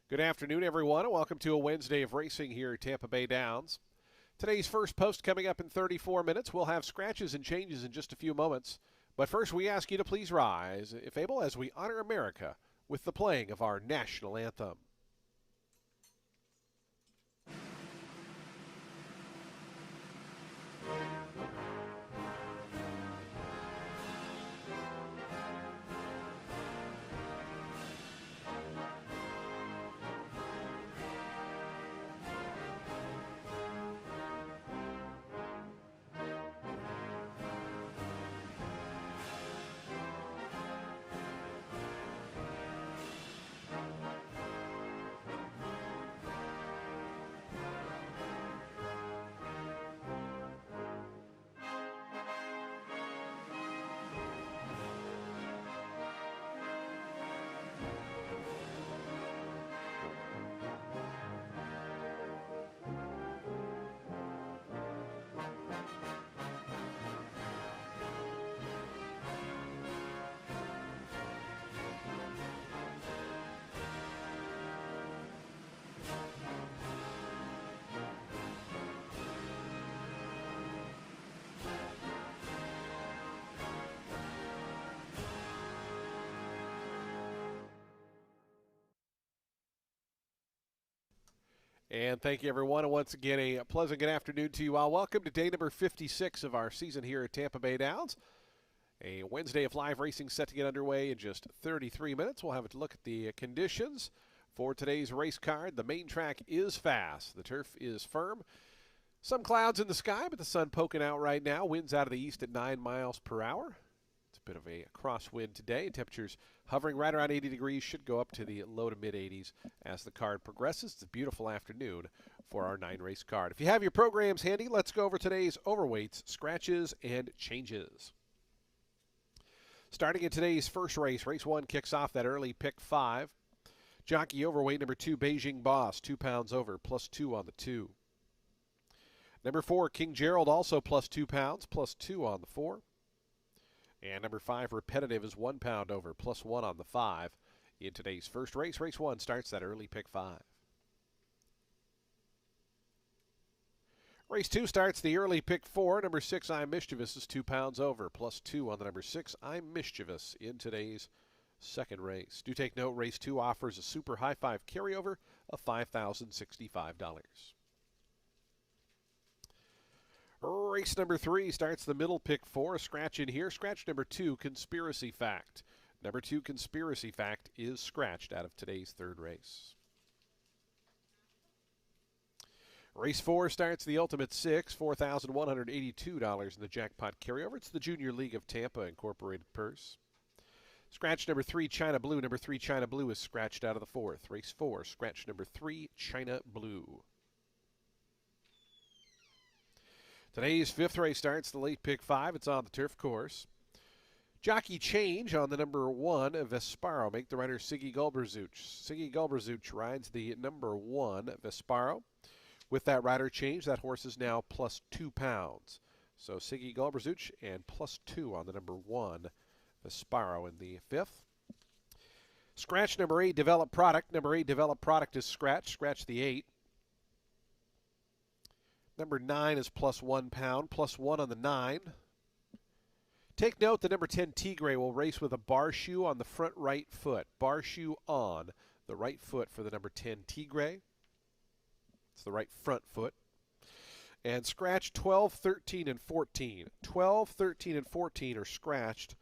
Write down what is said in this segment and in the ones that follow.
Good afternoon, everyone, and welcome to a Wednesday of racing here at Tampa Bay Downs. Today's first post coming up in 34 minutes. We'll have scratches and changes in just a few moments. But first, we ask you to please rise, if able, as we honor America with the playing of our national anthem. And thank you, everyone. And once again, a pleasant good afternoon to you all. Welcome to day number 56 of our season here at Tampa Bay Downs. A Wednesday of live racing set to get underway in just 33 minutes. We'll have a look at the conditions for today's race card. The main track is fast. The turf is firm. Some clouds in the sky, but the sun poking out right now. Winds out of the east at 9 miles per hour. It's a bit of a crosswind today. Temperatures hovering right around 80 degrees, should go up to the low to mid-80s as the card progresses. It's a beautiful afternoon for our 9-race card. If you have your programs handy, let's go over today's overweights, scratches, and changes. Starting in today's first race, race 1 kicks off that early pick 5. Jockey overweight number 2, Beijing Boss, 2 pounds over, plus 2 on the 2. Number 4, King Gerald, also plus 2 pounds, plus 2 on the 4. And number 5, Repetitive, is 1 pound over, plus 1 on the 5. In today's first race, race 1 starts that early pick 5. Race 2 starts the early pick 4. Number 6, I'm Mischievous, is 2 pounds over, plus 2 on the number 6, I'm Mischievous, in today's second race. Do take note, race 2 offers a super high 5 carryover of $5,065. Race number 3 starts the middle pick 4. A scratch in here. Scratch number 2, Conspiracy Fact. Number 2, Conspiracy Fact, is scratched out of today's third race. Race 4 starts the Ultimate 6, $4,182 in the jackpot carryover. It's the Junior League of Tampa Incorporated purse. Scratch number 3, China Blue. Number 3, China Blue, is scratched out of the fourth. Race 4, scratch number 3, China Blue. Today's fifth race starts the late pick 5. It's on the turf course. Jockey change on the number 1, Vesparo. Make the rider Siggy Gulberzuch. Siggy Gulberzuch rides the number 1, Vesparo. With that rider change, that horse is now plus 2 pounds. So Siggy Gulberzuch and plus 2 on the number 1, Vesparo, in the fifth. Scratch number 8, Develop Product. Number 8, Develop Product, is scratched. Scratch the 8. Number 9 is plus 1 pound, plus 1 on the 9. Take note that number 10, Tigre, will race with a bar shoe on the front right foot. Bar shoe on the right foot for the number 10, Tigre. It's the right front foot. And scratch 12, 13, and 14. 12, 13, and 14 are scratched.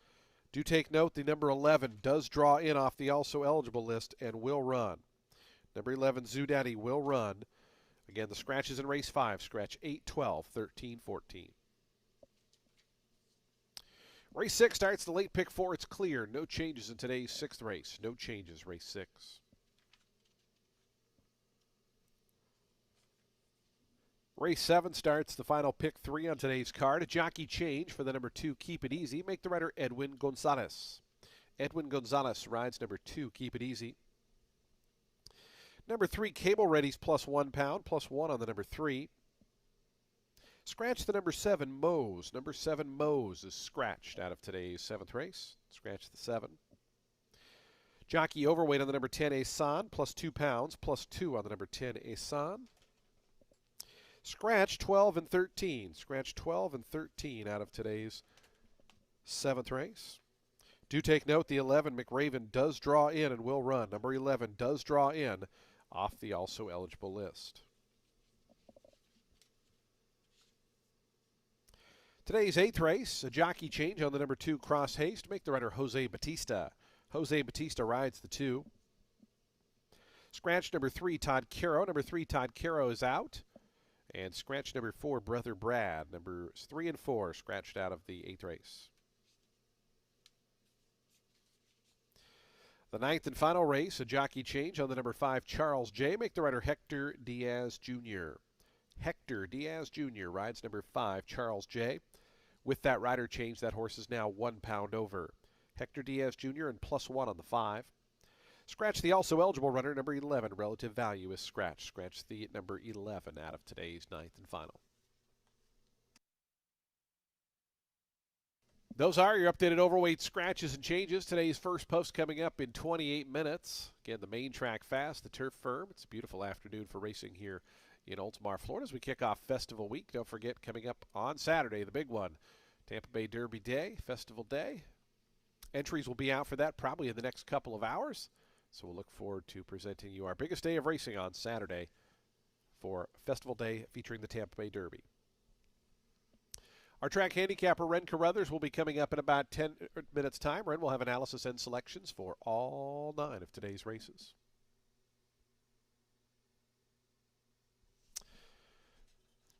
Do take note the number 11 does draw in off the also eligible list and will run. Number 11, Zoo Daddy, will run. Again, the scratches in race 5, scratch 8, 12, 13, 14. Race 6 starts the late pick 4. It's clear. No changes in today's 6th race. No changes, race 6. Race 7 starts the final pick 3 on today's card. A jockey change for the number 2, Keep It Easy. Make the rider Edwin Gonzalez. Edwin Gonzalez rides number 2, Keep It Easy. Number 3, Cable Ready's plus 1 pound, plus 1 on the number 3. Scratch the number 7, Mose. Number 7, Mose, is scratched out of today's 7th race. Scratch the 7. Jockey overweight on the number 10, Asan, plus 2 pounds, plus 2 on the number 10, Asan. Scratch 12 and 13. Scratch 12 and 13 out of today's 7th race. Do take note, the 11, McRaven, does draw in and will run. Number 11 does draw in off the also eligible list. Today's 8th race, a jockey change on the number 2, Cross Haste. Make the runner Jose Batista. Jose Batista rides the 2. Scratch number 3, Todd Caro. Number 3, Todd Caro is out. And scratch number 4, Brother Brad. Numbers 3 and 4 scratched out of the 8th race. The 9th and final race, a jockey change on the number 5, Charles J. Make the rider Hector Diaz Jr. Hector Diaz Jr. rides number 5, Charles J. With that rider change, that horse is now 1 pound over. Hector Diaz Jr. and plus 1 on the 5. Scratch the also eligible runner, number 11. Relative value is scratched. Scratch the number 11 out of today's 9th and final. Those are your updated overweight scratches and changes. Today's first post coming up in 28 minutes. Again, the main track fast, the turf firm. It's a beautiful afternoon for racing here in Oldsmar, Florida, as we kick off Festival Week. Don't forget, coming up on Saturday, the big one, Tampa Bay Derby Day, Festival Day. Entries will be out for that probably in the next couple of hours. So we'll look forward to presenting you our biggest day of racing on Saturday for Festival Day featuring the Tampa Bay Derby. Our track handicapper, Ren Carruthers, will be coming up in about 10 minutes' time. Ren will have analysis and selections for all 9 of today's races.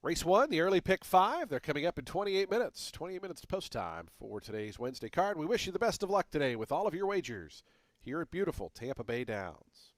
Race 1, the early pick 5. They're coming up in 28 minutes. 28 minutes to post time for today's Wednesday card. We wish you the best of luck today with all of your wagers here at beautiful Tampa Bay Downs.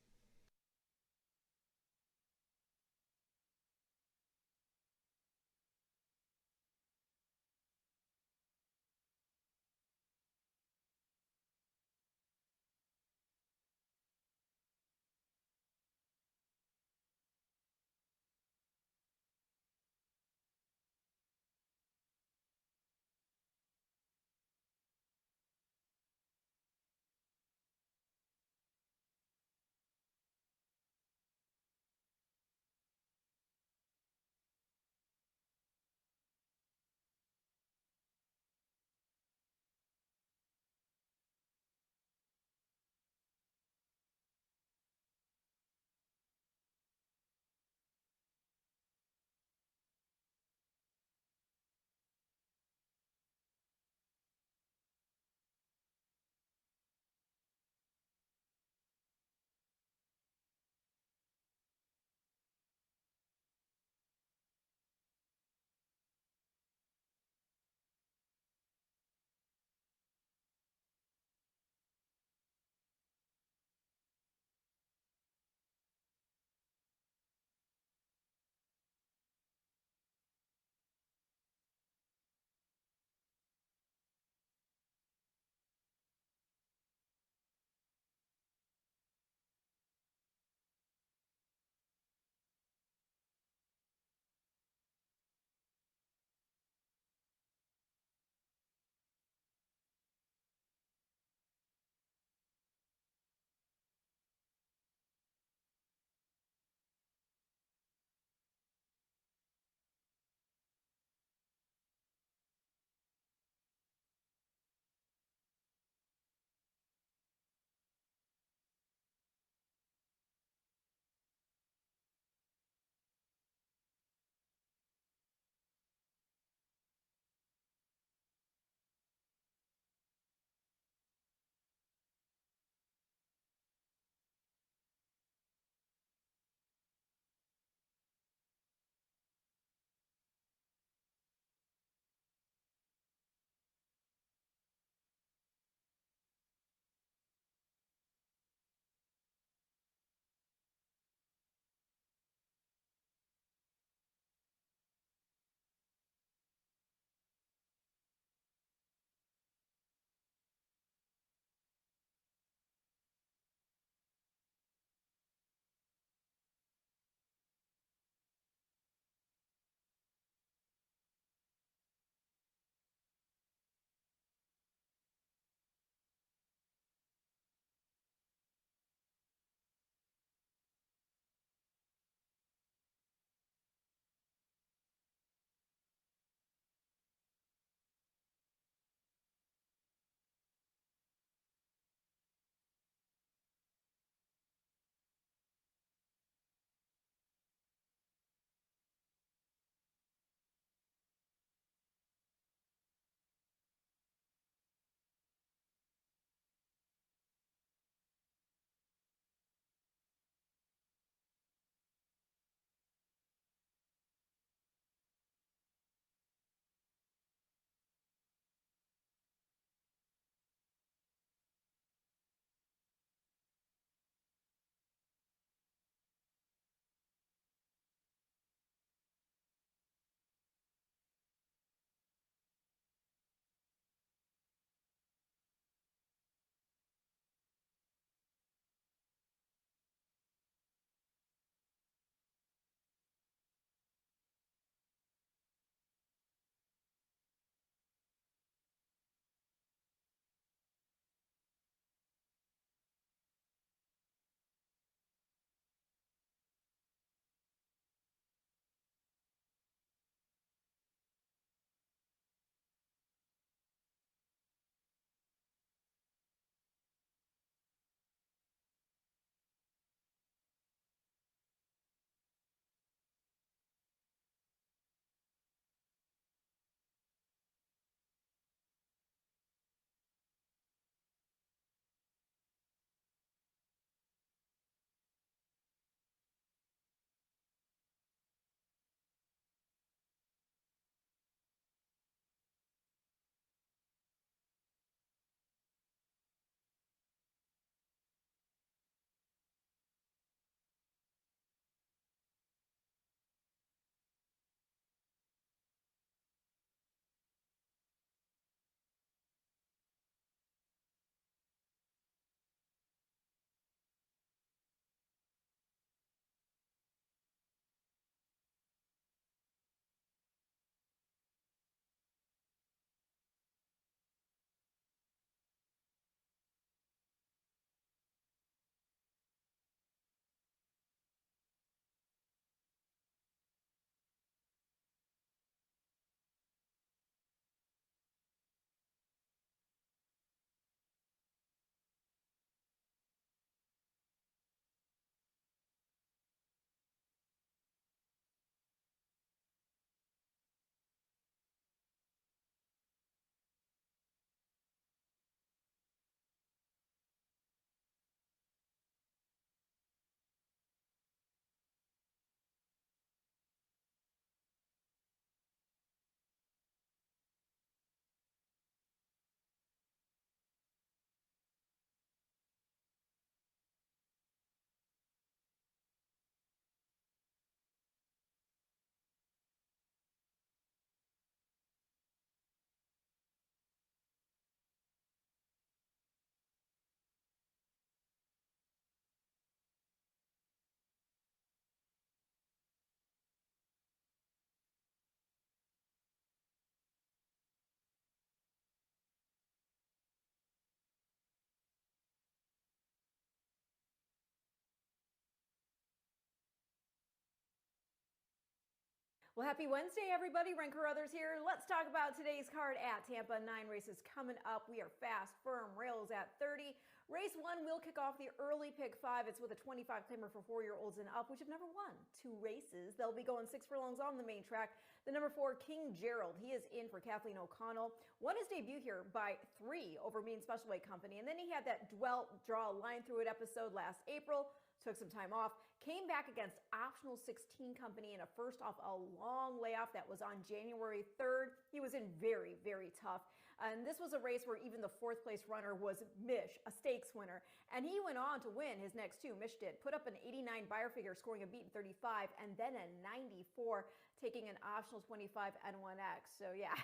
Well, happy Wednesday, everybody. Ren Carruthers here. Let's talk about today's card at Tampa. 9 races coming up. We are fast, firm, rails at 30. Race 1 will kick off the early pick 5. It's with a 25 claimer for 4-year-olds and up, which have never won 2 races. They'll be going 6 furlongs on the main track. The number 4, King Gerald. He is in for Kathleen O'Connell. Won his debut here by 3 over Mean Special Weight Company. And then he had that draw line through it episode last April. Took some time off, came back against Optional 16 Company in a first off a long layoff that was on January 3rd. He was in very, very tough. And this was a race where even the 4th place runner was Mish, a stakes winner. And he went on to win his next 2. Mish did. Put up an 89 buyer figure, scoring a beat in 35, and then a 94, taking an optional 25 N1X. So yeah,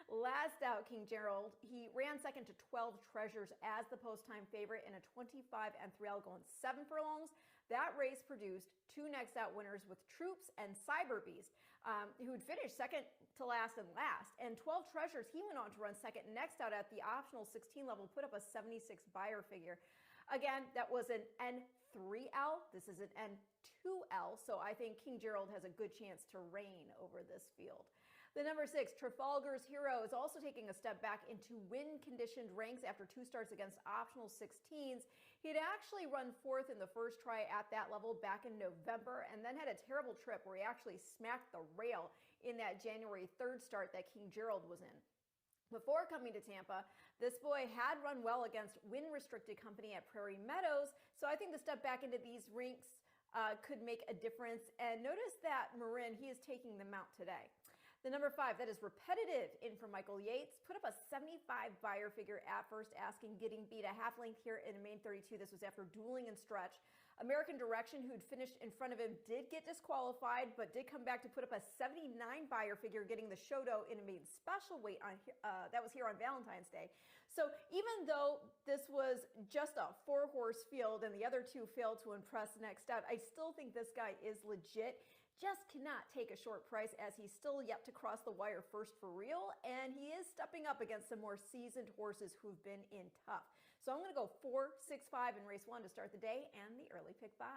last out, King Gerald. He ran second to 12 Treasures as the post-time favorite in a 25 and 3L going 7 furlongs. That race produced 2 next out winners with Troops and Cyber Beast, who had finished second to last and last. And 12 Treasures, he went on to run second next out at the optional 16 level, put up a 76 buyer figure. Again, that was an N3L. This is an N2L, so I think King Gerald has a good chance to reign over this field. The number 6, Trafalgar's Hero, is also taking a step back into win-conditioned ranks after 2 starts against optional 16s. He had actually run 4th in the first try at that level back in November and then had a terrible trip where he actually smacked the rail in that January 3rd start that King Gerald was in. Before coming to Tampa, this boy had run well against Win-Restricted Company at Prairie Meadows, so I think the step back into these rinks could make a difference. And notice that Marin, he is taking the mount today. The number 5, that is Repetitive, in for Michael Yates. Put up a 75 buyer figure at first asking, getting beat a half length here in a main 32. This was after dueling and stretch. American Direction, who'd finished in front of him, did get disqualified, but did come back to put up a 79 buyer figure, getting the Shodo in a main special weight on that was here on Valentine's Day. So even though this was just a 4-horse field and the other 2 failed to impress next out, I still think this guy is legit. Just cannot take a short price as he's still yet to cross the wire first for real, and he is stepping up against some more seasoned horses who've been in tough. So I'm going to go 4, 6, 5 in race 1 to start the day and the early pick 5.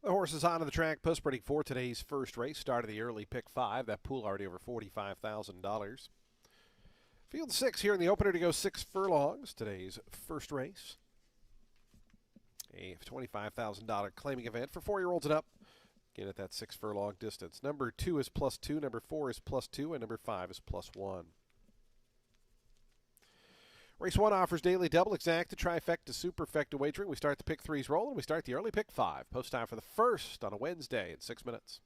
The horses onto the track, post spreading for today's first race. Started the early pick 5. That pool already over $45,000. Field 6 here in the opener to go 6 furlongs. Today's first race. A $25,000 claiming event for 4-year-olds and up. Again at that 6 furlong distance. Number 2 is +2, number 4 is +2, and number 5 is +1. Race 1 offers daily double exacta, trifecta, superfecta wagering. We start the pick 3s rolling. We start the early pick 5. Post time for the first on a Wednesday in 6 minutes.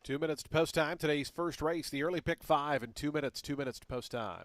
2 minutes to post time. Today's first race, the early pick 5 in 2 minutes, 2 minutes to post time.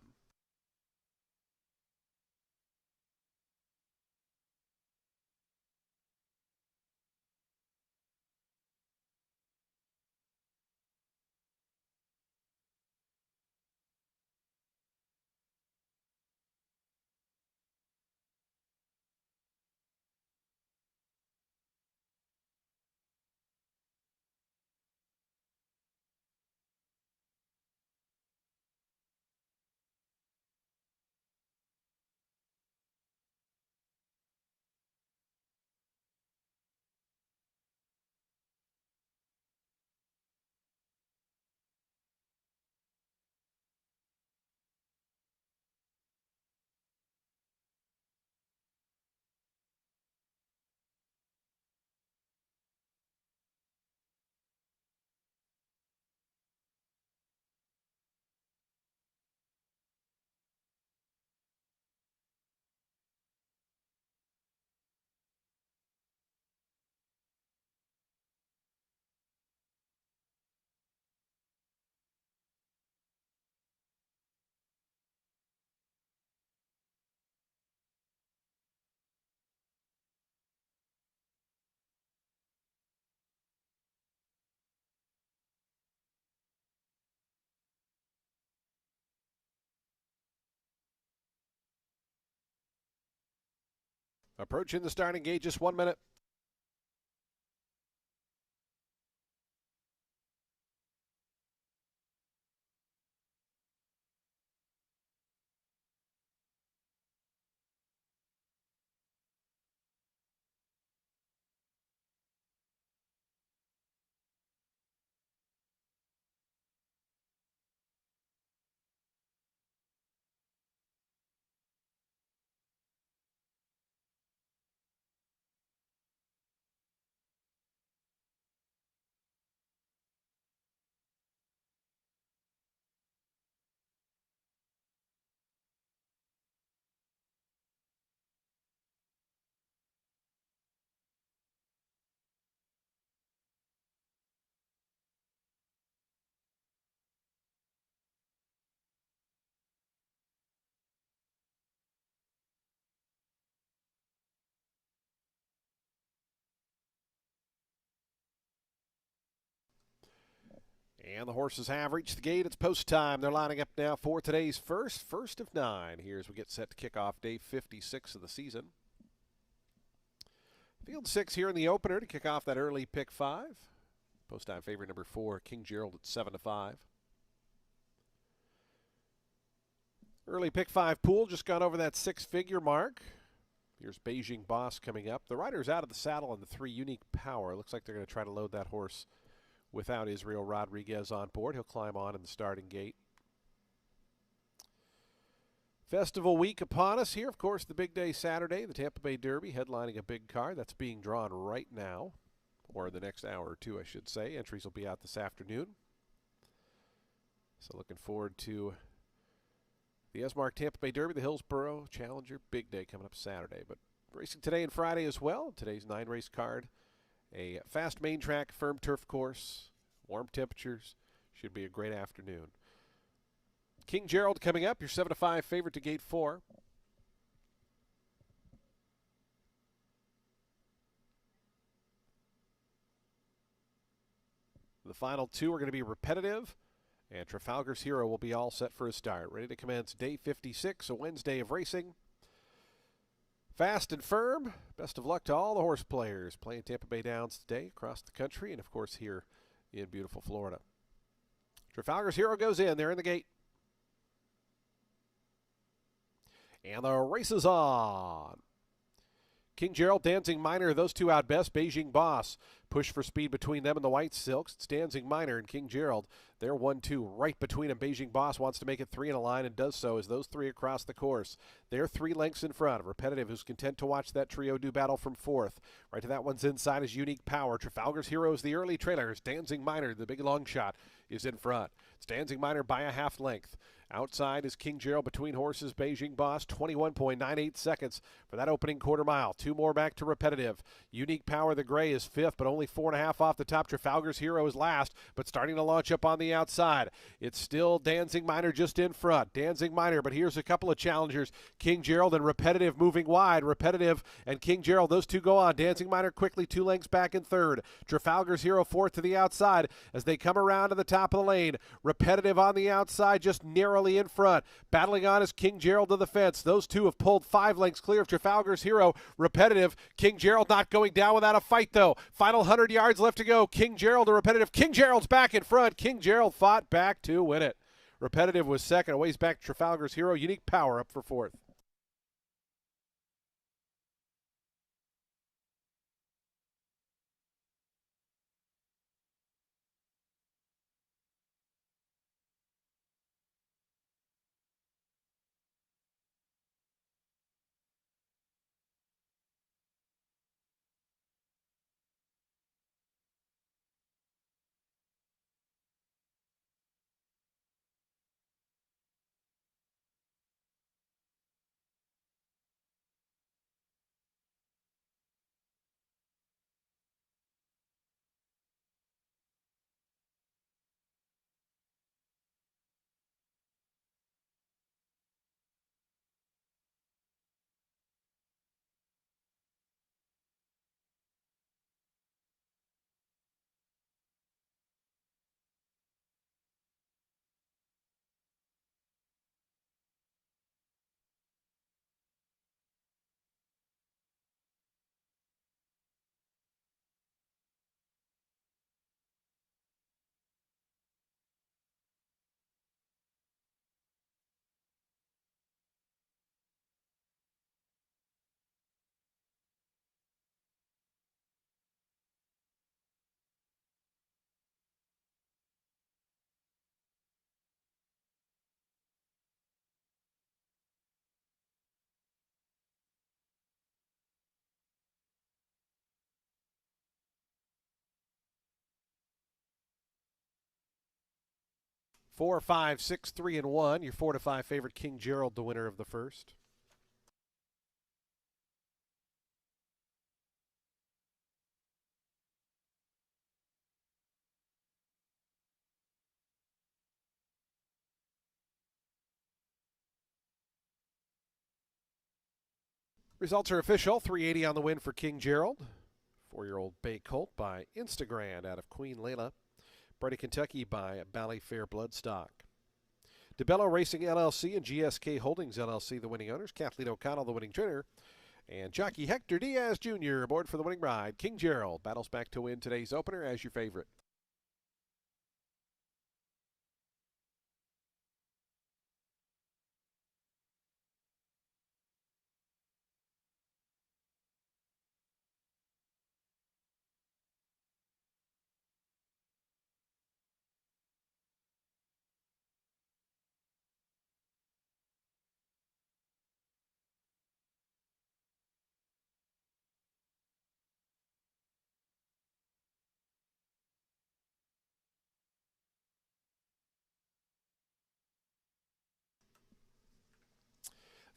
Approaching the starting gate, just 1 minute. And the horses have reached the gate. It's post time. They're lining up now for today's first of 9. Here as we get set to kick off day 56 of the season. Field 6 here in the opener to kick off that early pick 5. Post time favorite number 4, King Gerald at 7-5. Early pick 5 pool just gone over that 6-figure mark. Here's Beijing Boss coming up. The rider's out of the saddle on the 3 Unique Power. Looks like they're going to try to load that horse without Israel Rodriguez on board. He'll climb on in the starting gate. Festival week upon us here. Of course, the big day Saturday, the Tampa Bay Derby headlining a big card. That's being drawn right now, or in the next hour or two, I should say. Entries will be out this afternoon. So looking forward to the Esmark Tampa Bay Derby, the Hillsborough Challenger, big day coming up Saturday. But racing today and Friday as well. Today's 9-race card. A fast main track, firm turf course, warm temperatures. Should be a great afternoon. King Gerald coming up, your 7-5 favorite to gate 4. The final 2 are going to be repetitive, and Trafalgar's Hero will be all set for a start. Ready to commence day 56, a Wednesday of racing. Fast and firm. Best of luck to all the horse players playing Tampa Bay Downs today across the country and, of course, here in beautiful Florida. Trafalgar's Hero goes in. They're in the gate. And the race is on. King Gerald, Dancing Miner, those two out best. Beijing Boss, push for speed between them and the White Silks. It's Dancing Miner and King Gerald. They're 1-2 right between them. Beijing Boss wants to make it 3 in a line and does so as those 3 across the course. They're 3 lengths in front. Repetitive, who's content to watch that trio do battle from 4th. Right to that one's inside is Unique Power. Trafalgar's Hero is the early trailers. Dancing Miner, the big long shot, is in front. It's Dancing Miner by a half length. Outside is King Gerald between horses. Beijing Boss, 21.98 seconds for that opening quarter mile. Two more back to Repetitive. Unique Power, the gray, is fifth, but only 4.5 off the top. Trafalgar's Hero is last, but starting to launch up on the outside. It's still Danzig Miner just in front. Danzig Miner, but here's a couple of challengers. King Gerald and Repetitive moving wide. Repetitive and King Gerald, those two go on. Danzig Miner quickly 2 lengths back in third. Trafalgar's Hero fourth to the outside as they come around to the top of the lane. Repetitive on the outside, just narrowly in front. Battling on is King Gerald to the fence. Those two have pulled 5 lengths clear of Trafalgar's Hero. Repetitive. King Gerald not going down without a fight, though. Final 100 yards left to go. King Gerald to Repetitive. King Gerald's back in front. King Gerald fought back to win it. Repetitive was second. A ways back Trafalgar's Hero. Unique Power up for fourth. Four, five, six, 3, and 1. Your 4 to 5 favorite King Gerald, the winner of the first. Results are official. 380 on the win for King Gerald. 4-year-old Bay Colt by Instagram out of Queen Layla. Bred of Kentucky by Ballyfair Bloodstock. DeBello Racing LLC and GSK Holdings LLC, the winning owners. Kathleen O'Connell, the winning trainer. And jockey Hector Diaz Jr. aboard for the winning ride. King Gerald battles back to win today's opener as your favorite.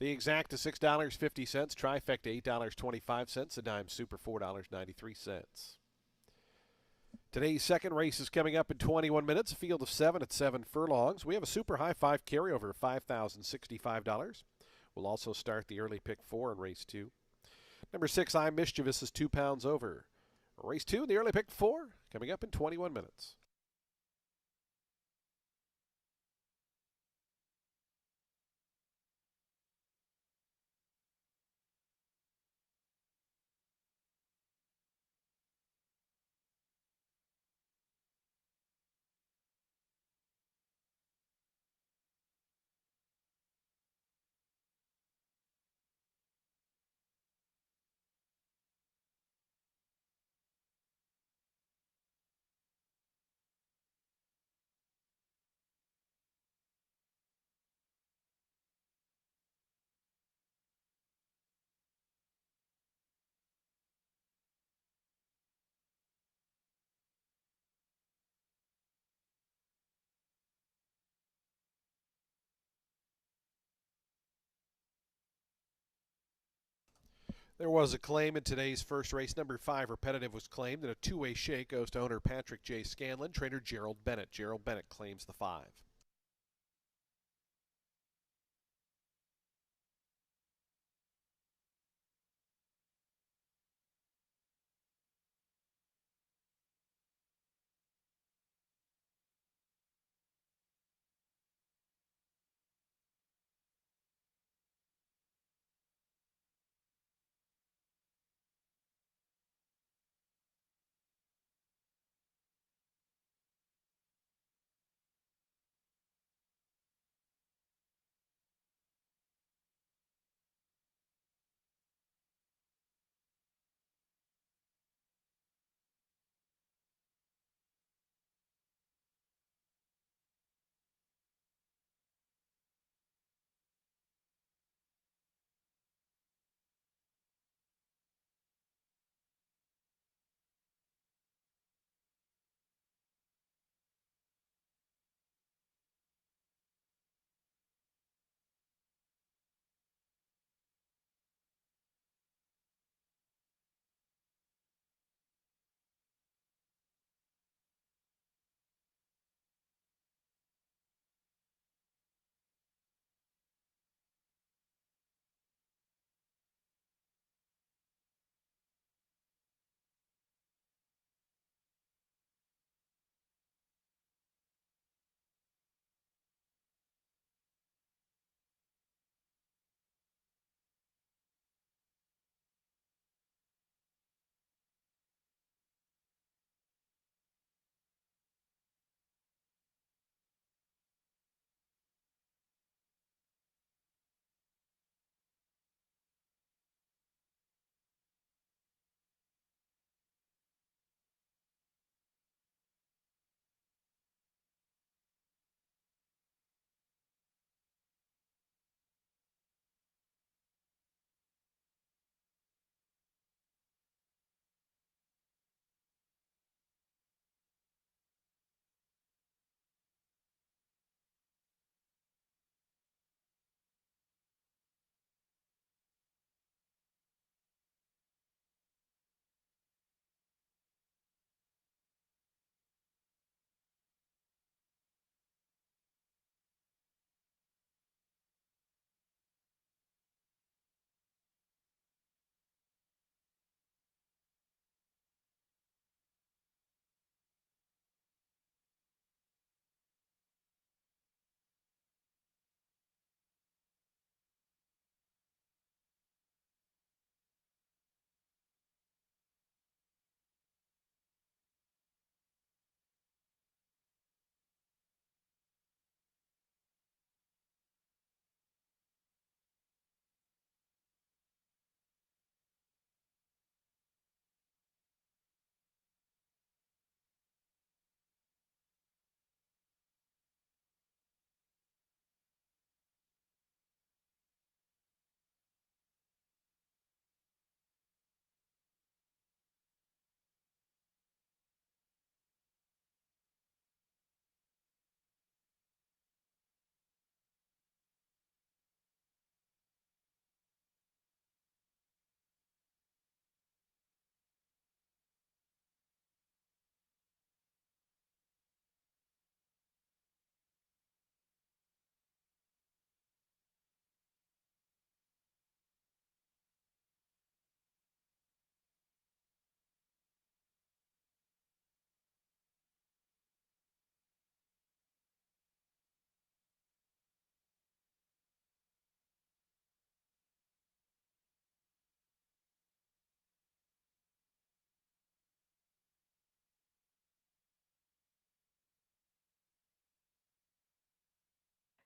The exacta $6.50, trifecta $8.25, a dime super $4.93. Today's second race is coming up in 21 minutes, a field of 7 at 7 furlongs. We have a super high 5 carryover of $5,065. We'll also start the early pick 4 in race 2. Number 6, I'm Mischievous, is 2 pounds over. Race 2 in the early pick 4 coming up in 21 minutes. There was a claim in today's first race. Number 5, Repetitive, was claimed, and a two-way shake goes to owner Patrick J. Scanlon, trainer Gerald Bennett. Gerald Bennett claims the 5.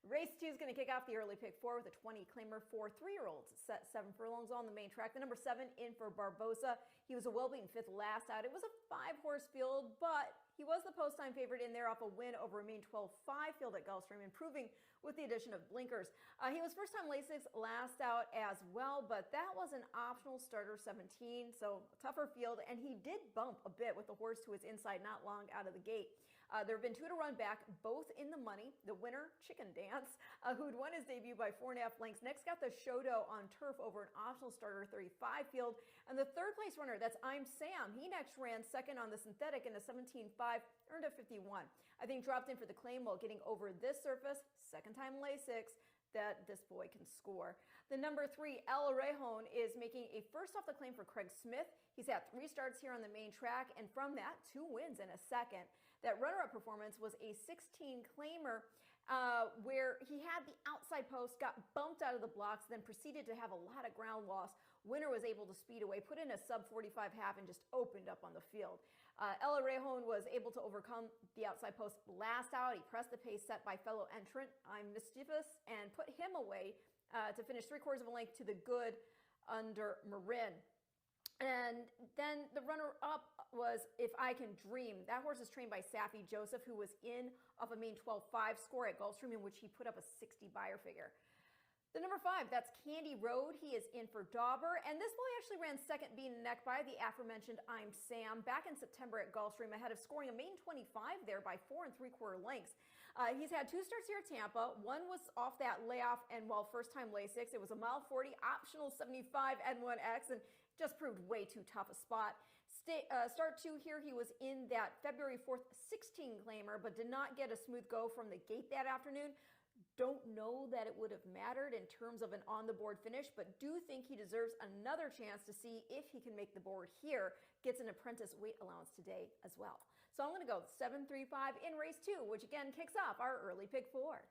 Race 2 is going to kick off the early pick 4 with a 20 claimer for 3-year-olds. Set 7 furlongs on the main track. The number 7 in for Barbosa. He was a well-beaten 5th last out. It was a 5-horse field, but he was the post-time favorite in there off a win over a main 12-5 field at Gulfstream, improving with the addition of blinkers. He was first-time Lasix last out as well, but that was an optional starter 17, so tougher field, and he did bump a bit with the horse to his inside not long out of the gate. There have been two to run back, both in the money. The winner, Chicken Dance, who'd won his debut by 4.5 lengths. Next got the Shodo on turf over an optional starter 35 field. And the third place runner, that's I'm Sam. He next ran second on the synthetic in a 17.5, earned a 51. I think dropped in for the claim while getting over this surface. Second time Lasix that this boy can score. The number 3, El Rejon, is making a first off the claim for Craig Smith. He's had 3 starts here on the main track, and from that, 2 wins in a second. That runner-up performance was a 16 claimer where he had the outside post, got bumped out of the blocks, then proceeded to have a lot of ground loss. Winner was able to speed away, put in a sub 45 half, and just opened up on the field. El Rejon was able to overcome the outside post last out. He pressed the pace set by fellow entrant I'm Mischievous and put him away to finish 3/4 of a length to the good under Marin. And then the runner-up was If I Can Dream. That horse is trained by Safi Joseph, who was in off a main 12.5 score at Gulfstream, in which he put up a 60 buyer figure. The number 5, that's Candy Road. He is in for Dauber, and this boy actually ran second, being neck by the aforementioned I'm Sam back in September at Gulfstream, ahead of scoring a main 25 there by 4 3/4 lengths. He's had 2 starts here at Tampa. One was off that layoff and first time Lasix. It was a mile 40 optional 75 N1X, and just proved way too tough a spot. Start 2 here, he was in that February 4th 16 claimer, but did not get a smooth go from the gate that afternoon. Don't know that it would have mattered in terms of an on-the-board finish, but do think he deserves another chance to see if he can make the board here. Gets an apprentice weight allowance today as well. So I'm going to go 7-3-5 in race 2, which again kicks off our early pick 4.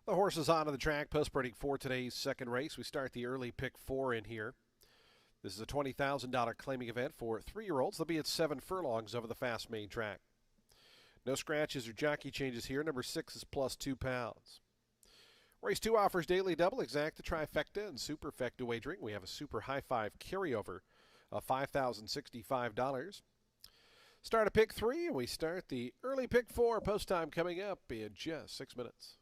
The horses onto the track, post-sprinting for today's second race. We start the early pick 4 in here. This is a $20,000 claiming event for 3-year-olds. They'll be at 7 furlongs over the fast main track. No scratches or jockey changes here. Number 6 is plus 2 pounds. Race 2 offers daily double, exacta, trifecta, and superfecta wagering. We have a super high five carryover of $5,065. Start a pick 3, and we start the early pick 4. Post time coming up in just 6 minutes.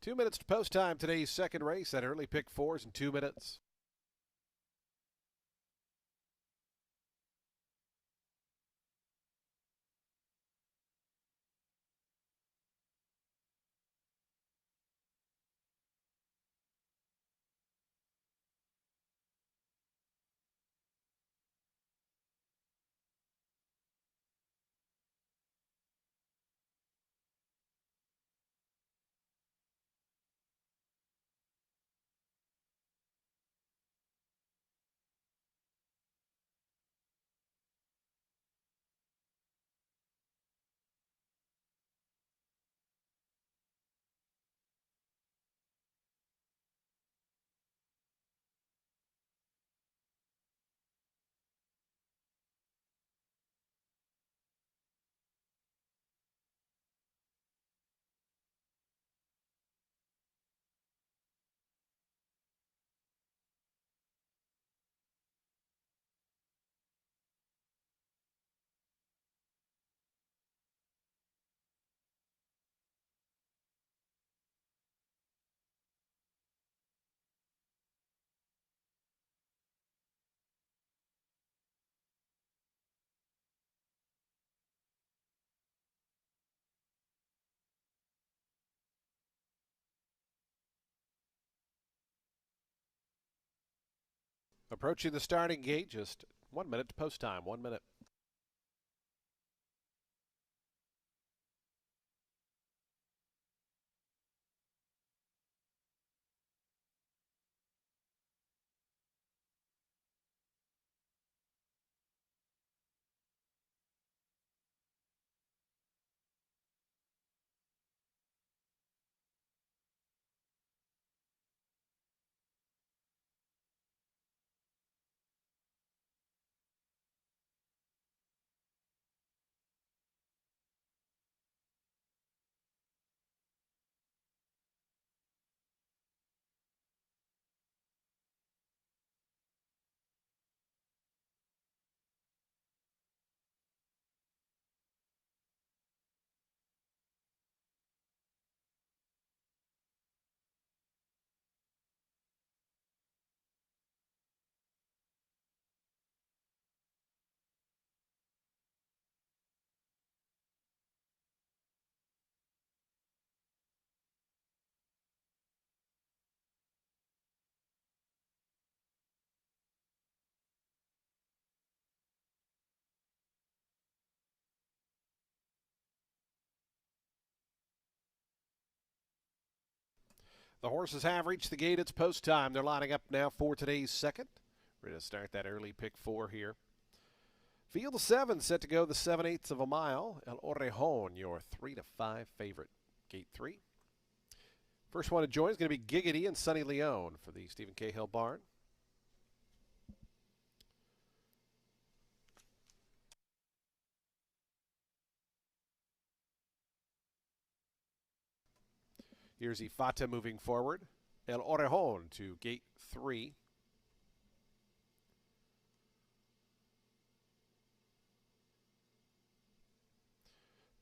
Two minutes to post time. Today's second race. That early pick 4's in 2 minutes. Approaching the starting gate, just 1 minute to post time. 1 minute. The horses have reached the gate. It's post time. They're lining up now for today's second. We're going to start that early pick 4 here. Field of 7 set to go the 7/8 of a mile. El Orejon, your 3 to 5 favorite. Gate 3. First one to join is going to be Giggity and Sunny Leone for the Stephen Cahill barn. Here's Ifata moving forward. El Orejon to gate 3.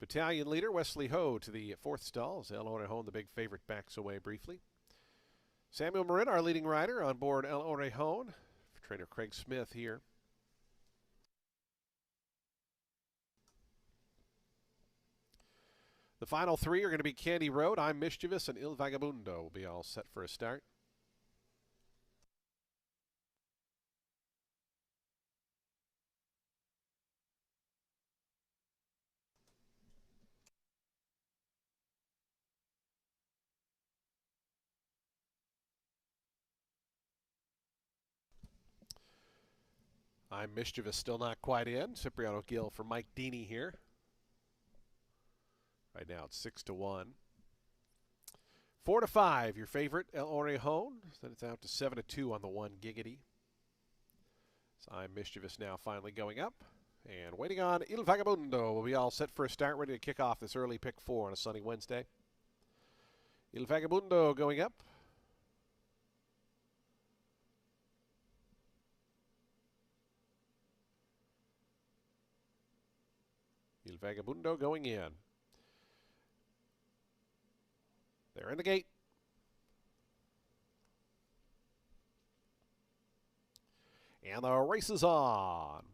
Battalion leader Wesley Ho to the 4th stall as El Orejon, the big favorite, backs away briefly. Samuel Marin, our leading rider, on board El Orejon. Trainer Craig Smith here. The final 3 are going to be Candy Road, I'm Mischievous, and Il Vagabundo will be all set for a start. I'm Mischievous still not quite in. Cipriano Gill for Mike Deeney here. Right now it's 6 to 1. 4 to 5, your favorite, El Orejon. Then it's out to 7 to 2 on the 1 Giggity. So I'm Mischievous now finally going up. And waiting on Il Vagabundo will be all set for a start, ready to kick off this early pick 4 on a sunny Wednesday. Il Vagabundo going up. Il Vagabundo going in. They're in the gate. And the race is on.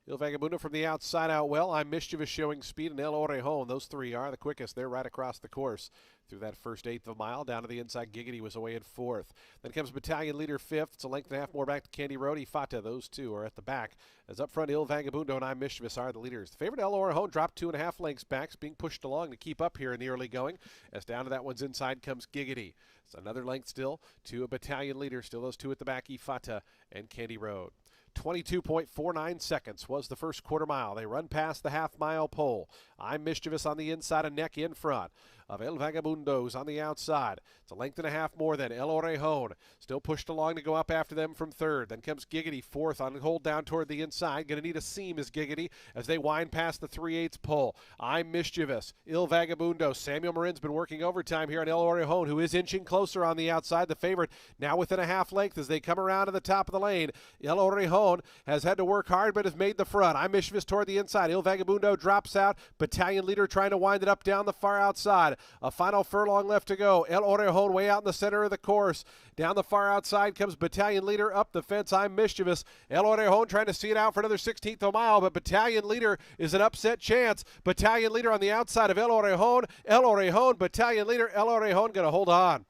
Il Vagabundo from the outside out well. I'm Mischievous showing speed, and El Orejon. Those 3 are the quickest. They're right across the course through that first 1/8 of a mile. Down to the inside, Giggity was away in 4th. Then comes Battalion leader 5th. It's a length and a half more back to Candy Road. Ifata, those 2 are at the back. As up front, Il Vagabundo and I'm Mischievous are the leaders. The favorite El Orejon dropped 2.5 lengths back. It's being pushed along to keep up here in the early going. As down to that one's inside comes Giggity. It's another length still to a Battalion leader. Still those 2 at the back, Ifata and Candy Road. 22.49 seconds was the first quarter mile. They run past the half-mile pole. I'm Mischievous on the inside and neck in front of El Vagabundo's on the outside. It's a length and a half more than El Orejon. Still pushed along to go up after them from 3rd. Then comes Giggity 4th on hold down toward the inside. Going to need a seam is Giggity as they wind past the 3/8 pole. I'm Mischievous. Il Vagabundo. Samuel Marin's been working overtime here on El Orejon, who is inching closer on the outside. The favorite now within a half length as they come around to the top of the lane. El Orejon has had to work hard but has made the front. I'm Mischievous toward the inside. Il Vagabundo drops out. Battalion leader trying to wind it up down the far outside. A final furlong left to go. El Orejon way out in the center of the course. Down the far outside comes Battalion leader up the fence. I'm Mischievous. El Orejon trying to see it out for another 1/16 of a mile, but Battalion leader is an upset chance. Battalion leader on the outside of El Orejon. El Orejon, Battalion leader. El Orejon going to hold on.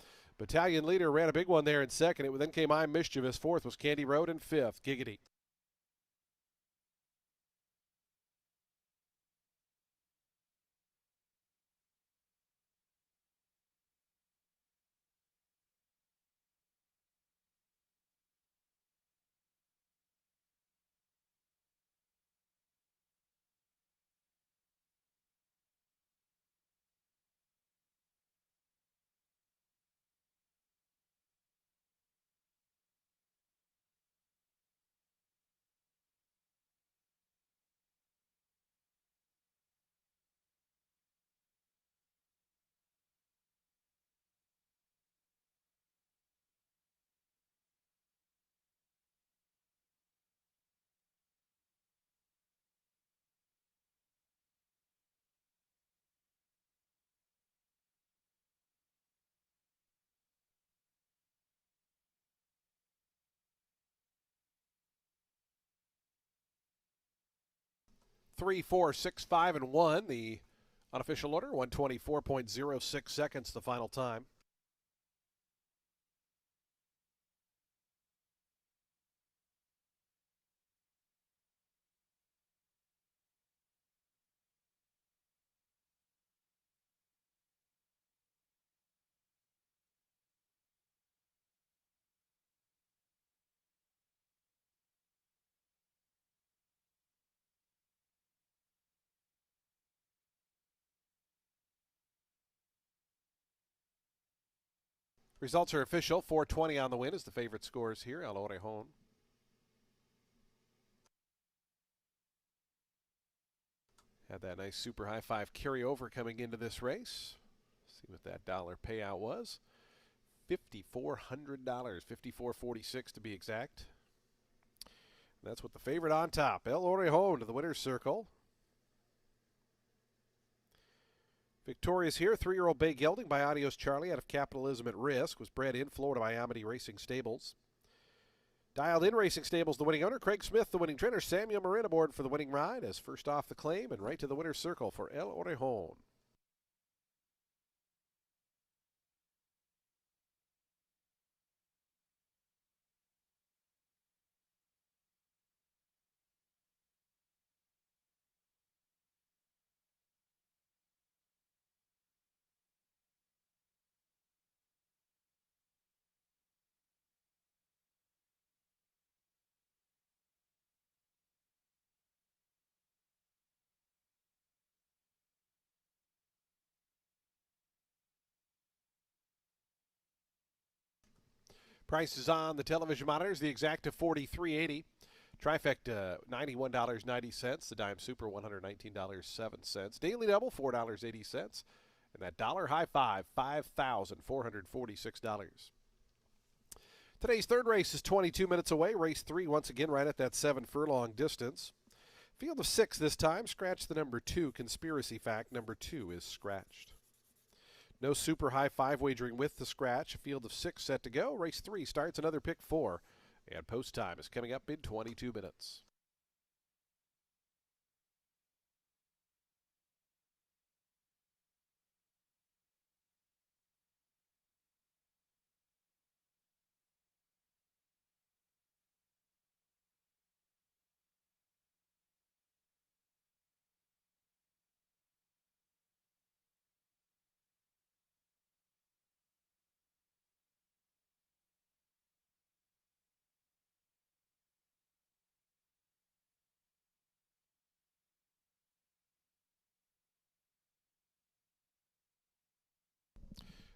Battalion leader ran a big one there in second. It then came I'm Mischievous. Fourth was Candy Road, and fifth, Giggity. Three, four, six, five, and 1. The unofficial order, 124.06 seconds the final time. Results are official. 420 on the win is the favorite scores here. El Orejon. Had that nice super high five carryover coming into this race. See what that dollar payout was. $5,400, $5,446 to be exact. And that's with the favorite on top. El Orejon to the winner's circle. Victorious here, 3-year-old Bay Gelding by Adios Charlie out of Capitalism at Risk. Was bred in Florida by Amity Racing Stables. Dialed in Racing Stables, the winning owner. Craig Smith, the winning trainer. Samuel Marin aboard for the winning ride as first off the claim and right to the winner's circle for El Orejon. Prices on the television monitors, the exacta $43.80. Trifecta $91.90. The Dime Super $119.07. Daily Double $4.80. And that dollar high five, $5,446. Today's third race is 22 minutes away. Race 3 once again right at that 7 furlong distance. Field of 6 this time. Scratch the number 2. Conspiracy Fact number 2 is scratched. No super high 5 wagering with the scratch. A field of 6 set to go. Race 3 starts another pick 4. And post time is coming up in 22 minutes.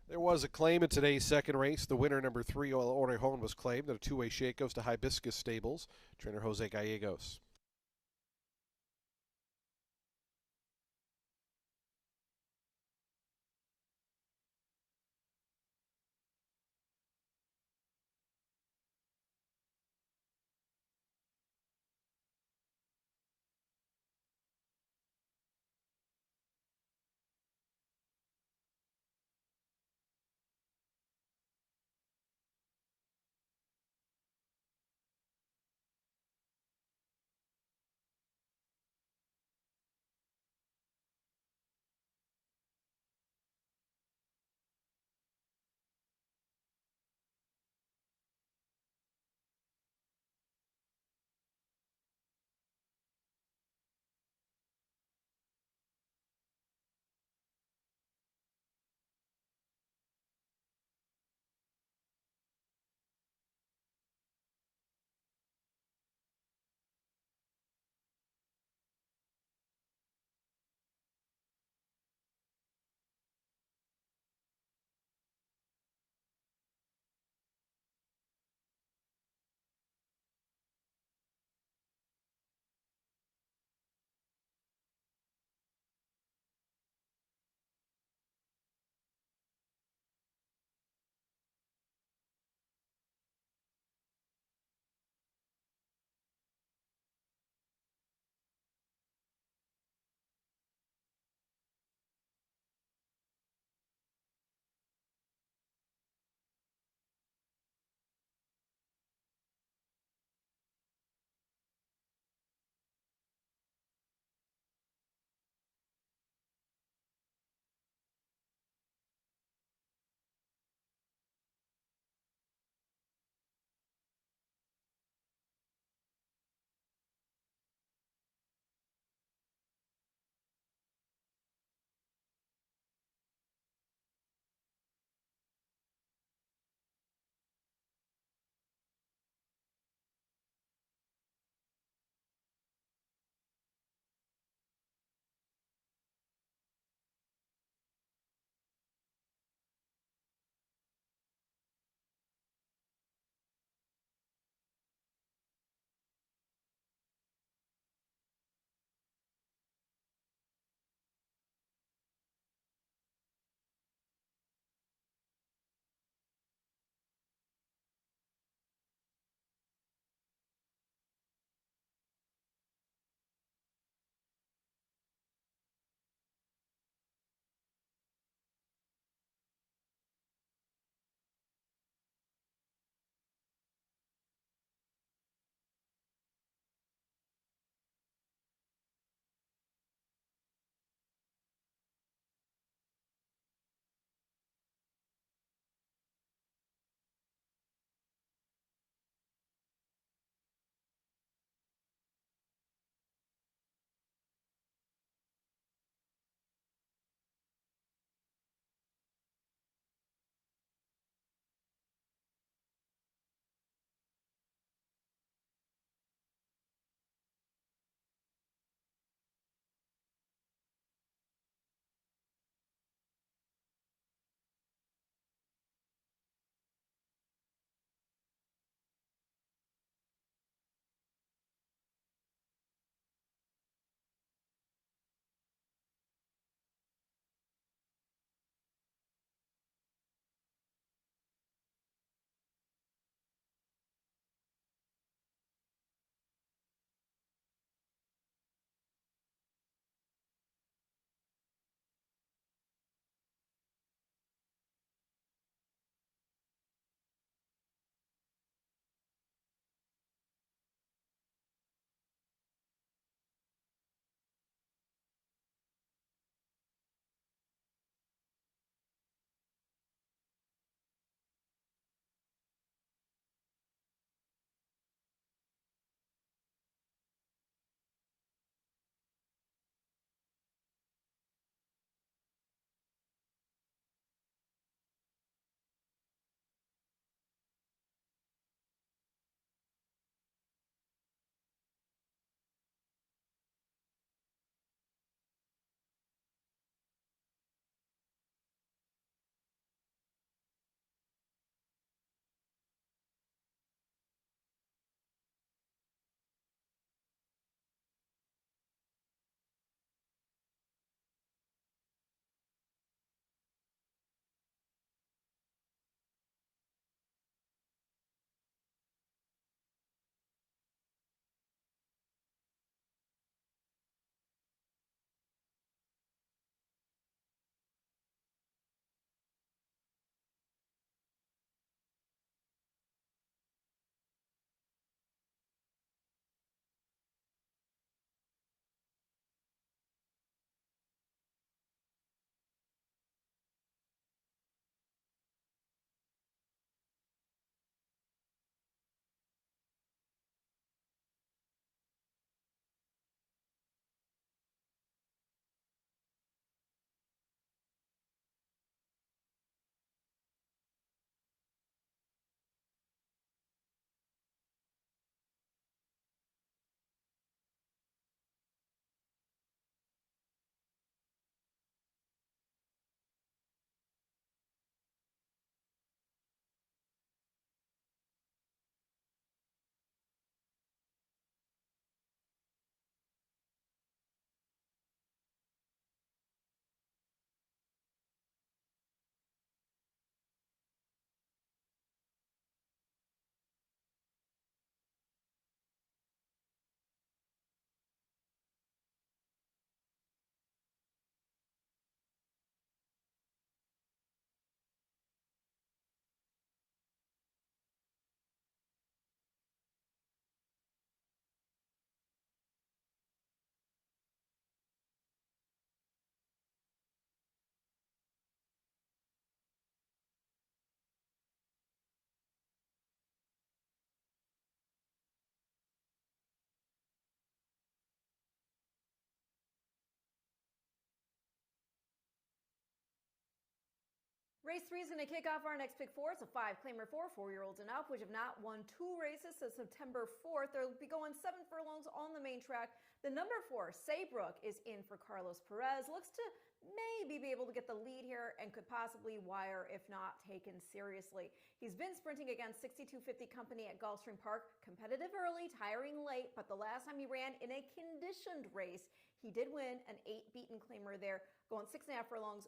There was a claim in today's second race. The winner, number 3, El Orejon, was claimed. A two-way shake goes to Hibiscus Stables, trainer Jose Gallegos. Race 3 is going to kick off our next pick 4. It's a 5-claimer for 4-year-olds and up, which have not won 2 races since September 4th. They'll be going 7 furlongs on the main track. The number 4, Saybrook, is in for Carlos Perez. Looks to maybe be able to get the lead here and could possibly wire if not taken seriously. He's been sprinting against 6250 Company at Gulfstream Park. Competitive early, tiring late, but the last time he ran in a conditioned race, he did win an 8-beaten claimer there, going 6.5 furlongs,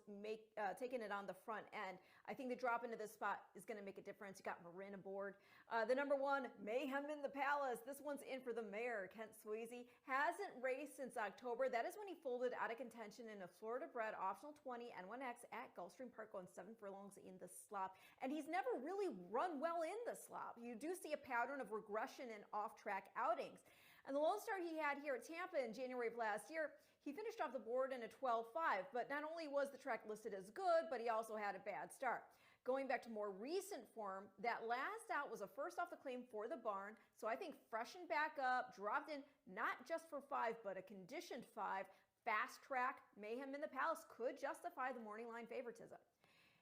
taking it on the front end. I think the drop into this spot is going to make a difference. You got Marin aboard. The number 1, Mayhem in the Palace. This one's in for the mayor, Kent Swayze. Hasn't raced since October. That is when he folded out of contention in a Florida-bred optional 20 N1X at Gulfstream Park, going 7 furlongs in the slop. And he's never really run well in the slop. You do see a pattern of regression in off-track outings. And the lone start he had here at Tampa in January of last year, he finished off the board in a 12.5, but not only was the track listed as good, but he also had a bad start. Going back to more recent form, that last out was a first off the claim for the barn, so I think freshened back up, dropped in not just for 5, but a conditioned 5, fast track, Mayhem in the Palace could justify the morning line favoritism.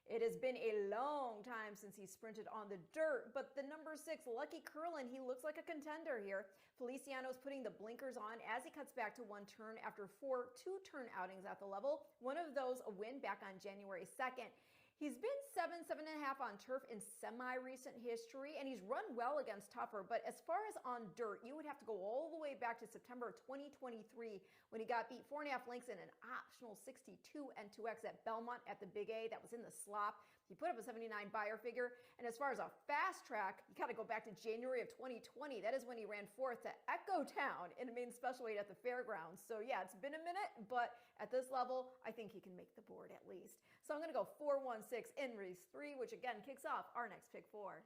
It has been a long time since he sprinted on the dirt, but the number 6, Lucky Curlin, he looks like a contender here. Feliciano's putting the blinkers on as he cuts back to 1 turn after 4 2-turn outings at the level. One of those a win back on January 2nd. He's been 7.5 on turf in semi-recent history, and he's run well against tougher. But as far as on dirt, you would have to go all the way back to September of 2023 when he got beat 4.5 lengths in an optional 62 N2X at Belmont at the Big A. That was in the slop. He put up a 79 buyer figure. And as far as a fast track, you got to go back to January of 2020. That is when he ran 4th to Echo Town in a main special weight at the fairgrounds. So yeah, it's been a minute, but at this level, I think he can make the board at least. So I'm going to go 4-1-6 in race 3, which again kicks off our next pick 4.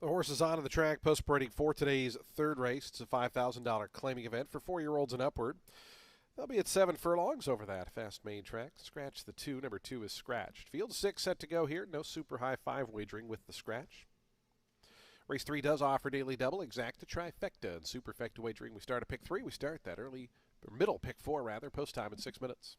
The horse is on the track post-parading for today's third race. It's a $5,000 claiming event for 4-year-olds and upward. They'll be at 7 furlongs over that fast main track. Scratch the 2. Number 2 is scratched. Field 6 set to go here. No super high 5 wagering with the scratch. Race 3 does offer daily double, exacta, trifecta, and superfecta wagering. We start at pick 3. We start that early, or middle pick 4 rather, post time in 6 minutes.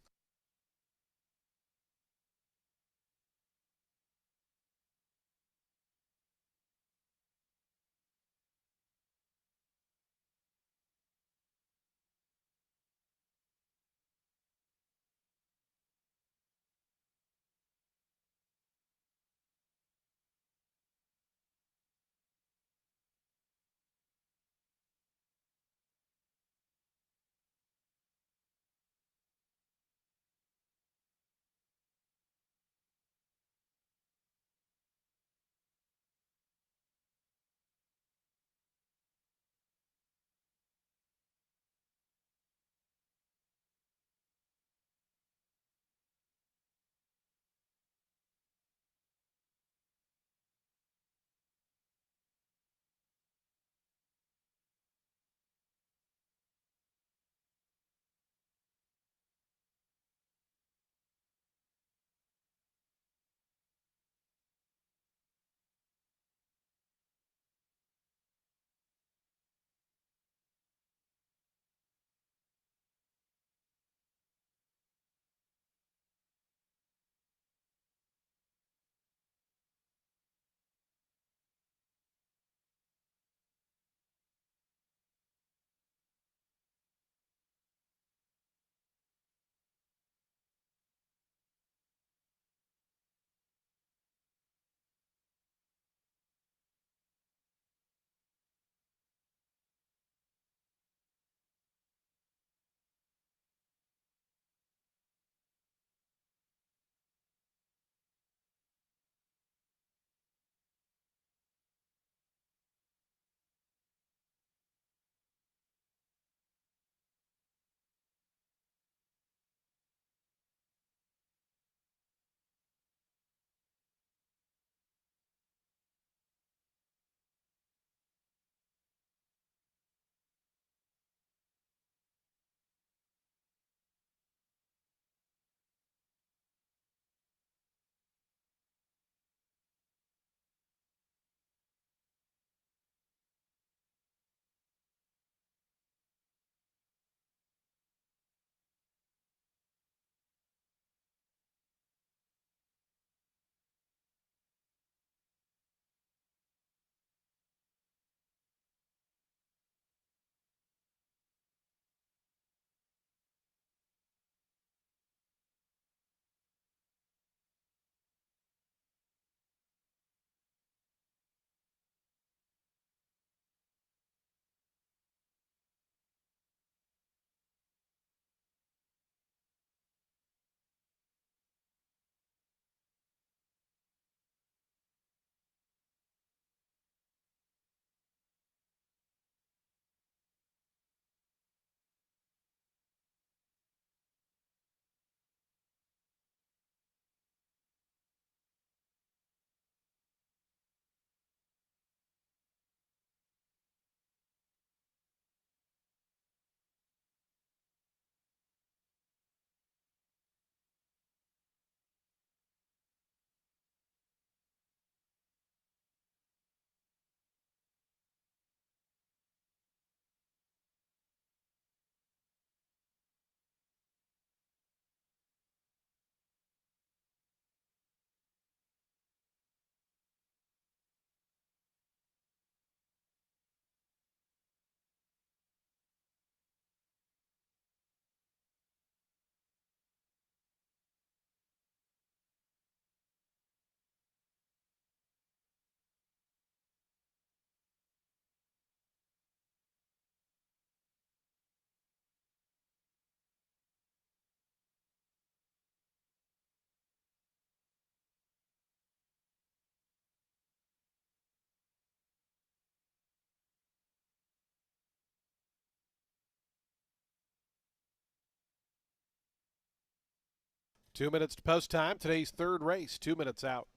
Two minutes to post time. Today's third race, 2 minutes out.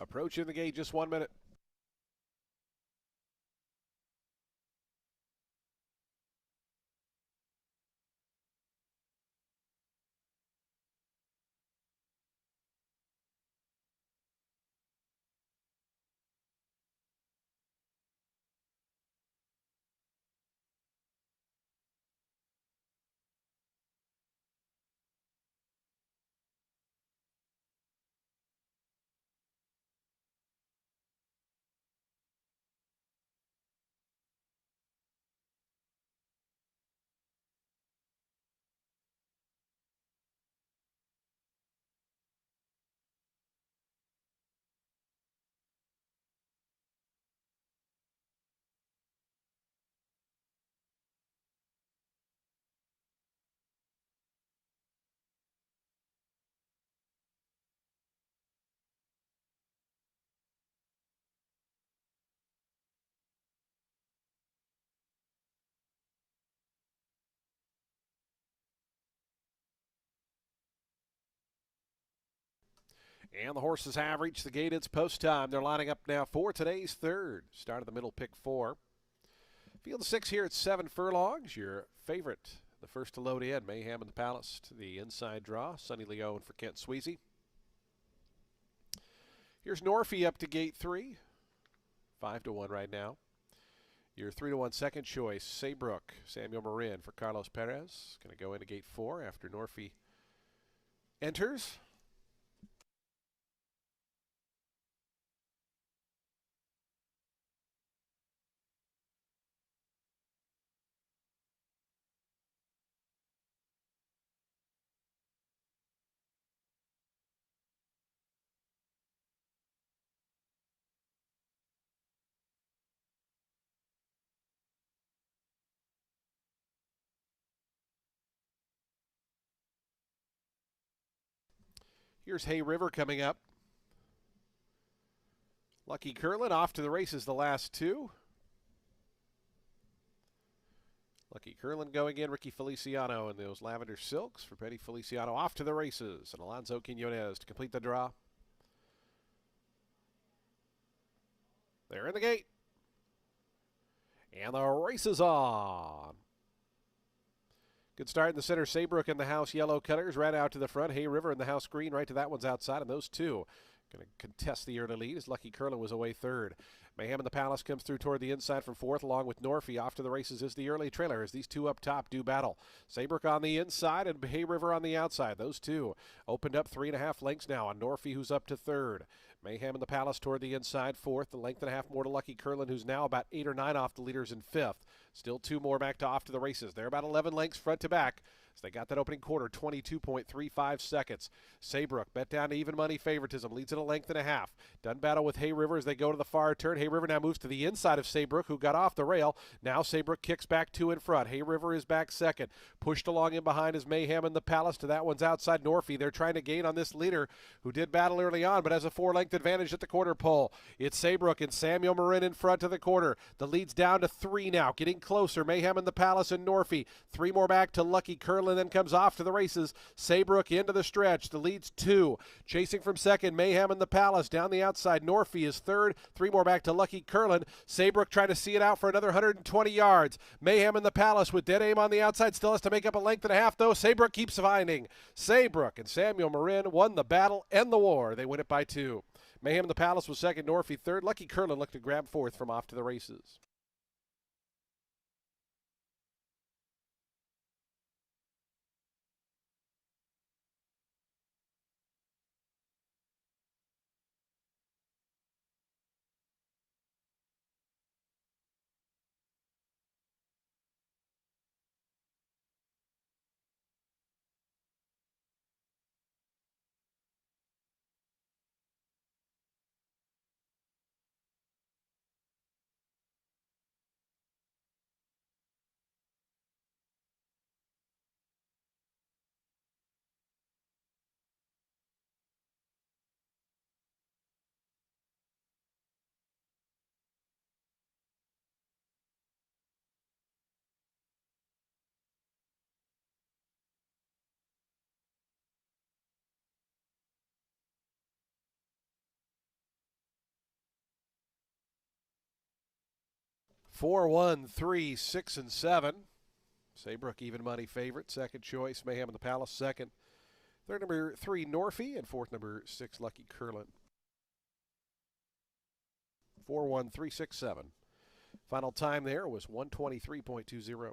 Approaching the gate, just 1 minute. And the horses have reached the gate. It's post time. They're lining up now for today's third. Start of the middle, pick 4. Field 6 here at 7 furlongs. Your favorite, the first to load in, Mayhem in the Palace to the inside draw. Sonny Leone for Kent Sweezy. Here's Norfie up to gate 3. 5-1 right now. Your 3-1 second choice, Saybrook, Samuel Marin for Carlos Perez. Going to go into gate 4 after Norfie enters. Here's Hay River coming up. Lucky Curlin off to the races the last 2. Lucky Curlin going in. Ricky Feliciano in those lavender silks for Petty Feliciano off to the races. And Alonso Quinones to complete the draw. They're in the gate. And the race is on. Good start in the center. Saybrook in the house yellow cutters right out to the front. Hay River in the house green right to that one's outside. And those two going to contest the early lead as Lucky Curlin was away third. Mayhem in the Palace comes through toward the inside from 4th, along with Norfie. Off to the races is the early trailer as these two up top do battle. Saybrook on the inside and Hay River on the outside. Those two opened up 3.5 lengths now on Norfie, who's up to 3rd. Mayhem in the Palace toward the inside, 4th. The length and a half more to Lucky Curlin, who's now about 8 or 9 off the leaders in 5th. Still 2 more back to off to the races. They're about 11 lengths front to back. So they got that opening quarter, 22.35 seconds. Saybrook bet down to even money favoritism, leads at a length and a half. Done battle with Hay River as they go to the far turn. Hay River now moves to the inside of Saybrook, who got off the rail. Now Saybrook kicks back 2 in front. Hay River is back second. Pushed along in behind is Mayhem in the Palace. To that one's outside Norfie. They're trying to gain on this leader who did battle early on, but has a 4-length advantage at the quarter pole. It's Saybrook and Samuel Marin in front of the quarter. The lead's down to 3 now, getting closer. Mayhem in the Palace and Norfie. 3 more back to Lucky Curlin, then comes off to the races. Saybrook into the stretch. The lead's 2. Chasing from second, Mayhem in the Palace. Down the outside, Norfie is 3rd. 3 more back to Lucky Curlin. Saybrook trying to see it out for another 120 yards. Mayhem in the Palace with dead aim on the outside. Still has to make up a length and a half, though. Saybrook keeps finding. Saybrook and Samuel Marin won the battle and the war. They win it by 2. Mayhem in the Palace was second, Norfie 3rd. Lucky Curlin looked to grab 4th from off to the races. 4, 1, 3, 6, and 7. Saybrook even money favorite. Second choice, Mayhem in the Palace. Second. Third, number 3, Norfie. And fourth, number 6, Lucky Curlin. 4, 1, 3, 6, 7. Final time there was 123.20.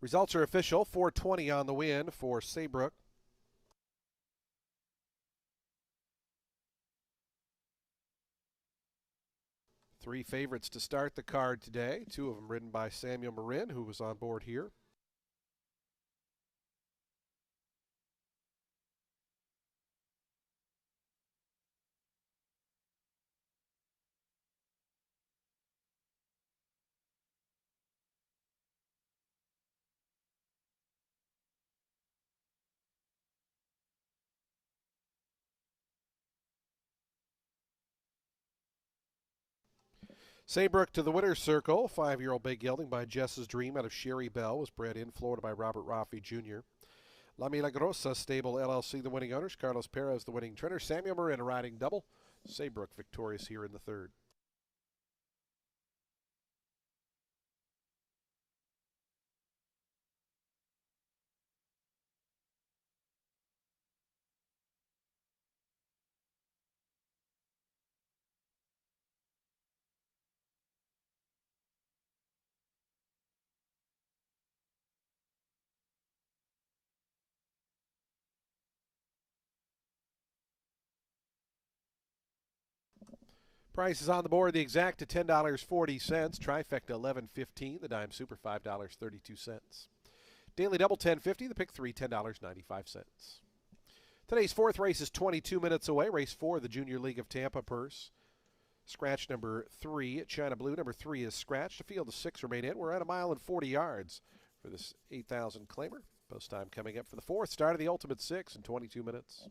Results are official. 420 on the win for Saybrook. Three favorites to start the card today. Two of them ridden by Samuel Marin, who was on board here. Saybrook to the winner's circle. 5-year-old Big Gelding by Jess's Dream out of Sherry Bell was bred in Florida by Robert Rafi Jr. La Milagrosa Stable LLC, the winning owners. Carlos Perez, the winning trainer. Samuel Marin riding double. Saybrook victorious here in the third. Prices on the board, the exact to $10.40. Trifecta $11.15. The dime super $5.32. Daily double $10.50. The pick three $10.95. Today's fourth race is 22 minutes away. Race 4, the Junior League of Tampa purse. Scratch number 3, China Blue. Number 3 is scratched. A field of 6 remain in. We're at 1 mile and 40 yards for this 8,000 claimer. Post time coming up for the fourth. Start of the Ultimate 6 in 22 minutes.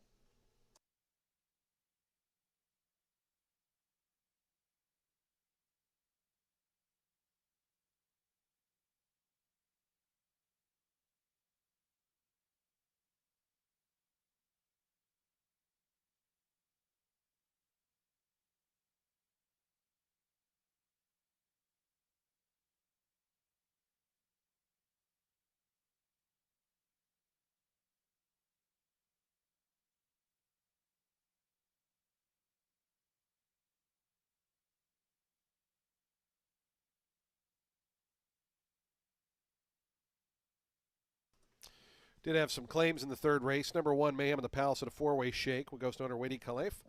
Did have some claims in the third race. Number 1, Mayhem in the Palace at a 4-way shake. What goes to owner Wady Calef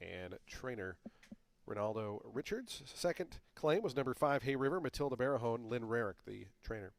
and trainer Ronaldo Richards. Second claim was number 5, Hay River, Matilda Barahone, Lynn Rarick, the trainer.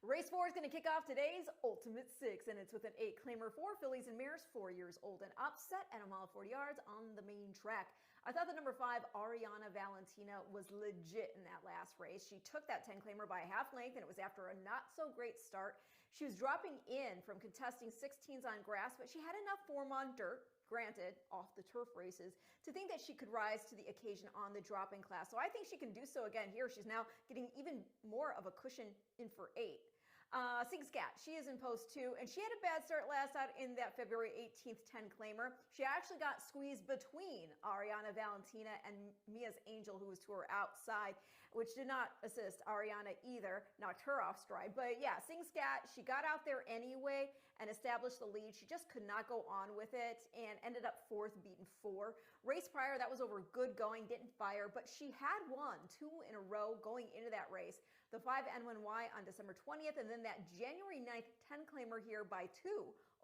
Race 4 is going to kick off today's Ultimate 6, and it's with an 8-claimer for fillies and mares 4 years old and up, set at a mile 40 yards on the main track. I thought the number 5, Ariana Valentina, was legit in that last race. She took that 10-claimer by a half length, and it was after a not-so-great start. She was dropping in from contesting 16s on grass, but she had enough form on dirt, granted off the turf races, to think that she could rise to the occasion on the drop-in class. So I think she can do so again here. She's now getting even more of a cushion in for 8. Sing Scat, she is in post 2, and she had a bad start last out in that February 18th 10-claimer. She actually got squeezed between Ariana Valentina and Mia's Angel, who was to her outside, which did not assist Ariana either, knocked her off stride. But yeah, Sing Scat, she got out there anyway and established the lead. She just could not go on with it and ended up 4th, beaten 4. Race prior, that was over good going, didn't fire, but she had won 2 in a row going into that race. The 5N1Y on December 20th, and then that January 9th 10-claimer here by 2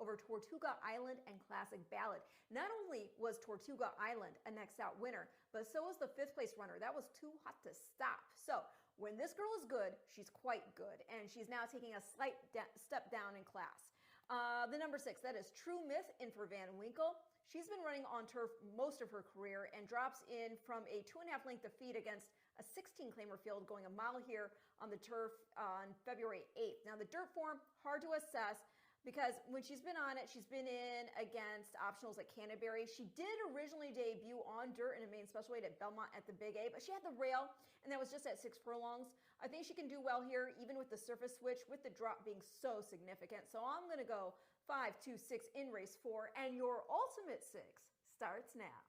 over Tortuga Island and Classic Ballad. Not only was Tortuga Island a next out winner, but so was the 5th place runner. That was too hot to stop. So when this girl is good, she's quite good, and she's now taking a slight step down in class. The number 6, that is True Myth in for Van Winkle. She's been running on turf most of her career and drops in from a 2.5 length defeat against a 16-claimer field going a mile here on the turf on February 8th. Now, the dirt form, hard to assess because when she's been on it, she's been in against optionals at Canterbury. She did originally debut on dirt in a main special weight at Belmont at the Big A, but she had the rail, and that was just at 6 furlongs. I think she can do well here, even with the surface switch, with the drop being so significant. So I'm going to go 5, 2, 6 in race 4, and your ultimate 6 starts now.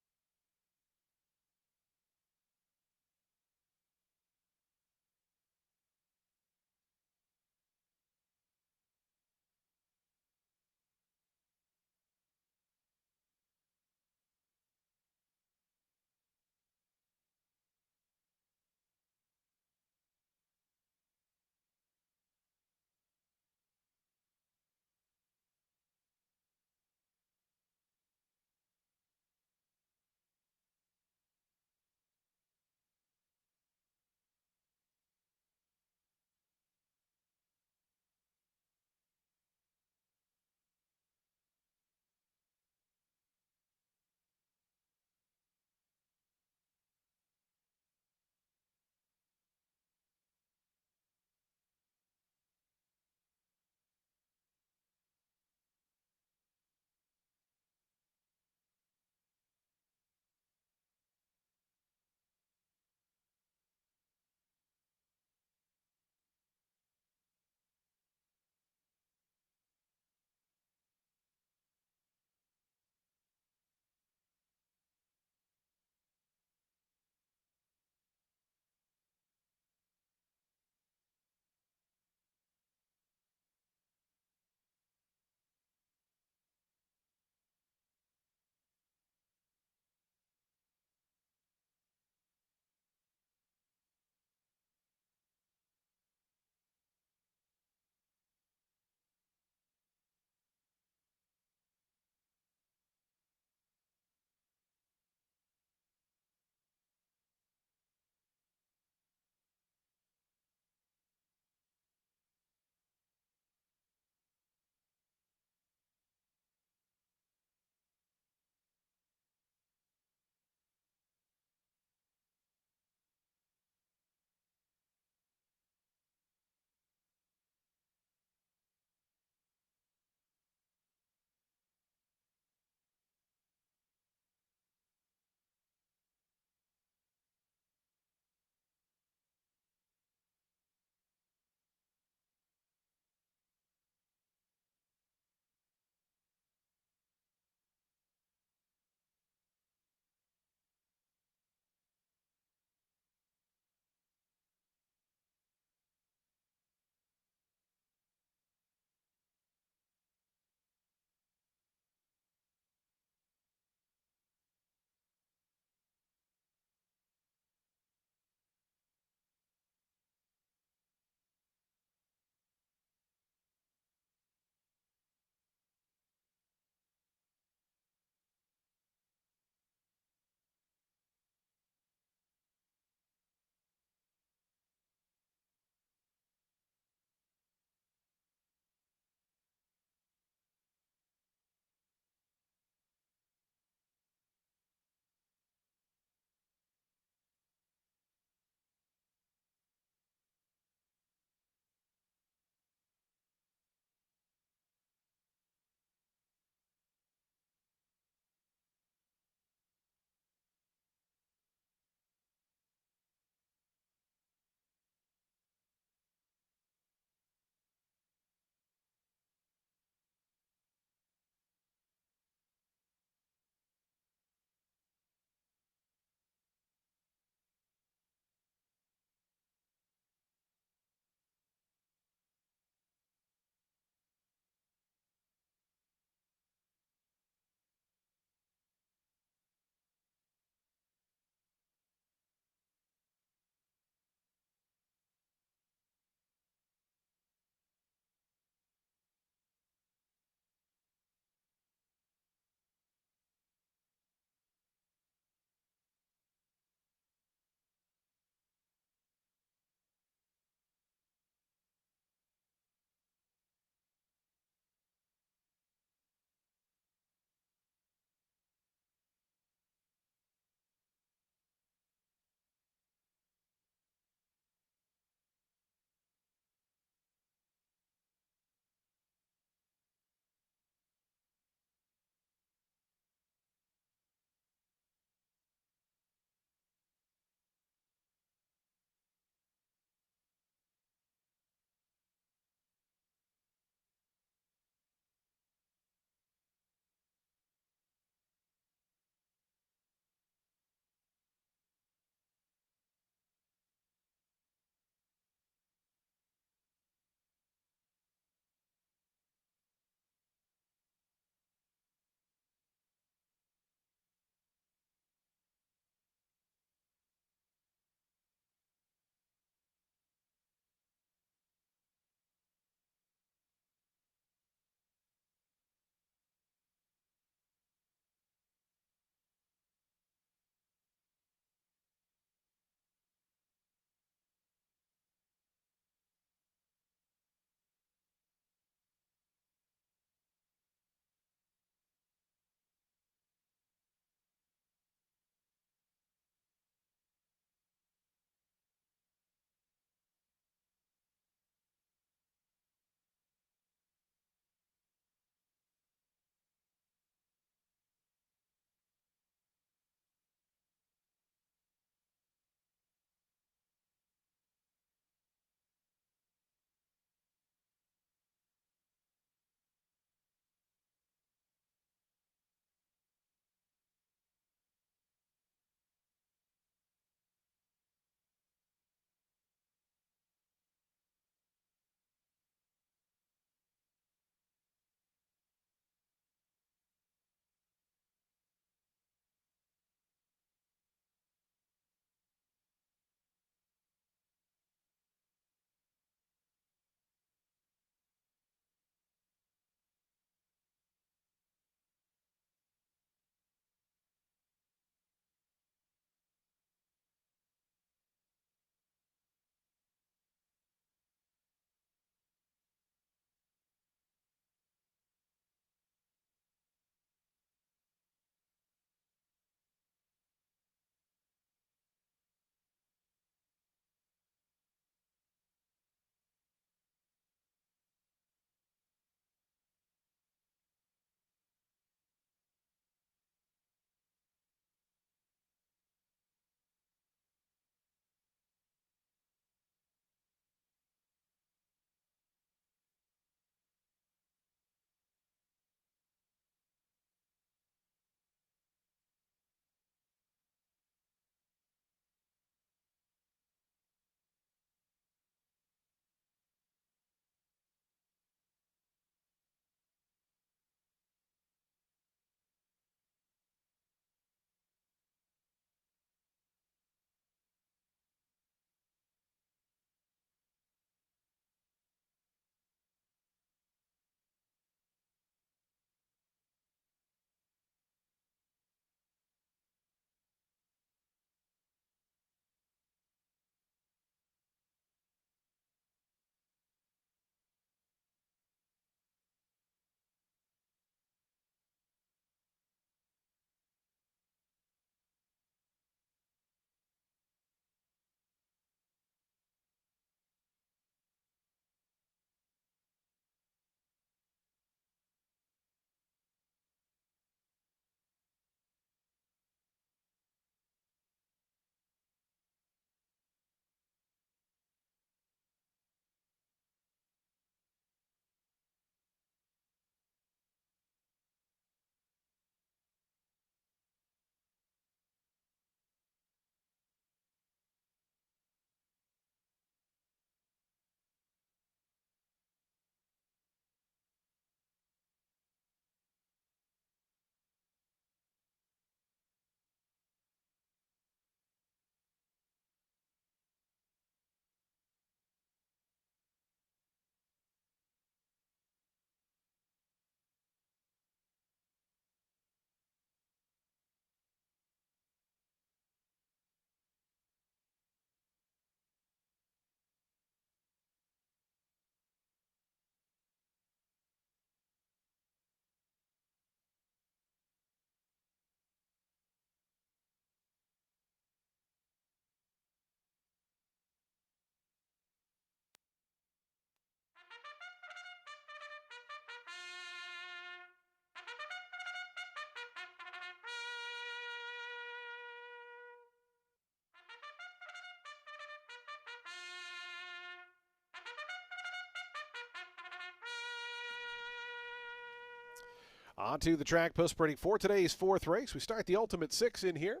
On to the track post sprinting for today's fourth race. We start the Ultimate Six in here.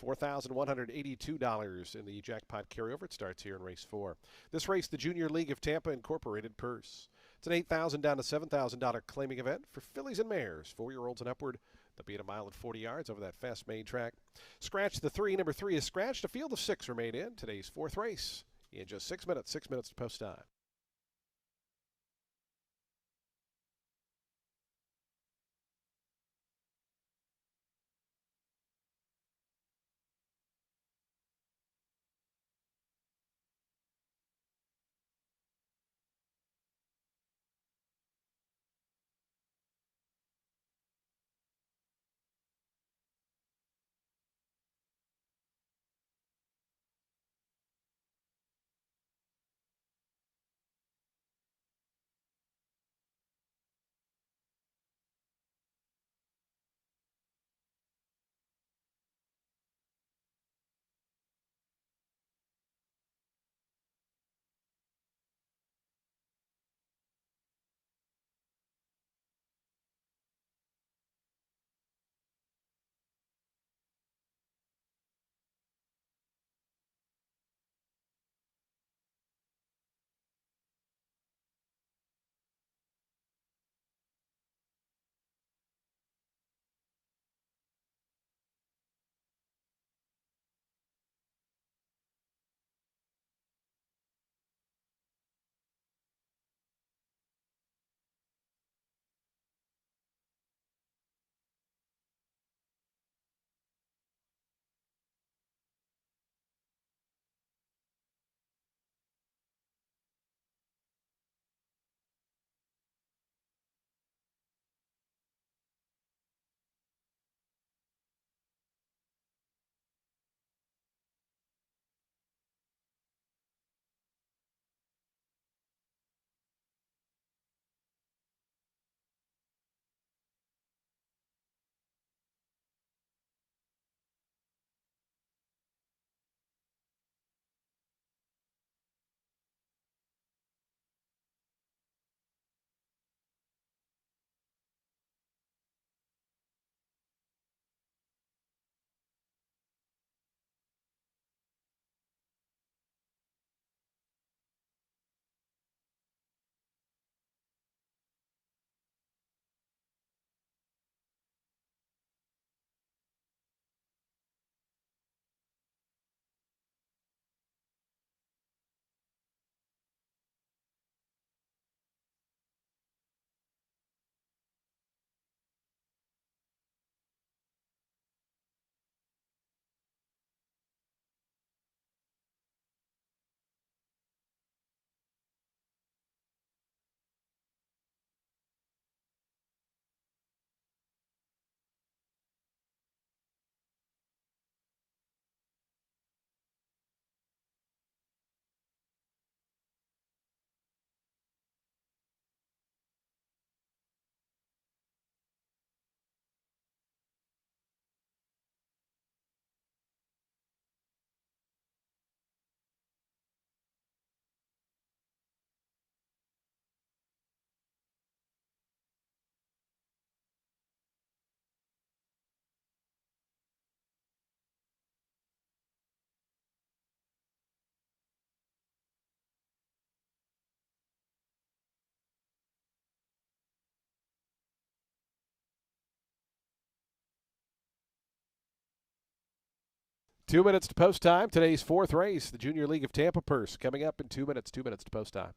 $4,182 in the jackpot carryover. It starts here in race 4. This race, the Junior League of Tampa Incorporated purse. It's an $8,000 down to $7,000 claiming event for fillies and mares, 4-year-olds and upward. They'll be at a mile and 40 yards over that fast main track. Scratch the 3. Number 3 is scratched. A field of 6 remain in today's fourth race in just 6 minutes. 6 minutes to post time. Two minutes to post time. Today's fourth race, the Junior League of Tampa purse, coming up in 2 minutes. 2 minutes to post time.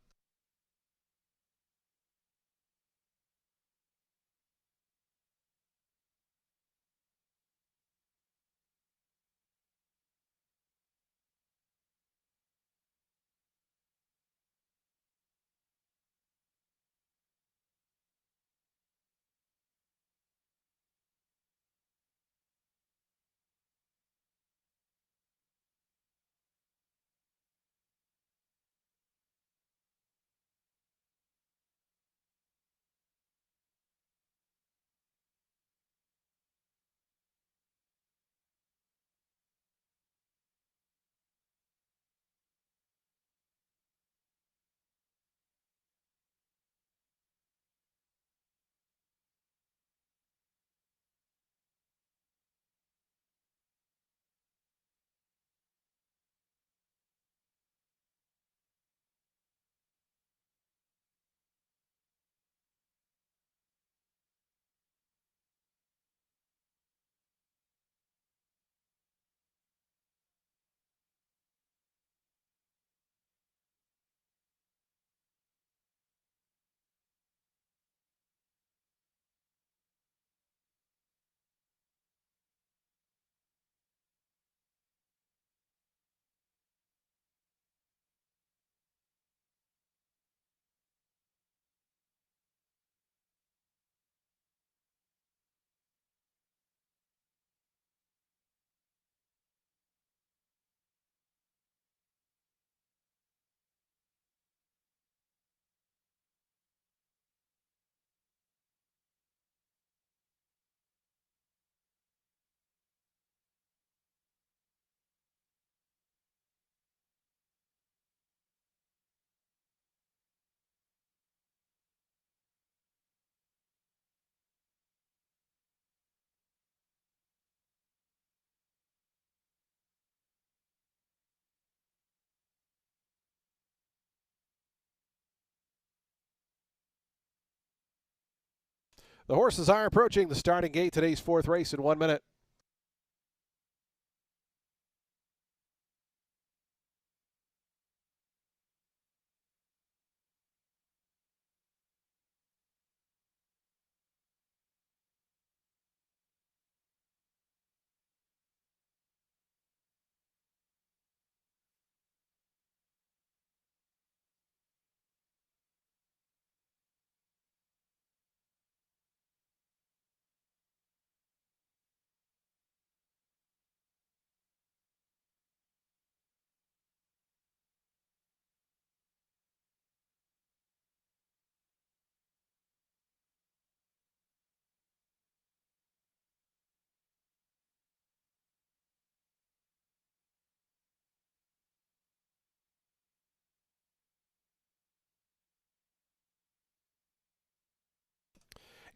The horses are approaching the starting gate. Today's fourth race in 1 minute.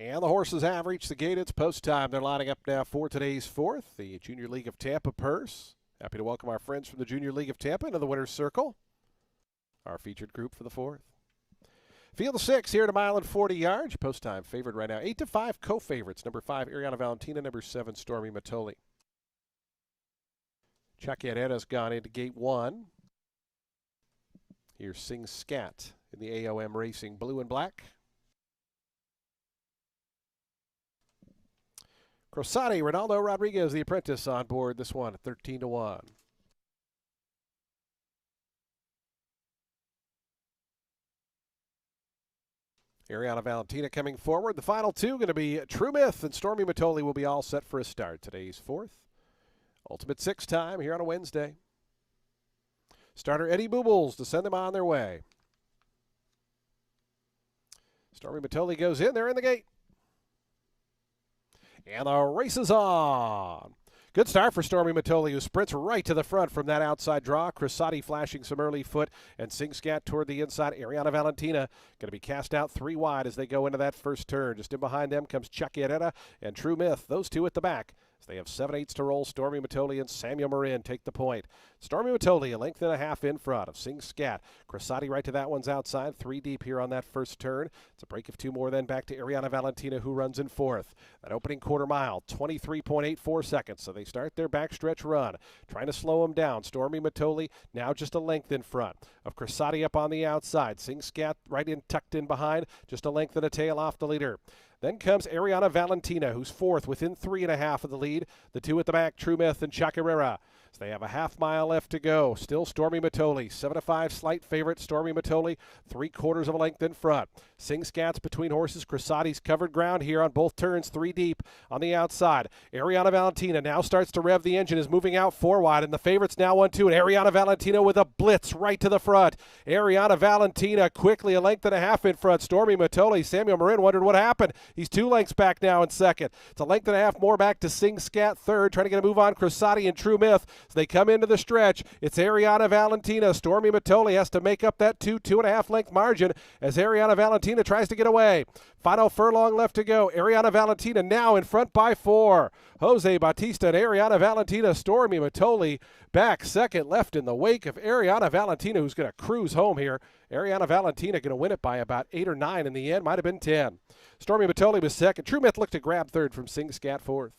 And the horses have reached the gate. It's post time. They're lining up now for today's fourth, the Junior League of Tampa purse. Happy to welcome our friends from the Junior League of Tampa into the winner's circle, our featured group for the fourth. Field of 6 here at a mile and 40 yards. Post time favored right now. 8-5 co-favorites. Number 5, Ariana Valentina. Number 7, Stormy Matoli. Chacarera's gone into gate 1. Here's Sing Scat in the AOM Racing blue and black. Crosati, Ronaldo Rodriguez, the apprentice, on board this one at 13-1. Ariana Valentina coming forward. The final two going to be True Myth and Stormy Matoli will be all set for a start. Today's fourth. Ultimate 6 time here on a Wednesday. Starter Eddie Boobles to send them on their way. Stormy Matoli goes in. They're in the gate. And the race is on. Good start for Stormy Matoli, who sprints right to the front from that outside draw. Crosati flashing some early foot, and Sing Scat toward the inside. Ariana Valentina going to be cast out 3 wide as they go into that first turn. Just in behind them comes Chacarera and True Myth. Those two at the back. As they have 7/8 to roll, Stormy Matoli and Samuel Marin take the point. Stormy Matoli, a length and a half in front of Sing Scat. Crosati right to that one's outside. 3 deep here on that first turn. It's a break of 2 more then back to Ariana Valentina, who runs in fourth. That opening quarter mile, 23.84 seconds. So they start their backstretch run. Trying to slow them down. Stormy Matoli now just a length in front of Crosati up on the outside. Sing Scat right in, tucked in behind. Just a length and a tail off the leader. Then comes Ariana Valentina, who's fourth within 3.5 of the lead. The two at the back, True Myth and Chacarera. So they have a half mile left to go. Still Stormy Matoli, 7-5 slight favorite. Stormy Matoli, 3/4 of a length in front. Sing Scats between horses. Crosati's covered ground here on both turns, 3 deep on the outside. Ariana Valentina now starts to rev the engine, is moving out 4 wide, and the favorite's now 1-2. And Ariana Valentina with a blitz right to the front. Ariana Valentina quickly a length and a half in front. Stormy Matoli, Samuel Marin wondered what happened. He's 2 lengths back now in second. It's a length and a half more back to Sing Scat third, trying to get a move on Crosati and True Myth. So they come into the stretch. It's Ariana Valentina. Stormy Matoli has to make up that 2.5 length margin as Ariana Valentina tries to get away. Final furlong left to go. Ariana Valentina now in front by 4. Jose Bautista and Ariana Valentina. Stormy Matoli back second, left in the wake of Ariana Valentina, who's going to cruise home here. Ariana Valentina going to win it by about 8 or 9 in the end. Might have been 10. Stormy Matoli was second. True Myth looked to grab third from Sing Scat fourth.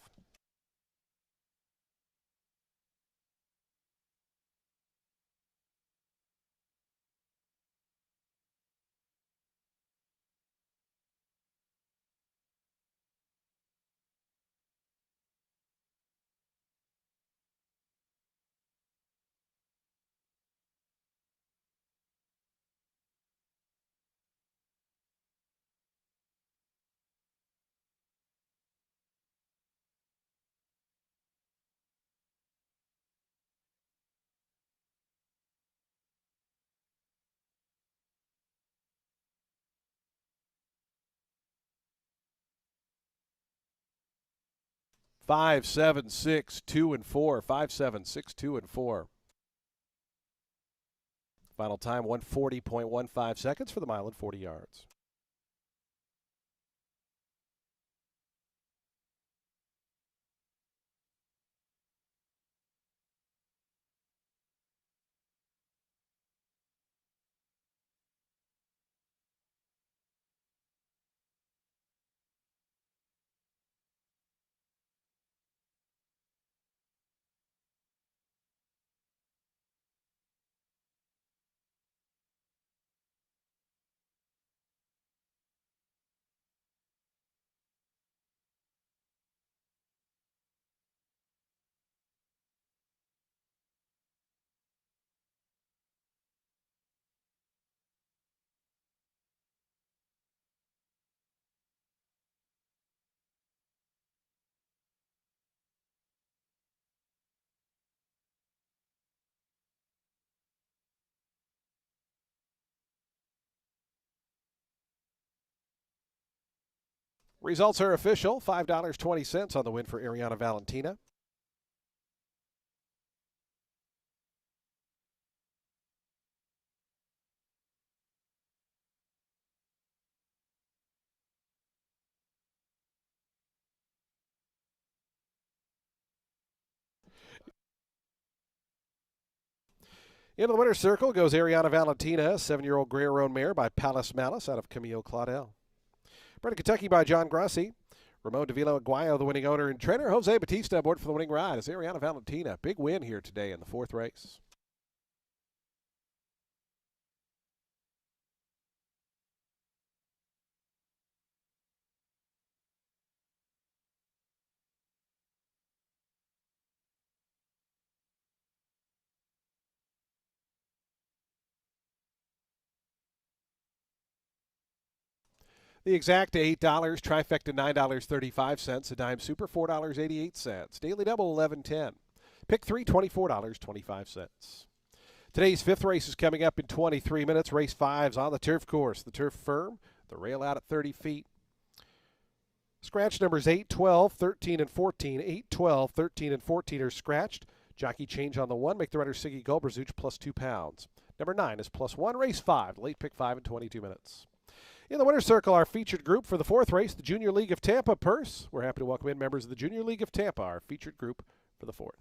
Five, 7, 6, 2, and 4. 5, 7, 6, 2, and 4. Final time 140.15 seconds for the mile and 40 yards. Results are official. $5.20 on the win for Ariana Valentina. Into the winner's circle goes Ariana Valentina, 7-year-old Greer-Roan mare by Palace Malice out of Camille Claudel. Bred in Kentucky by John Grassi. Ramon Davila Aguayo, the winning owner and trainer. Jose Batista aboard for the winning ride. It's Ariana Valentina. Big win here today in the 4th race. The exact $8, trifecta $9.35, a dime super $4.88, daily double $11.10. Pick 3 $24.25. Today's 5th race is coming up in 23 minutes. Race 5's on the turf course. The turf firm, the rail out at 30 feet. Scratch numbers 8, 12, 13, and 14. 8, 12, 13, and 14 are scratched. Jockey change on the 1. Make the runner Siggy Golberzuch plus 2 pounds. Number 9 is plus 1. Race 5, late pick 5 in 22 minutes. In the winner's circle, our featured group for the 4th race, the Junior League of Tampa Purse. We're happy to welcome in members of the Junior League of Tampa, our featured group for the 4th.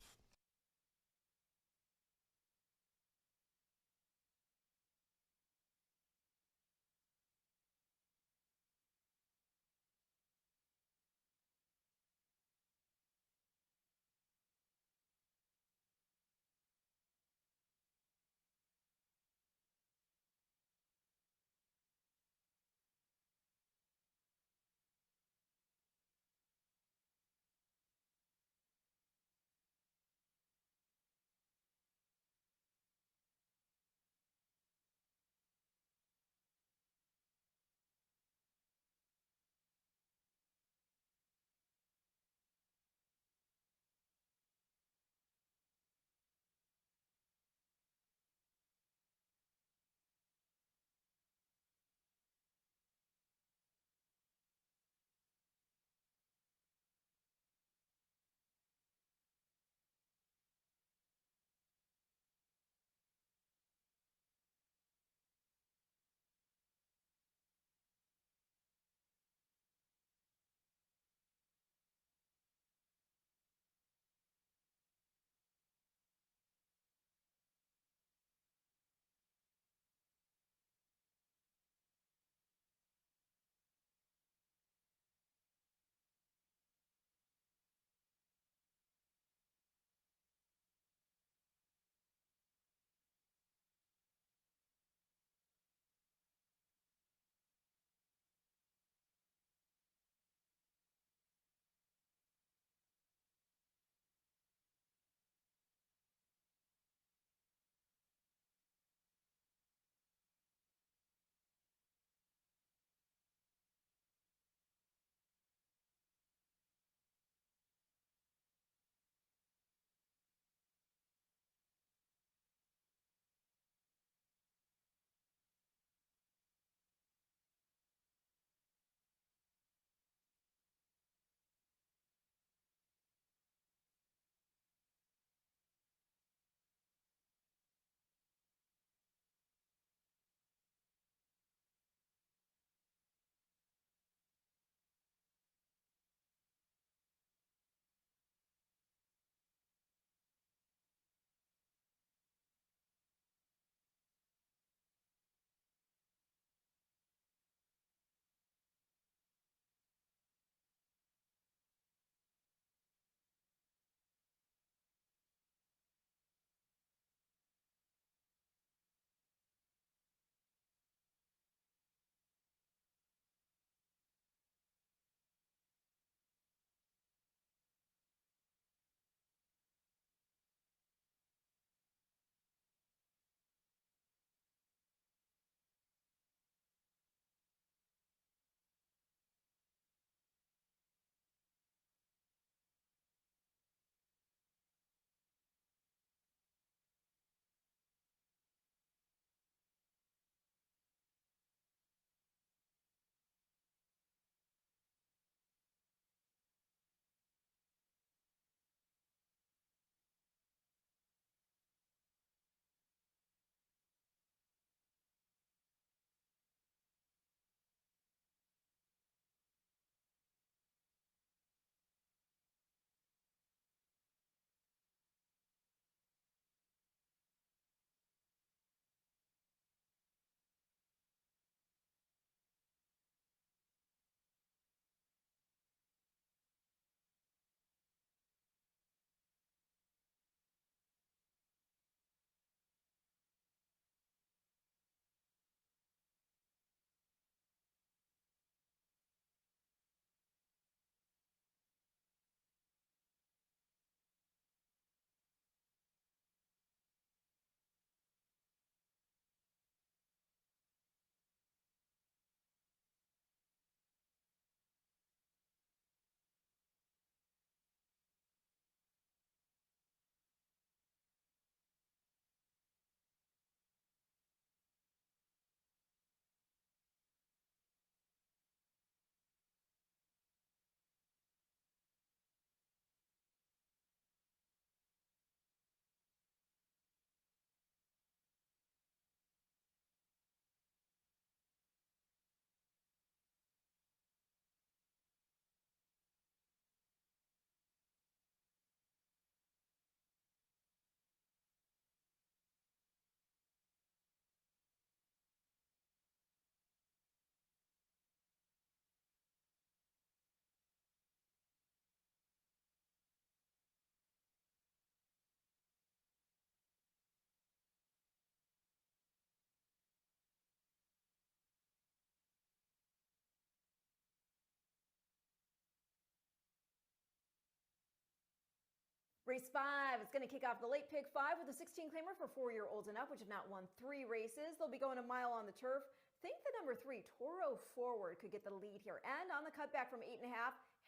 Race 5 is going to kick off the late pick 5 with a 16 claimer for 4-year-olds and up, which have not won 3 races. They'll be going a mile on the turf. Think the number 3, Toro Forward, could get the lead here. And on the cutback from 8.5,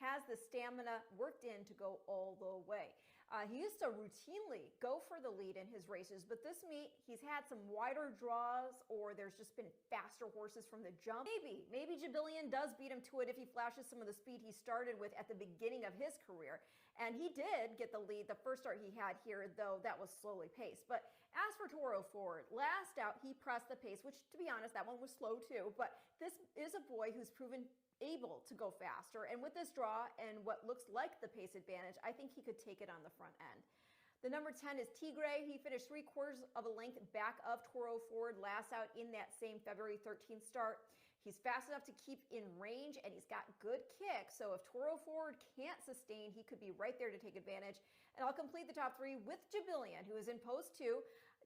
has the stamina worked in to go all the way. He used to routinely go for the lead in his races, but this meet, he's had some wider draws, or there's just been faster horses from the jump. Maybe Jibillion does beat him to it if he flashes some of the speed he started with at the beginning of his career. And he did get the lead the first start he had here, though that was slowly paced. But as for Toro Forward, last out he pressed the pace, which, to be honest, that one was slow too. But this is a boy who's proven able to go faster, and with this draw and what looks like the pace advantage, I think he could take it on the front end. The number 10 is Tigre. He finished 3/4 of a length back of Toro Forward last out in that same February 13th start. He's fast enough to keep in range, and he's got good kick, so if Toro Forward can't sustain, he could be right there to take advantage. And I'll complete the top 3 with Jibillion, who is in post 2.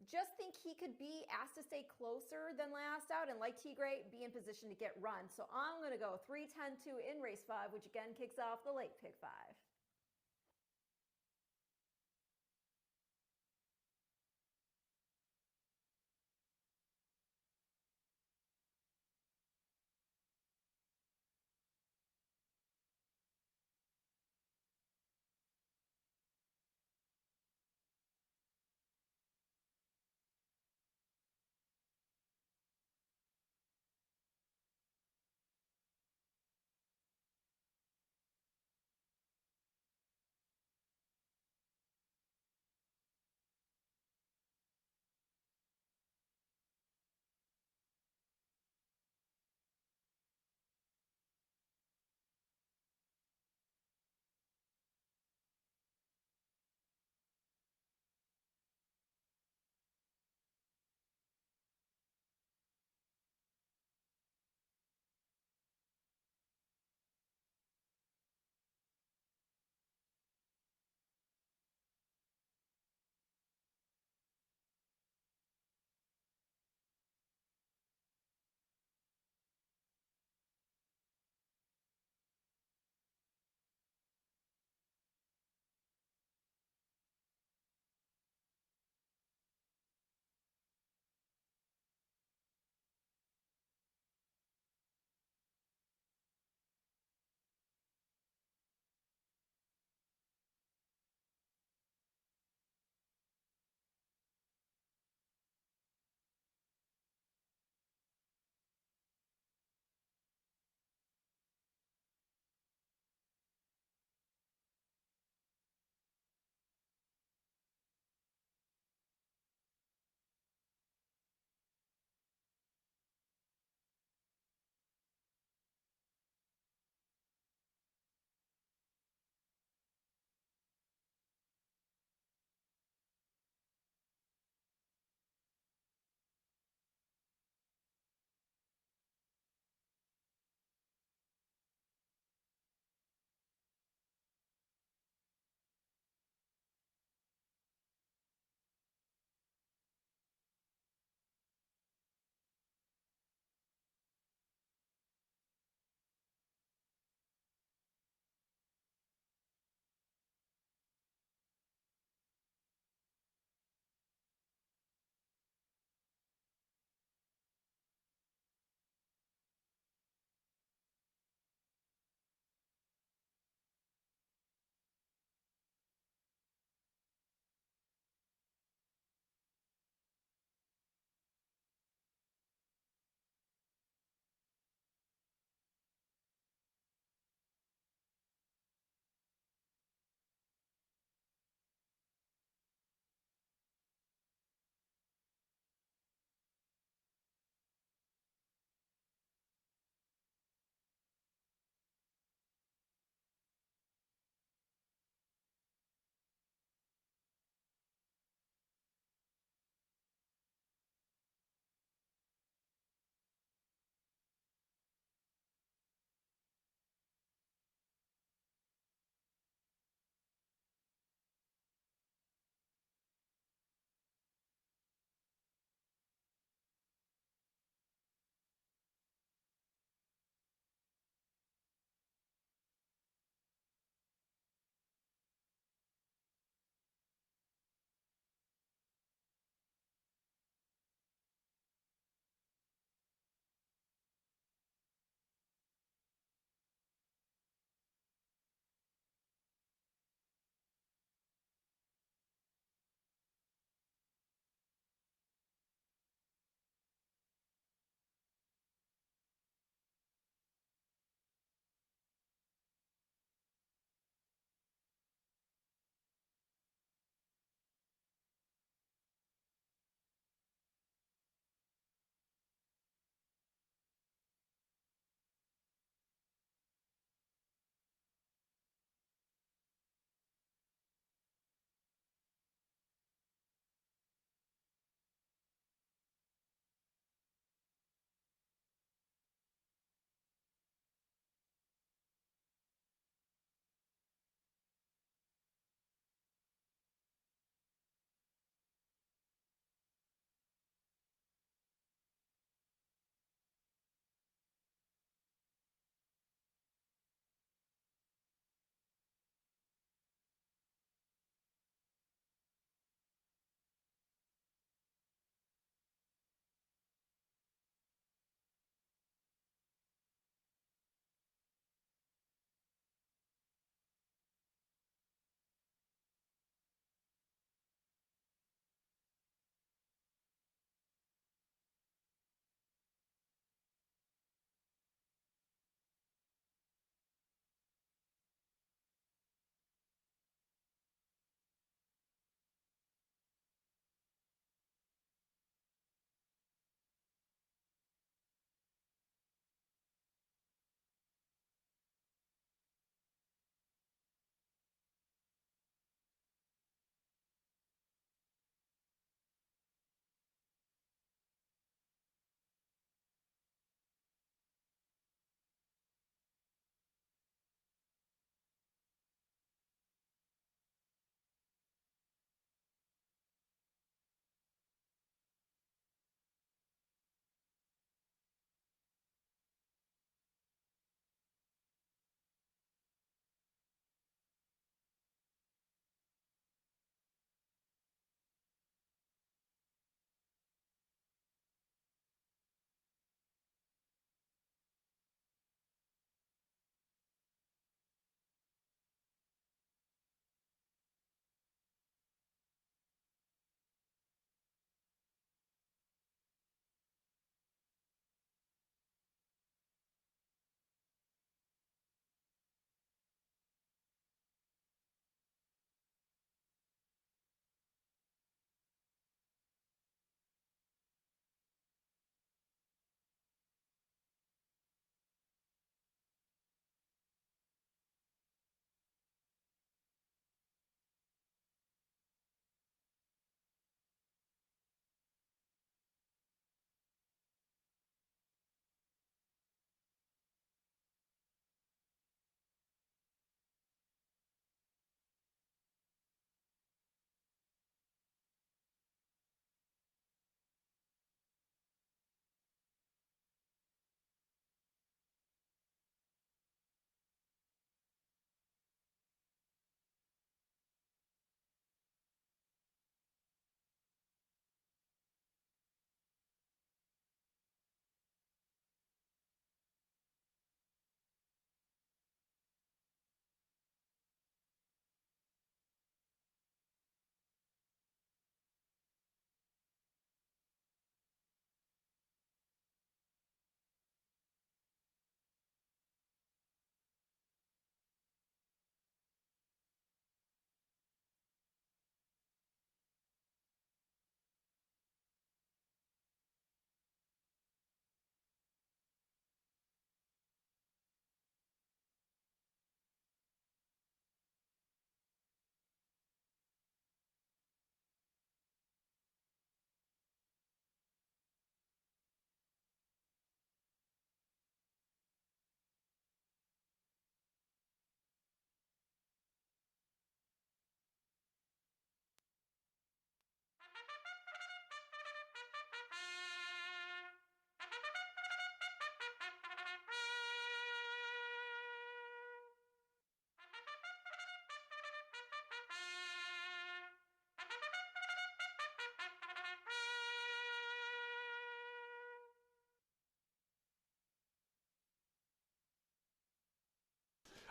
Just think he could be asked to stay closer than last out, and like Tigre, be in position to get run. So I'm going to go 3-10-2 in race 5, which again kicks off the late pick 5.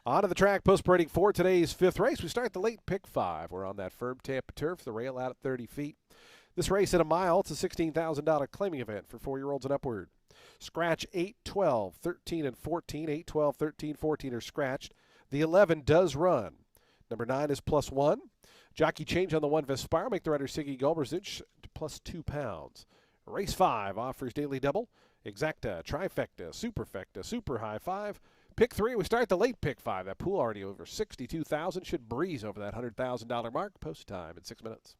On to the track, post-parading for today's fifth race. We start the late pick 5. We're on that firm Tampa turf, the rail out at 30 feet. This race at a mile, it's a $16,000 claiming event for 4-year-olds and upward. Scratch 8, 12, 13, and 14. 8, 12, 13, 14 are scratched. The 11 does run. Number 9 is +1. Jockey change on the 1 Vespar. Make the rider Siggy Gulberzic +2 pounds. Race 5 offers daily double, exacta, trifecta, superfecta, super high 5. Pick 3, we start the late pick 5. That pool already over 62,000, should breeze over that $100,000 mark. Post time in 6 minutes.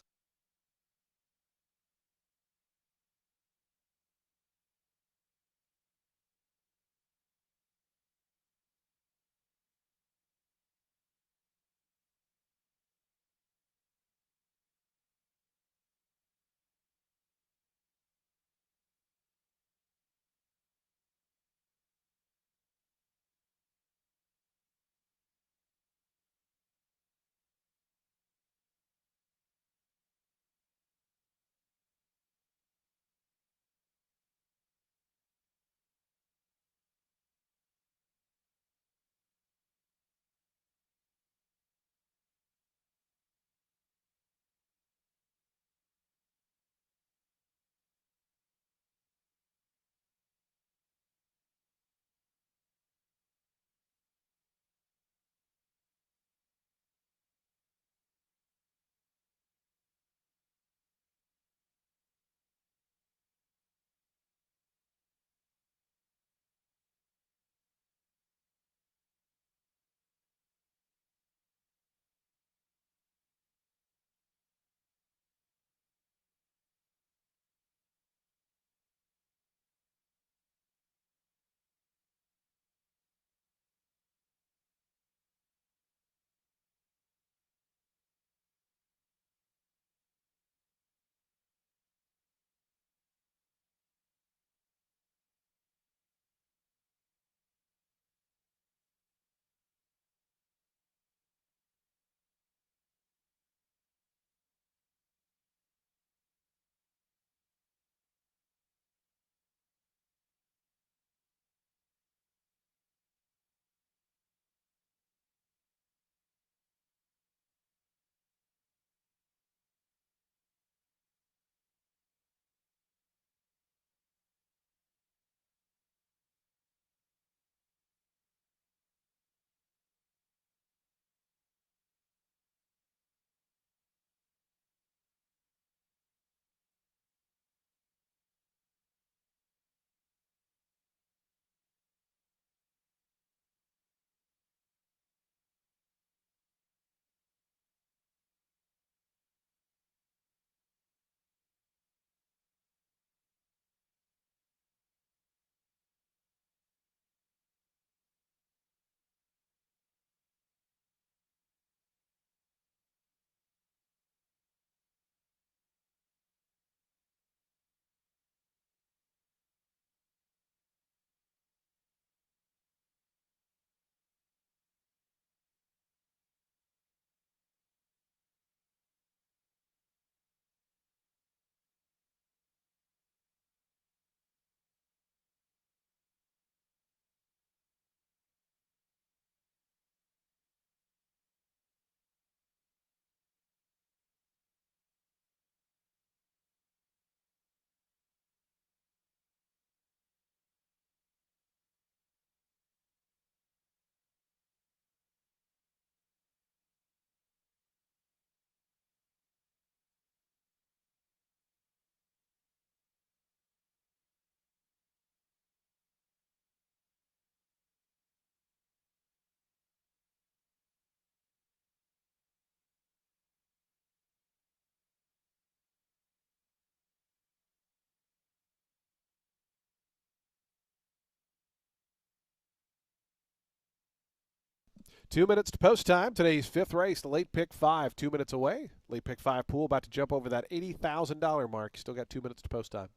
Two minutes to post time. Today's fifth race, the late pick 5, 2 minutes away. Late pick 5 pool about to jump over that $80,000 mark. You still got 2 minutes to post time.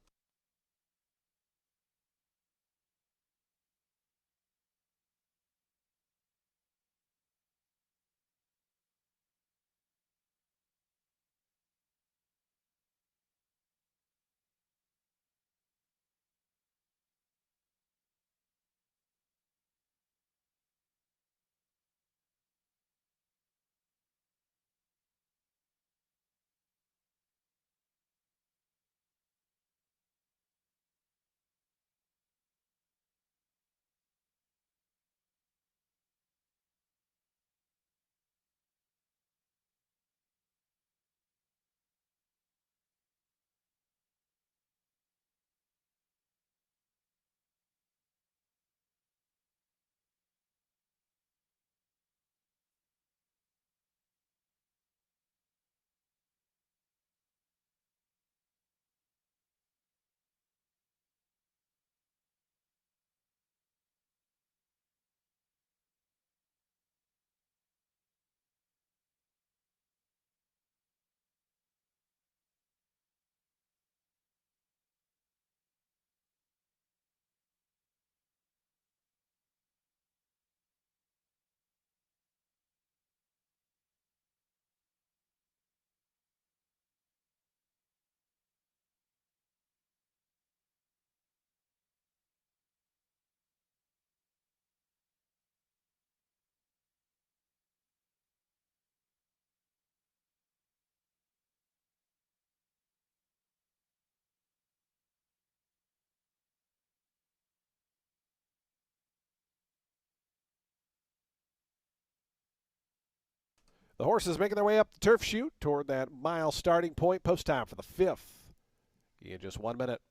The horses making their way up the turf chute toward that mile starting point. Post time for the 5th in just 1 minute.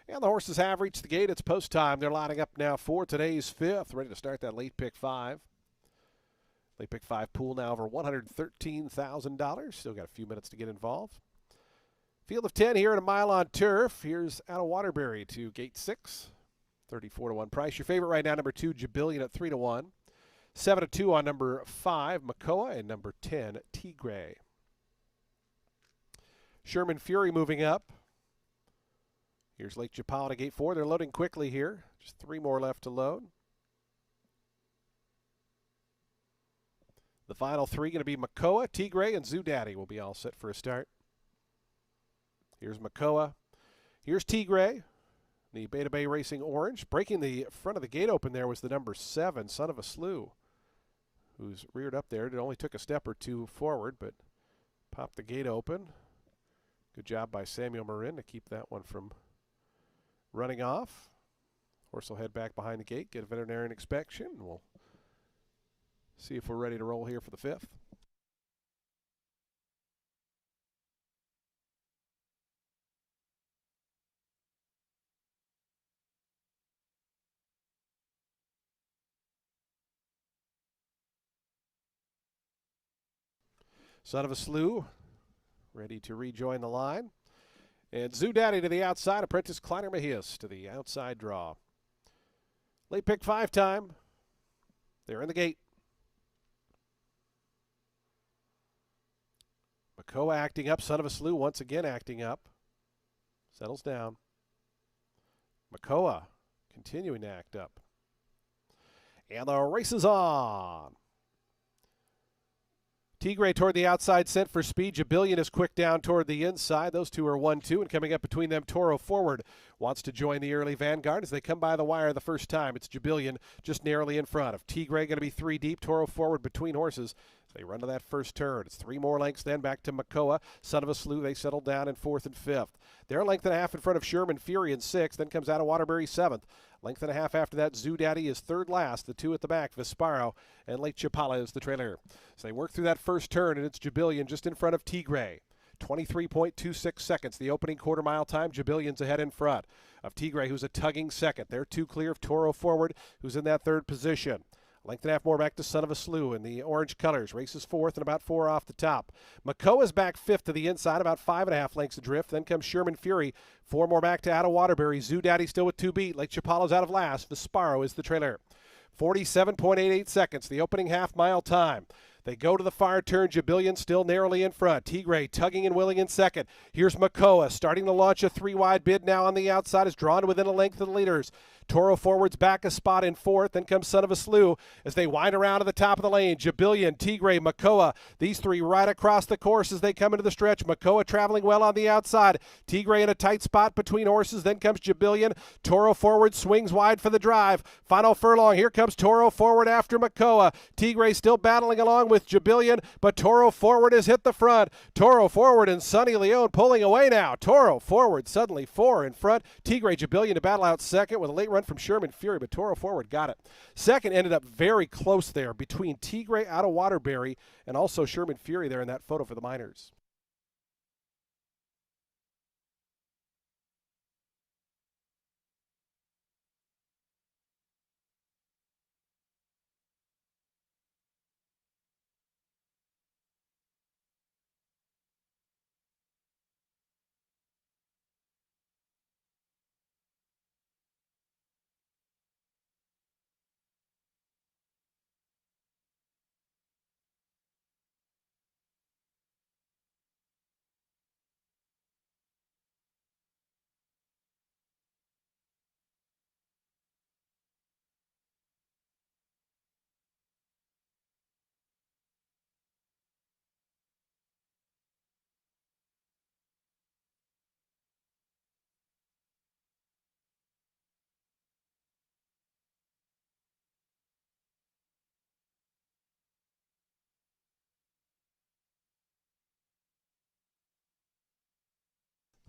And the horses have reached the gate. It's post time. They're lining up now for today's 5th, ready to start that late pick 5. Late pick 5 pool now over $113,000. Still got a few minutes to get involved. Field of 10 here at a mile on turf. Here's out of Waterbury to gate 6. 34-1 price. Your favorite right now, number 2, Jabillion at 3-1. 7-2 on number 5, Makoa, and number 10, Tigre. Sherman Fury moving up. Here's Lake Chapala to gate 4. They're loading quickly here. Just 3 more left to load. The final 3 going to be Makoa, Tigre, and Zoo Daddy will be all set for a start. Here's Makoa. Here's Tigre, the Beta Bay Racing Orange. Breaking the front of the gate open there was the number 7, Son of a Slew, who's reared up there. It only took a step or 2 forward, but popped the gate open. Good job by Samuel Marin to keep that one from running off. Horse will head back behind the gate, get a veterinarian inspection, and we'll see if we're ready to roll here for the 5th. Son of a Slew, ready to rejoin the line. And Zoo Daddy to the outside. Apprentice Kleiner Mejias to the outside draw. Late pick 5 time. They're in the gate. Makoa acting up. Son of a Slew once again acting up. Settles down. Makoa continuing to act up. And the race is on. Tigre toward the outside, sent for speed. Jabillion is quick down toward the inside. Those two are 1-2, and coming up between them, Toro Forward wants to join the early vanguard as they come by the wire the first time. It's Jabillion just narrowly in front of Tigre, going to be 3 deep. Toro Forward between horses. They run to that first turn. It's 3 more lengths then back to Makoa. Son of a Slew, they settle down in 4th and 5th. They're a length and a half in front of Sherman Fury in 6th. Then comes out of Waterbury 7th. Length and a half after that, Zoo Daddy is 3rd last. The 2 at the back, Vesparo and Lake Chapala is the trailer. So they work through that first turn, and it's Jabillion just in front of Tigre. 23.26 seconds. The opening quarter mile time, Jabillion's ahead in front of Tigre, who's a tugging second. They're two clear of Toro Forward, who's in that third position. Length and a half more back to Son of a Slough in the orange colors. Races fourth and about 4 off the top. Makoa's back fifth to the inside, about 5.5 lengths adrift. Then comes Sherman Fury. 4 more back to Out of Waterbury. Zoo Daddy still with 2 beat. Lake Chapala's out of last. Vesparo is the trailer. 47.88 seconds, the opening half mile time. They go to the far turn. Jabillion still narrowly in front. Tigre tugging and willing in second. Here's Makoa starting to launch a 3-wide bid now on the outside. Is drawn within a length of the leaders. Toro Forward's back a spot in fourth. Then comes Son of a Slough as they wind around to the top of the lane. Jabillion, Tigre, Makoa. These three right across the course as they come into the stretch. Makoa traveling well on the outside. Tigre in a tight spot between horses. Then comes Jabillion. Toro Forward swings wide for the drive. Final furlong. Here comes Toro Forward after Makoa. Tigre still battling along with Jabillion, but Toro Forward has hit the front. Toro Forward and Sonny Leone pulling away now. Toro Forward suddenly 4 in front. Tigre Jabillion to battle out second with a late run from Sherman Fury, but Toro Forward got it. Second ended up very close there between Tigre Out of Waterbury and also Sherman Fury there in that photo for the Miners.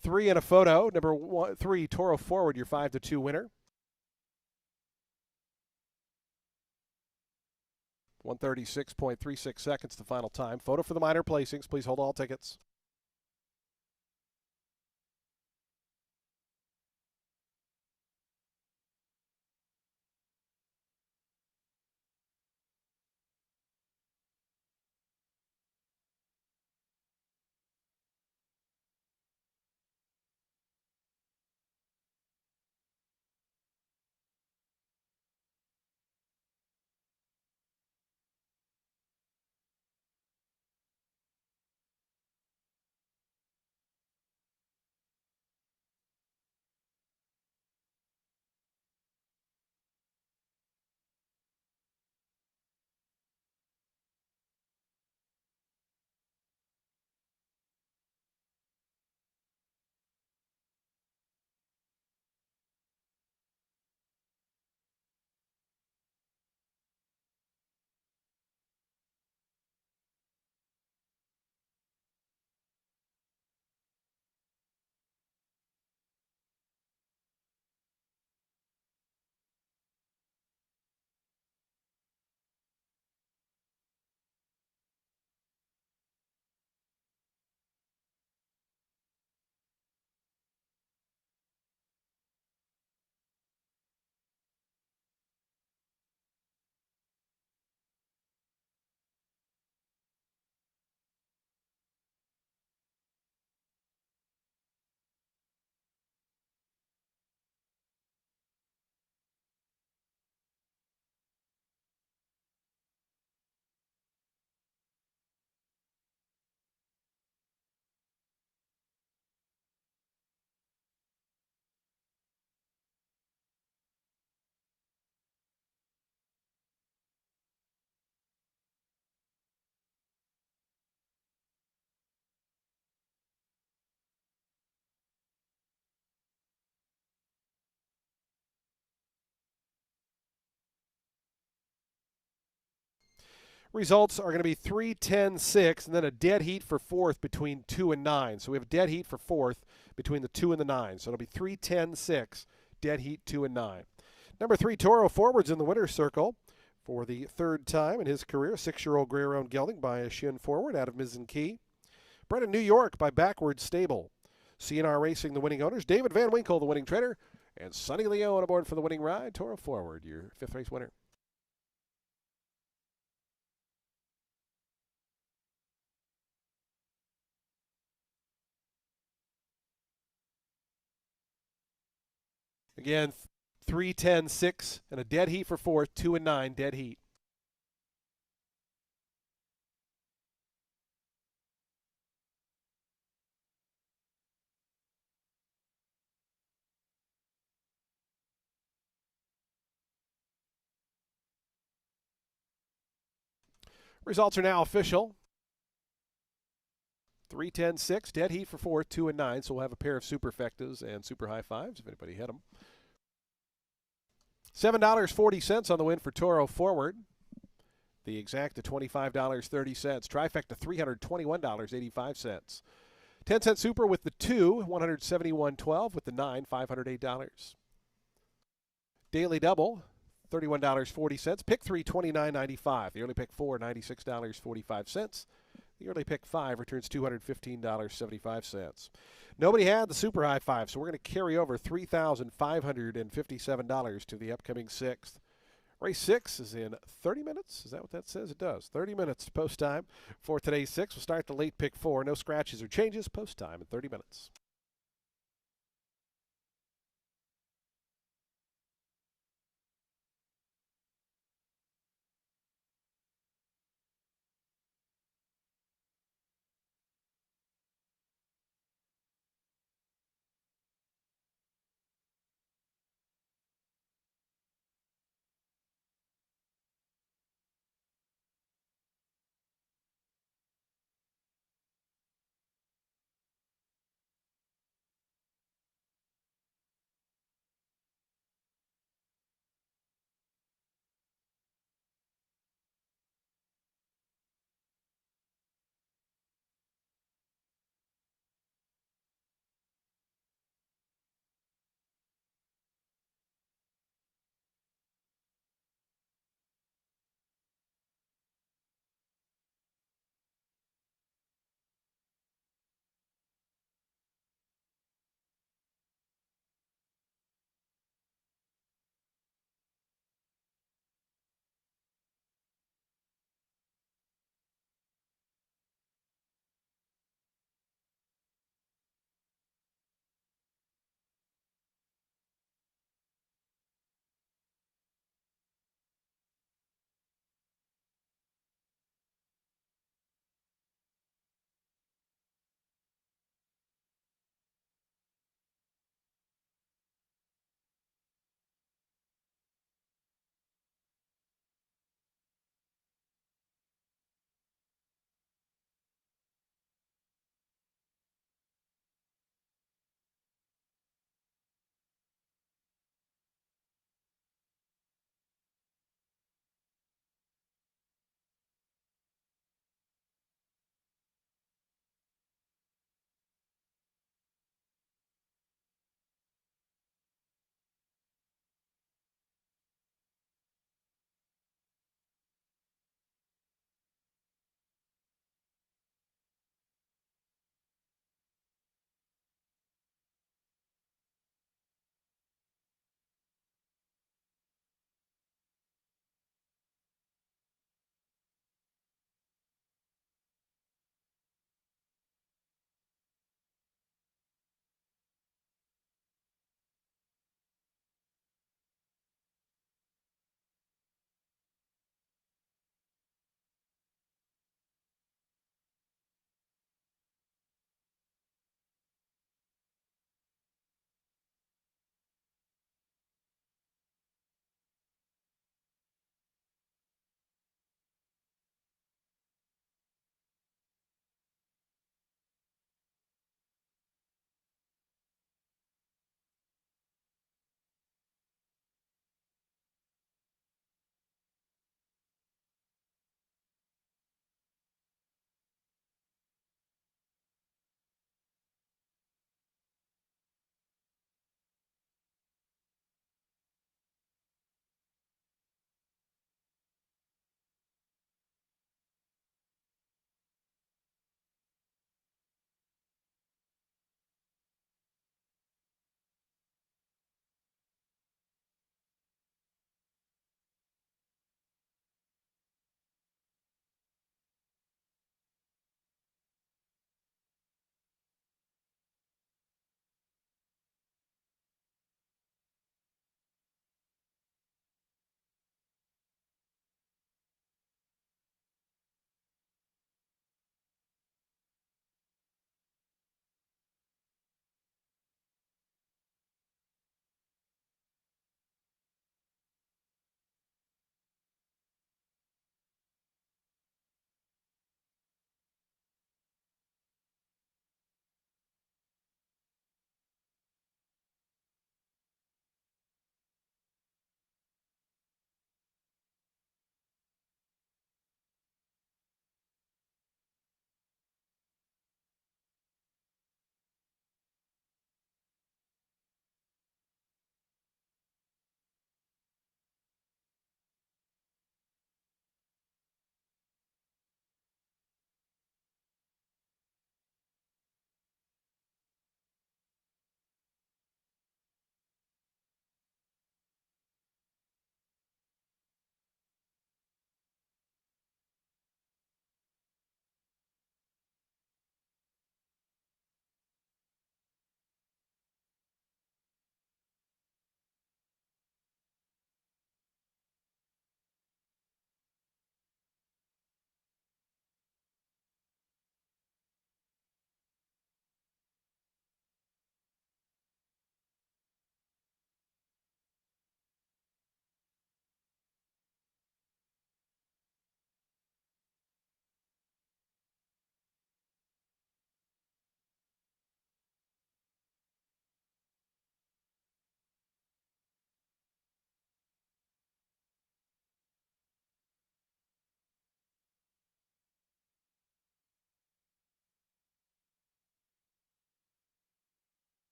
Three in a photo. Number 3, Toro Forward, your 5-2 winner. 136.36 seconds the final time. Photo for the minor placings. Please hold all tickets. Results are going to be 3, 10, 6, and then a dead heat for fourth between 2 and 9. So we have a dead heat for fourth between the 2 and the 9. So it'll be 3, 10, 6, dead heat 2 and 9. Number 3, Toro Forward's in the winner's circle for the third time in his career. 6-year-old gray-roan gelding by a Shin Forward out of Mizzen Key. Bred in New York by Backward Stable. CNR Racing, the winning owners. David Van Winkle, the winning trainer. And Sonny Leone aboard for the winning ride. Toro Forward, your fifth race winner. Again, 3, 10, 6, and a dead heat for fourth. 2 and 9, dead heat. Results are now official. 3, 10, 6, dead heat for fourth. 2 and 9, so we'll have a pair of superfectas and super high fives if anybody hit them. $7.40 on the win for Toro Forward. The exact at $25.30. Trifecta $321.85. 10-cent super with the 2, $171.12. With the 9, $508. Daily double, $31.40. Pick 3, $29.95. The early pick 4, $96.45. The early pick 5 returns $215.75. Nobody had the super high five, so we're going to carry over $3,557 to the upcoming 6th. Race 6 is in 30 minutes. Is that what that says? It does. 30 minutes post time for today's 6. We'll start the late pick 4. No scratches or changes. Post time in 30 minutes.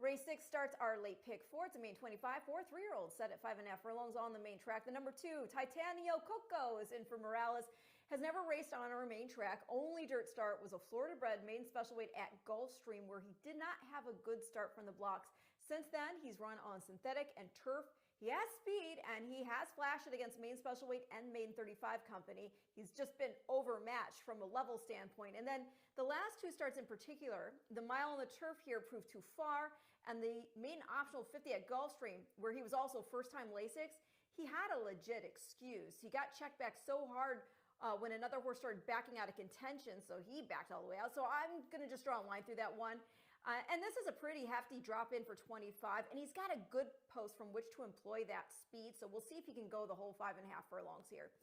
Race 6 starts our late pick 4. It's a main 25 for 3-year-olds set at 5.5 furlongs on the main track. The number 2, Titanio Coco, is in for Morales. Has never raced on our main track. Only dirt start was a Florida-bred main special weight at Gulfstream, where he did not have a good start from the blocks. Since then, he's run on synthetic and turf. He has speed, and he has flashed it against main special weight and main 35 company. He's just been overmatched from a level standpoint. And then the last 2 starts in particular, the mile on the turf here proved too far, and the main optional 50 at Gulfstream, where he was also first-time Lasix, he had a legit excuse. He got checked back so hard when another horse started backing out of contention, so he backed all the way out. So I'm going to just draw a line through that one. And this is a pretty hefty drop in for 25, and he's got a good post from which to employ that speed, so we'll see if he can go the whole 5.5 furlongs here.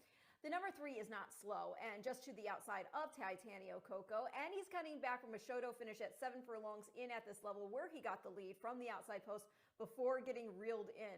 The number 3 is not slow, and just to the outside of Titanio Coco, and he's coming back from a Shoto finish at 7 furlongs in at this level, where he got the lead from the outside post before getting reeled in.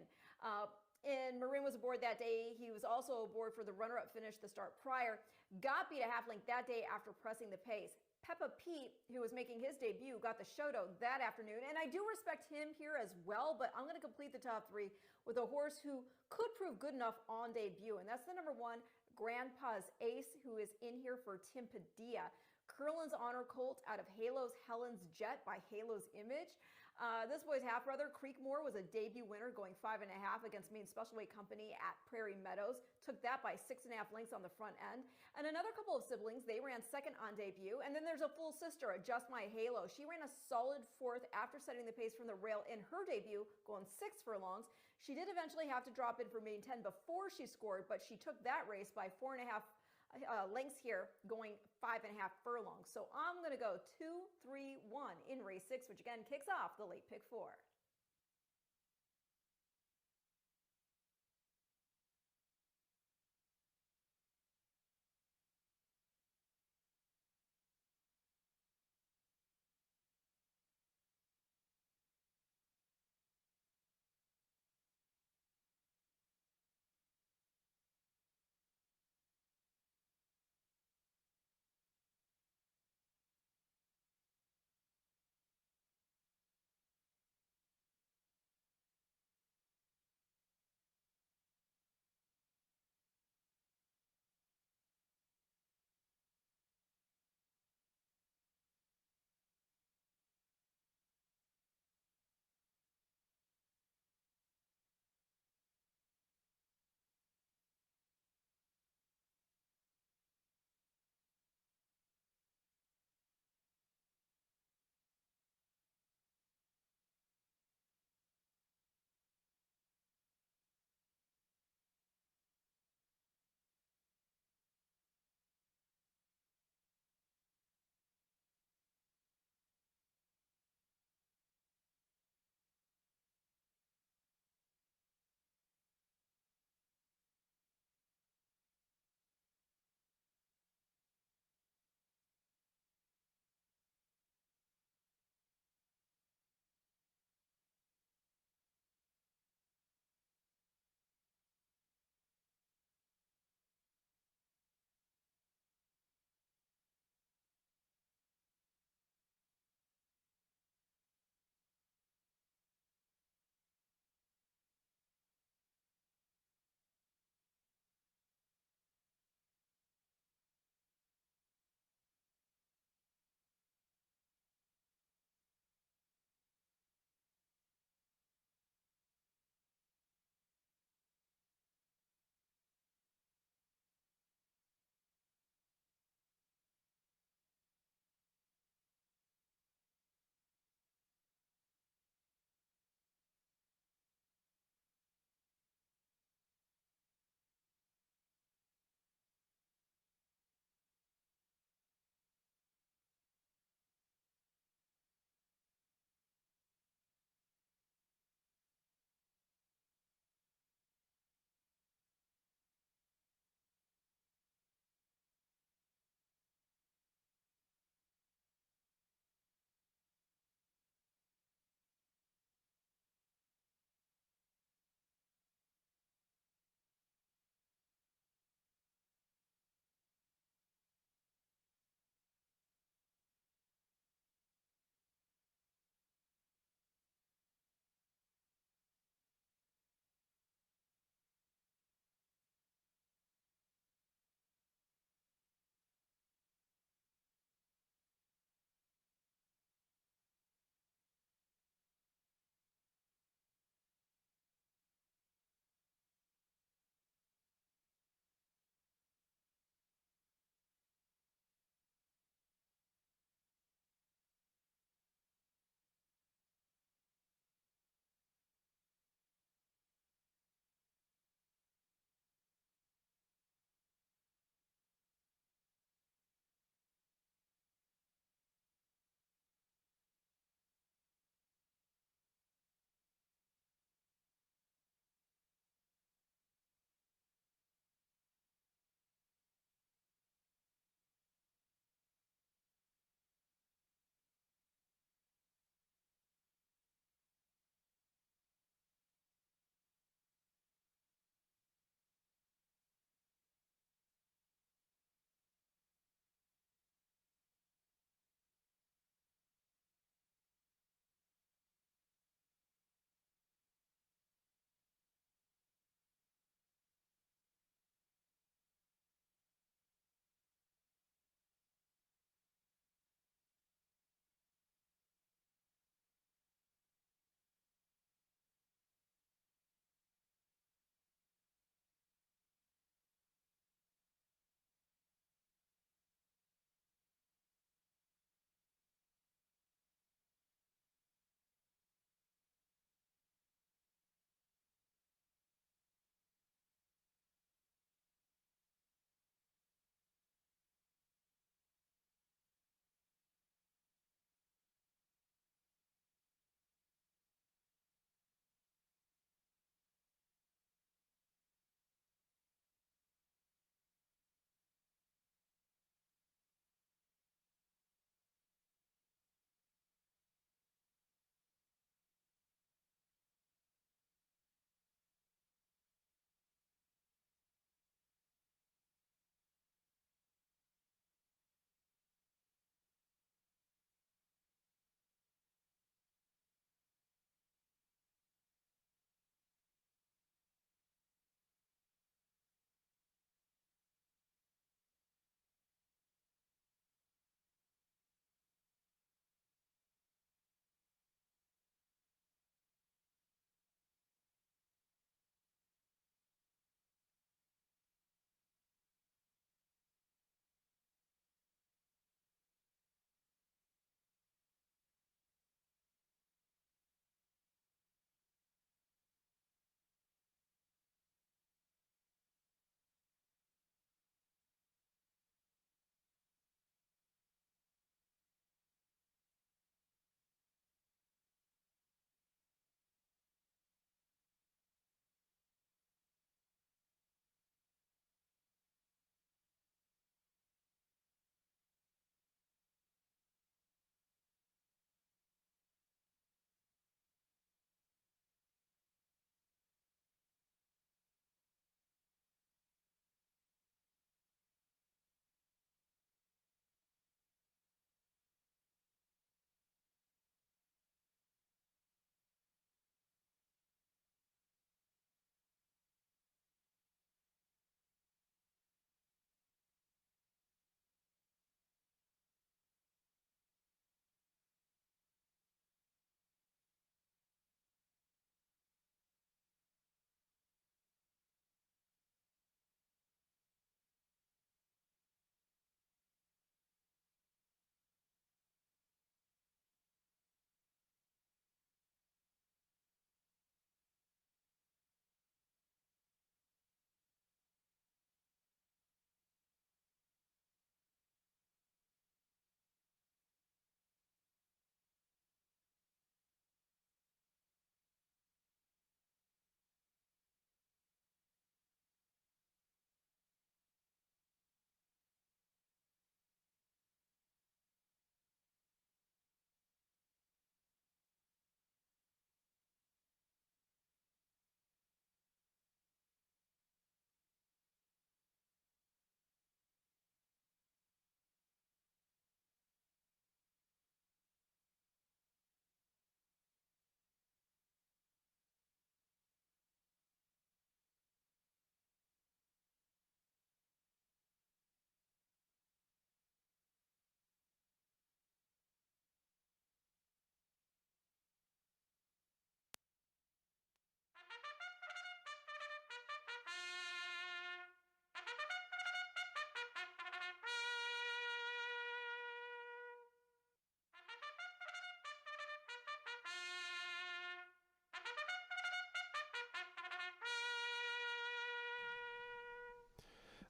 And Marin was aboard that day. He was also aboard for the runner-up finish the start prior. Got beat a half length that day after pressing the pace. Peppa Pete, who was making his debut, got the Shoto that afternoon, and I do respect him here as well, but I'm going to complete the top 3 with a horse who could prove good enough on debut, and that's the number 1, Grandpa's Ace, who is in here for Tim Padilla. Curlin's Honor Colt out of Halo's Helen's Jet by Halo's Image. This boy's half-brother, Creekmore, was a debut winner going 5.5 against main special weight company at Prairie Meadows. Took that by 6.5 lengths on the front end. And another couple of siblings, they ran second on debut. And then there's a full sister, Adjust My Halo. She ran a solid 4th after setting the pace from the rail in her debut, going 6 furlongs. She did eventually have to drop in for main 10 before she scored, but she took that race by 4.5 lengths here, going 5.5 furlongs. So I'm going to go 2, 3, 1 in race 6, which again kicks off the late pick 4.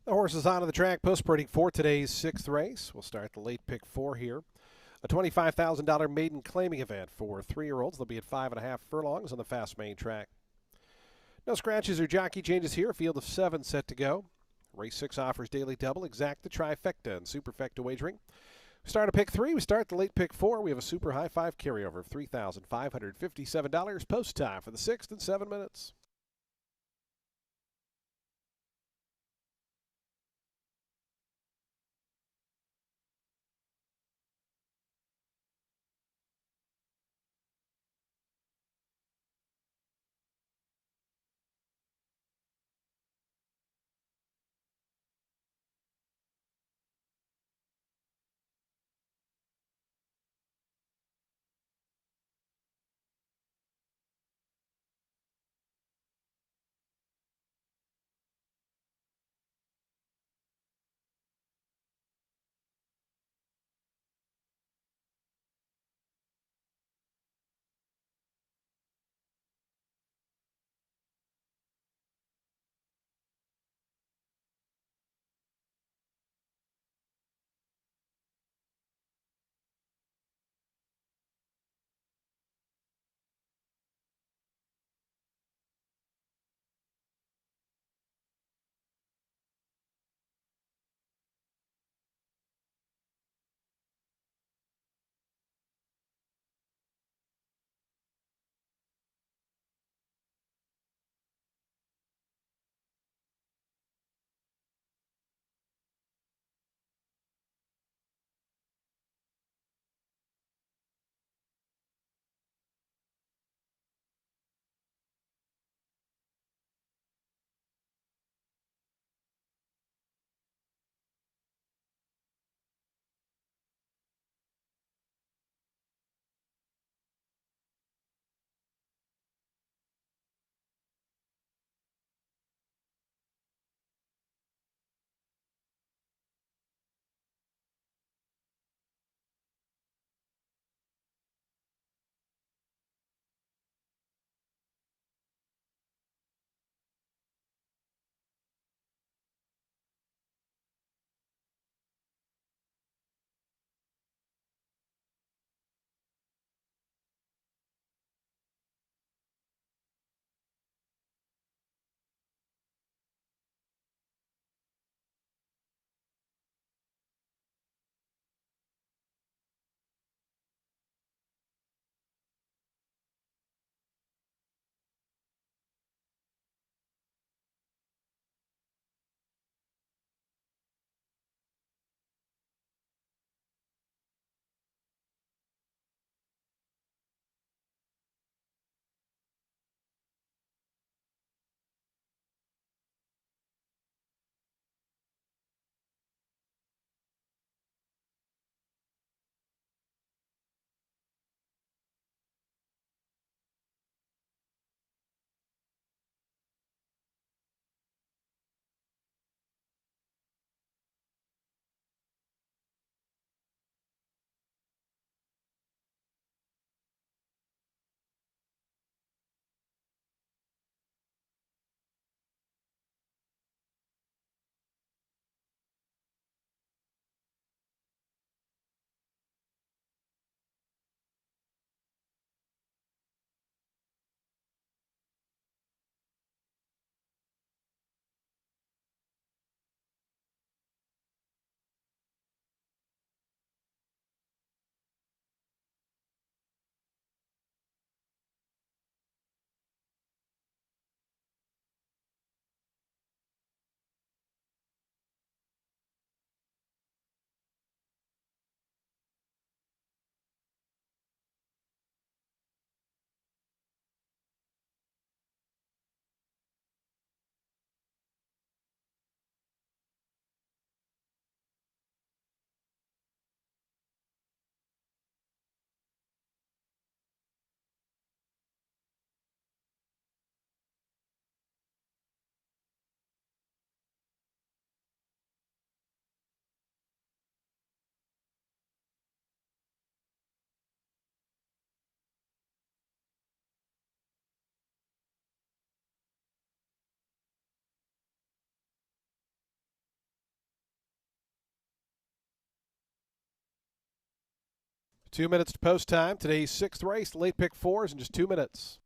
The horses onto the track post-sprinting for today's sixth race. We'll start the late pick four here. A $25,000 maiden claiming event for 3-year-olds. They'll be at 5.5 furlongs on the fast main track. No scratches or jockey changes here. A field of 7 set to go. Race 6 offers daily double, exact the trifecta, and superfecta wagering. We start at pick 3. We start the late pick 4. We have a super high 5 carryover of $3,557. Post time for the 6th in 7 minutes. 2 minutes to post time. Today's sixth race, late pick fours in just 2 minutes.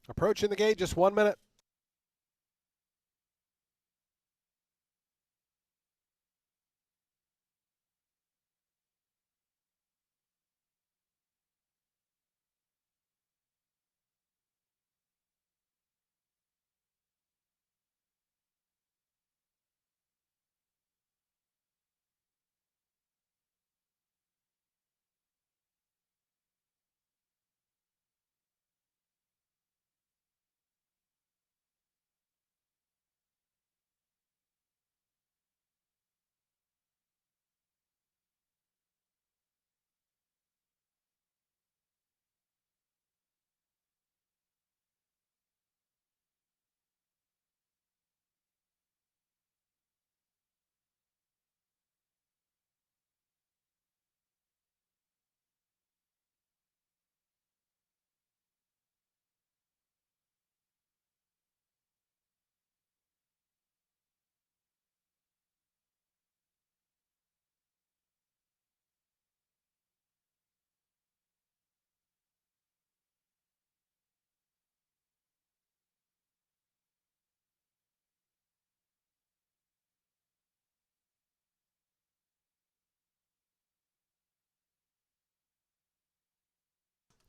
Approaching the gate, just 1 minute.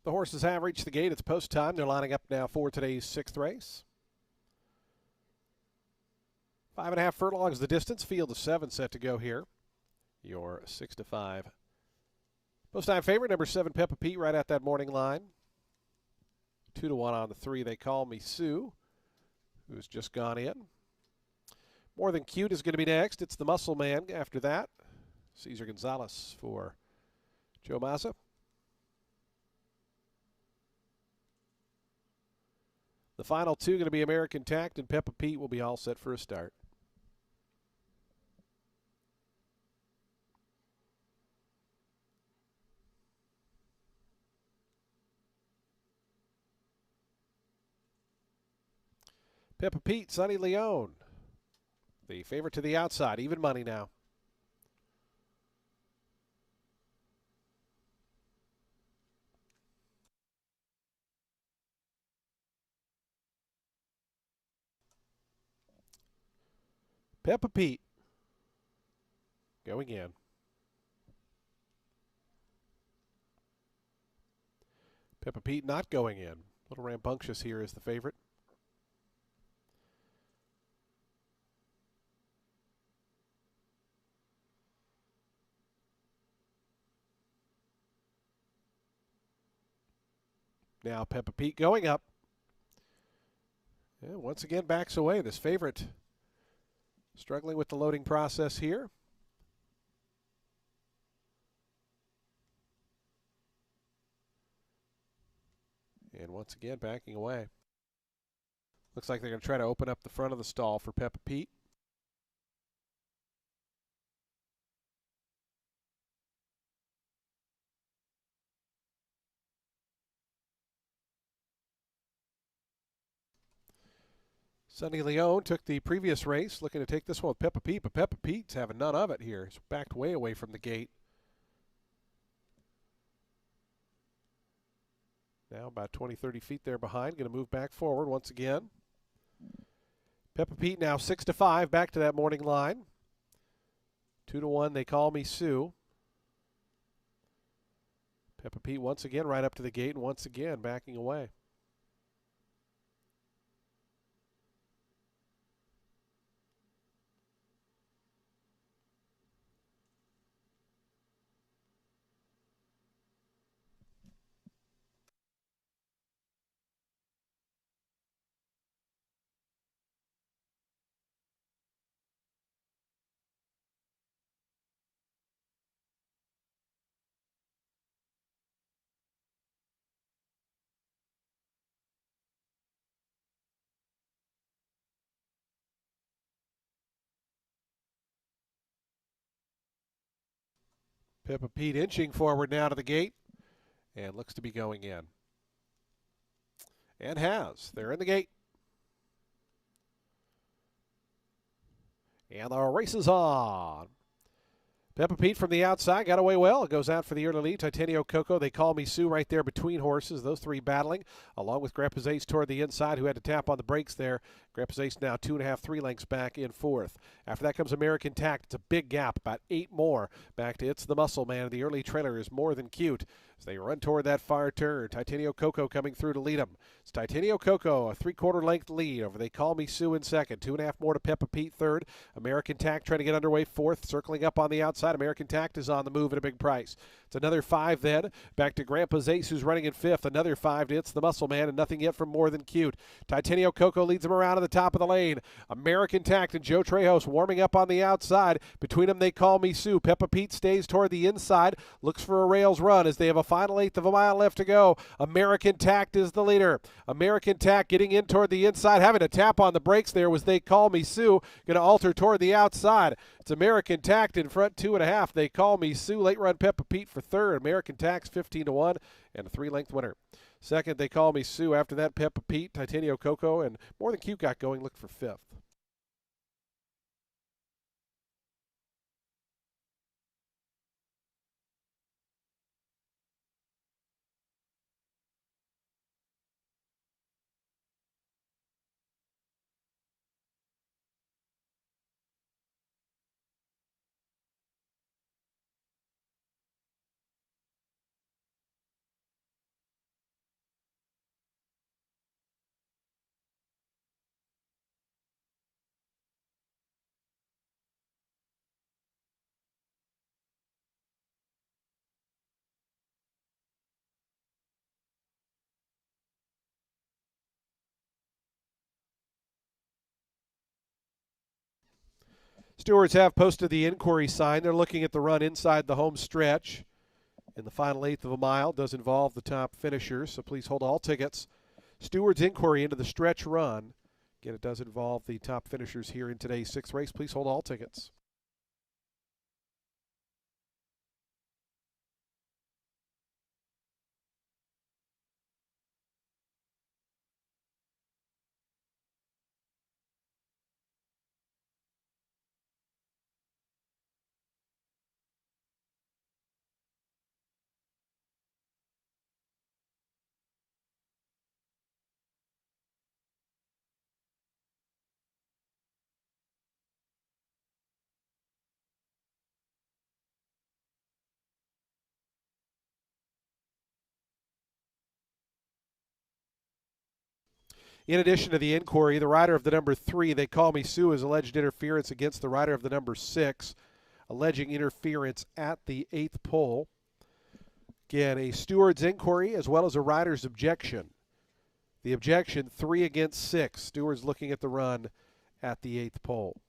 The horses have reached the gate. It's post time. They're lining up now for today's sixth race. 5.5 furlongs the distance. Field of 7 set to go here. Your 6 to 5 post time favorite, number 7, Peppa Pete, right at that morning line. 2 to 1 on the 3. They Call Me Sue, who's just gone in. More Than Cute is going to be next. It's the Muscle Man after that. Cesar Gonzalez for Joe Mazza. The final two going to be American Tact, and Peppa Pete will be all set for a start. Peppa Pete, Sonny Leone. The favorite to the outside, even money now. Peppa Pete going in. Peppa Pete not going in. A little rambunctious here is the favorite. Now Peppa Pete going up. And once again backs away. This favorite struggling with the loading process here. And once again backing away. Looks like they're going to try to open up the front of the stall for Peppa Pete. Sonny Leone took the previous race, looking to take this one with Peppa Pete, but Peppa Pete's having none of it here. He's backed way away from the gate. Now about 20, 30 feet there behind. Going to move back forward once again. Peppa Pete now 6-5, back to that morning line. 2-1, They Call Me Sue. Peppa Pete once again right up to the gate and once again backing away. Peppa Pete inching forward now to the gate and looks to be going in. And has. They're in the gate. And the race is on. Peppa Pete from the outside got away well. It goes out for the early lead. Titanio Coco, They Call Me Sue right there between horses. Those three battling, along with Grandpa's Ace toward the inside, who had to tap on the brakes there. Grandpa's Ace now 2.5, 3 lengths back in fourth. After that comes American Tact. It's a big gap, about 8 more. Back to It's the Muscle Man. The early trailer is more than cute as they run toward that far turn. Titanio Coco coming through to lead them. It's Titanio Coco, a 3/4 length lead over They Call Me Sue in second. 2.5 more to Peppa Pete third. American Tact trying to get underway fourth, circling up on the outside. American Tact is on the move at a big price. It's another 5 then. Back to Grandpa's Ace, who's running in fifth. Another 5 to It's the Muscle Man, and nothing yet from More Than Cute. Titanio Coco leads him around to the top of the lane. American Tact and Joe Trejos warming up on the outside. Between them, They Call Me Sue. Peppa Pete stays toward the inside, looks for a rails run as they have a final 1/8 of a mile left to go. American Tact is the leader. American Tact getting in toward the inside, having a tap on the brakes there was They Call Me Sue. Going to alter toward the outside. It's American Tact in front, 2.5. They Call Me Sue. Late run Peppa Pete for third. American Tact's 15-1 and a 3-length winner. Second, They Call Me Sue. After that, Peppa Pete, Titanio Coco, and More Than Cute got going. Look for fifth. Stewards have posted the inquiry sign. They're looking at the run inside the home stretch in the final eighth of a mile. Does involve the top finishers, so please hold all tickets. Stewards inquiry into the stretch run. Again, it does involve the top finishers here in today's sixth race. Please hold all tickets. In addition to the inquiry, the rider of the number 3, They Call Me Sue, is alleged interference against the rider of the number 6, alleging interference at the 8th pole. Again, a steward's inquiry as well as a rider's objection. The objection, 3 against 6. Stewards looking at the run at the 8th pole.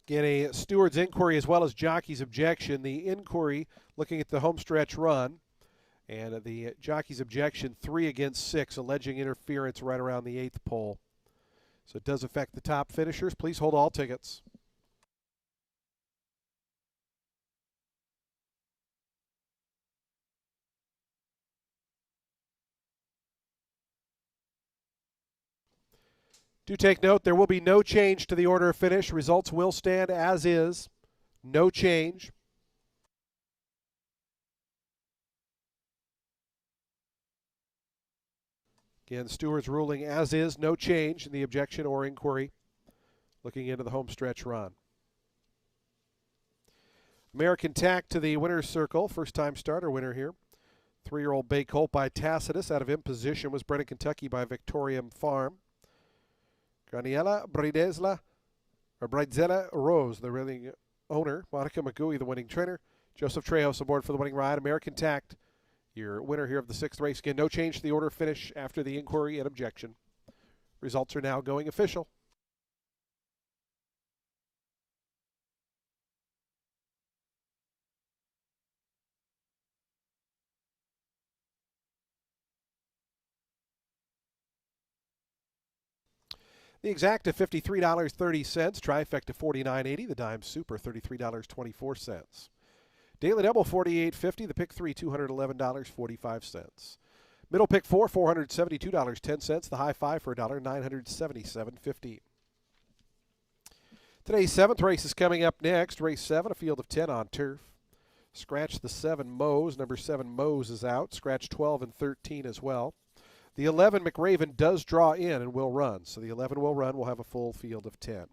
Again, a steward's inquiry as well as jockey's objection. The inquiry looking at the home stretch run, and the jockey's objection, 3 against 6, alleging interference right around the 8th pole. So it does affect the top finishers. Please hold all tickets. Do take note, there will be no change to the order of finish. Results will stand as is. No change. Again, stewards ruling as is, no change in the objection or inquiry. Looking into the home stretch run. American Tack to the winner's circle. First time starter winner here. 3-year-old Bay Colt by Tacitus out of Imposition was bred in Kentucky by Victorium Farm. Graniela Bridezla Rose, the winning owner. Monica McGooey, the winning trainer. Joseph Trejos aboard for the winning ride. American Tact, your winner here of the 6th race. Again, no change to the order finish after the inquiry and objection. Results are now going official. The exacta $53.30, trifecta $49.80, the dime super $33.24. Daily double $48.50, the pick 3 $211.45. Middle pick 4 $472.10, the high 5 for $1 $977.50. Today's 7th race is coming up next. Race 7, a field of 10 on turf. Scratch the 7 Mose. Number 7 Mose is out. Scratch 12 and 13 as well. The 11 McRaven does draw in and will run. So the 11 will run. We'll have a full field of 10.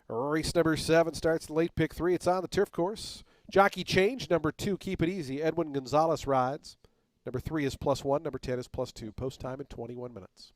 Race number 7 starts the late pick 3. It's on the turf course. Jockey change. Number 2, Keep It Easy. Edwin Gonzalez rides. Number 3 is +1. Number 10 is +2. Post time in 21 minutes.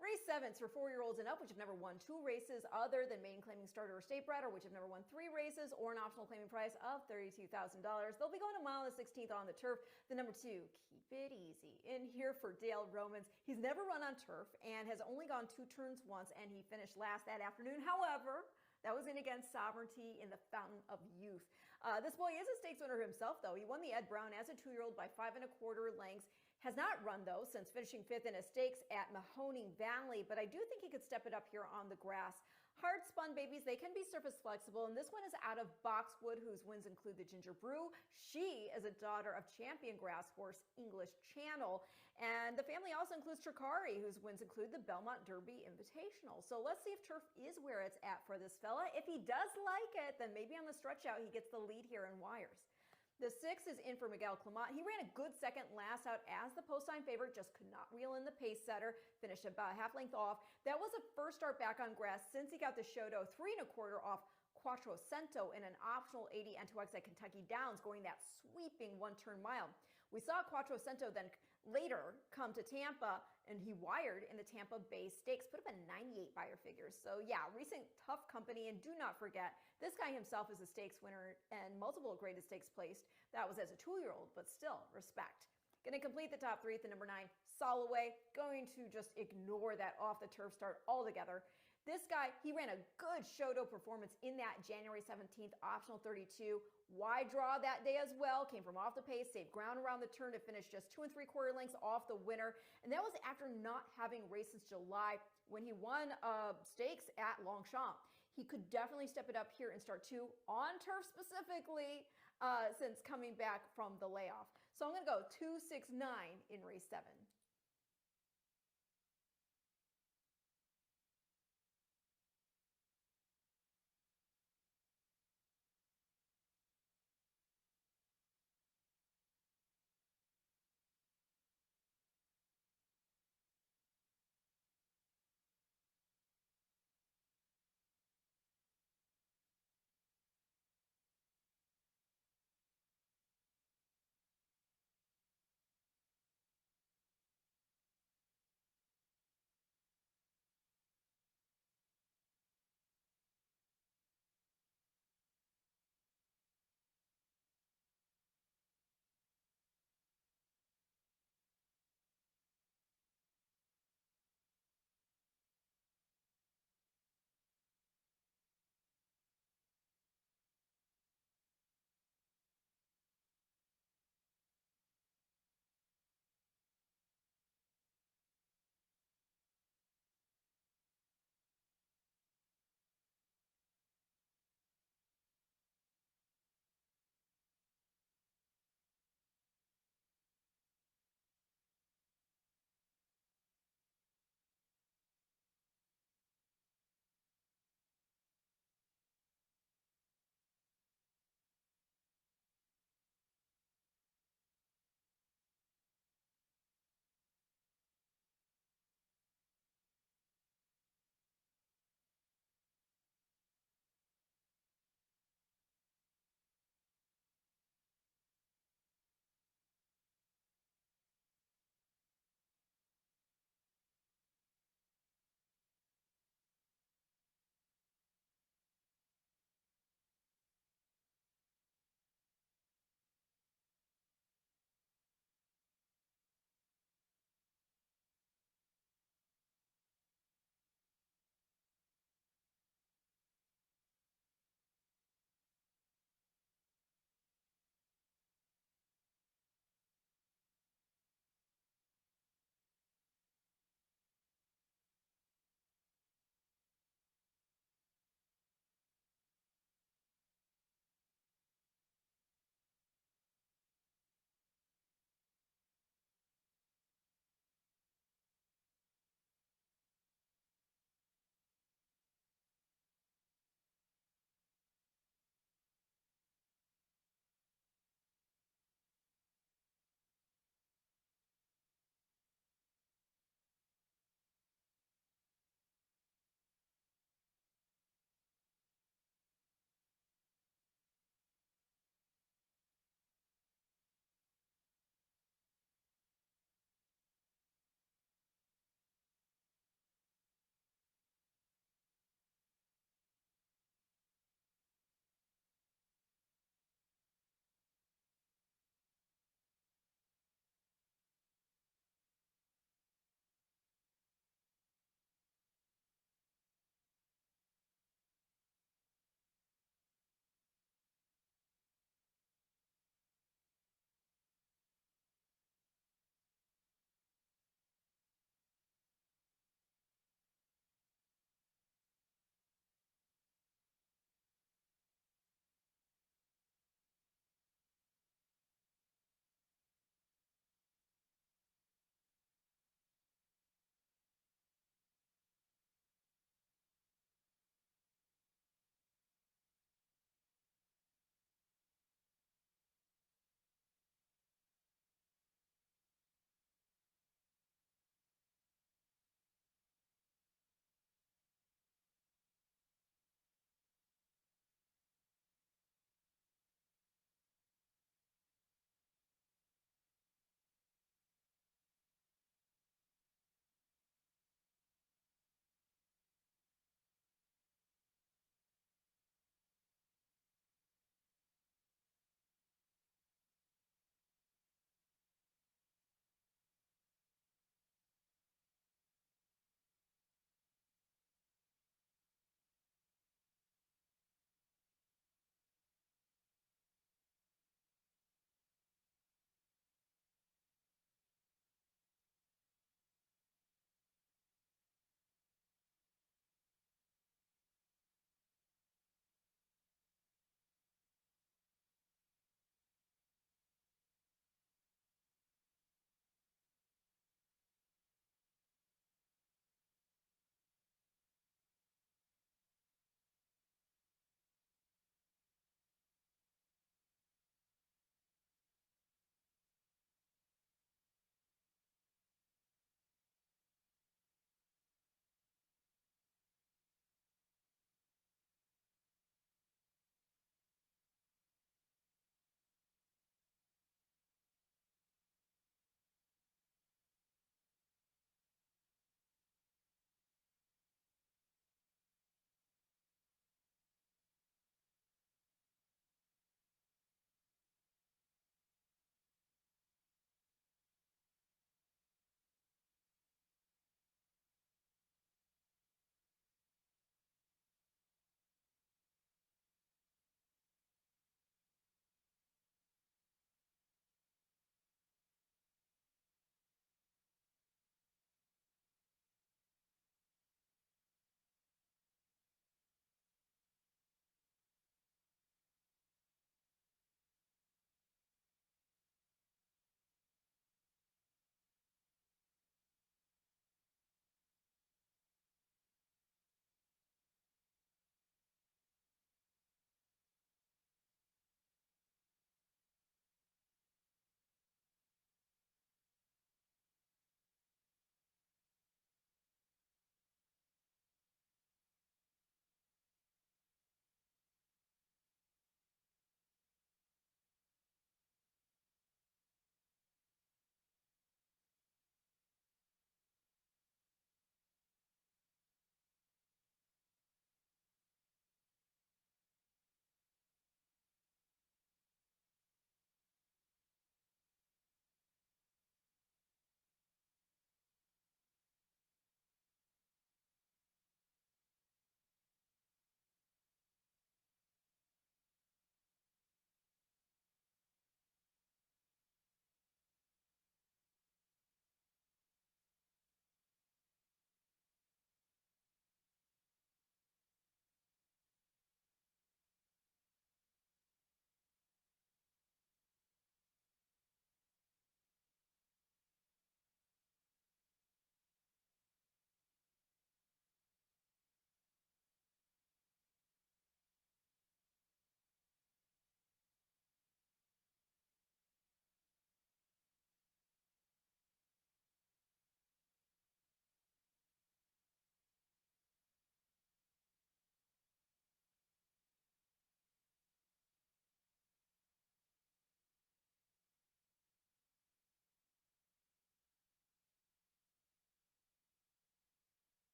Race 7's for 4-year-olds and up, which have never won 2 races other than maiden claiming starter or state bred, or which have never won 3 races, or an optional claiming price of $32,000. They'll be going a mile and 16th on the turf. The number 2, Keep It Easy, in here for Dale Romans. He's never run on turf and has only gone 2 turns once, and he finished last that afternoon. However, that was in against Sovereignty in the Fountain of Youth. This boy is a stakes winner himself, though. He won the Ed Brown as a 2-year-old by 5 1/4 lengths. Has not run, though, since finishing 5th in a stakes at Mahoning Valley, but I do think he could step it up here on the grass. Hard spun babies, they can be surface flexible, and this one is out of Boxwood, whose wins include the Ginger Brew. She is a daughter of champion grass horse English Channel, and the family also includes Tricari, whose wins include the Belmont Derby Invitational. So let's see if turf is where it's at for this fella. If he does like it, then maybe on the stretch out he gets the lead here in wires. The 6 is in for Miguel Clement. He ran a good second last out as the post time favorite, just could not reel in the pace setter, finished about half length off. That was a first start back on grass since he got the Shoto 3 1/4 off Quattro Cento in an optional 80 N2X at Kentucky Downs, going that sweeping one-turn mile. We saw Quattro Cento then later come to Tampa, and he wired in the Tampa Bay Stakes, put up a 98 buyer figures. So yeah, recent tough company, and do not forget, this guy himself is a stakes winner and multiple graded stakes placed. That was as a 2-year-old, but still, respect. Going to complete the top 3 at the number 9, Soloway. Going to just ignore that off the turf start altogether. This guy, he ran a good Shoto performance in that January 17th optional 32. Wide draw that day as well. Came from off the pace, saved ground around the turn to finish just 2 3/4 lengths off the winner. And that was after not having raced since July when he won stakes at Longchamp. He could definitely step it up here in start 2 on turf specifically since coming back from the layoff. So I'm going to go 2, 6, 9 in race 7.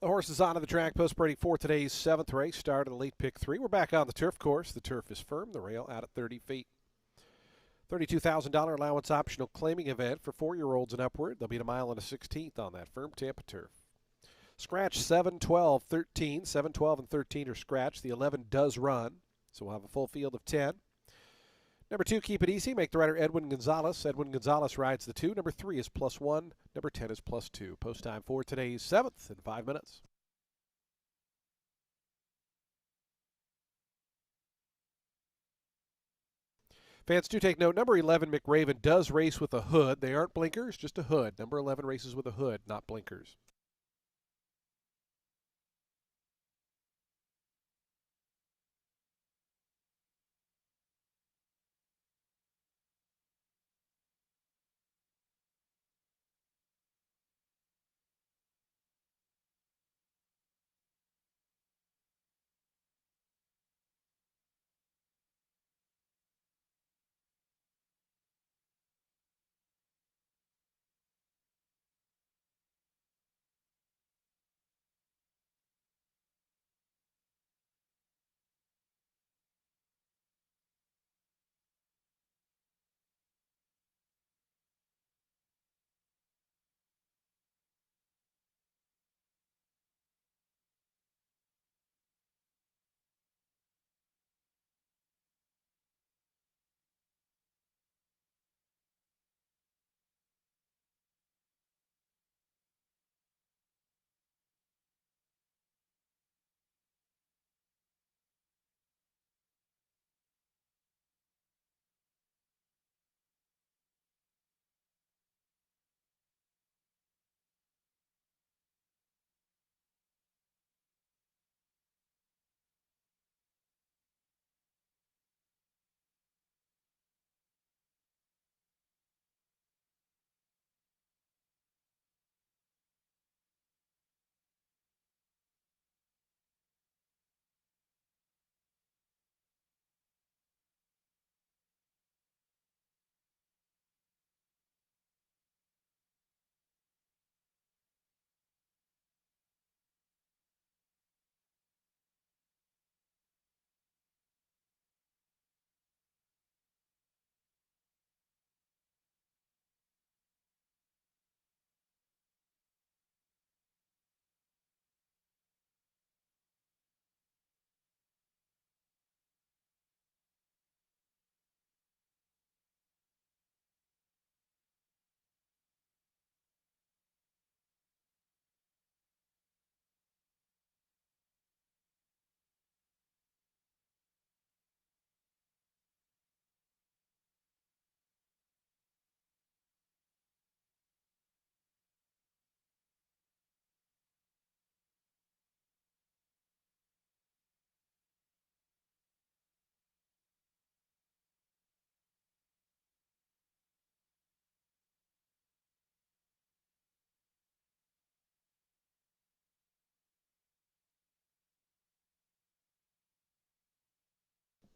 The horses onto the track, post-braiding for today's 7th race. Start of the late pick 3. We're back on the turf course. The turf is firm. The rail out at 30 feet. $32,000 allowance optional claiming event for 4-year-olds and upward. They'll beat a mile and a 16th on that firm Tampa turf. Scratch 7, 12, 13. 7, 12, and 13 are scratched. The 11 does run, so we'll have a full field of 10. Number 2, Keep It Easy. Make the rider Edwin Gonzalez. Edwin Gonzalez rides the 2. Number 3 is +1. Number 10 is +2. Post time for today's 7th in 5 minutes. Fans, do take note. Number 11, McRaven, does race with a hood. They aren't blinkers, just a hood. Number 11 races with a hood, not blinkers.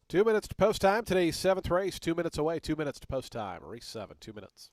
Two minutes to post time. Today's 7th race, 2 minutes away, 2 minutes to post time. Race 7, 2 minutes.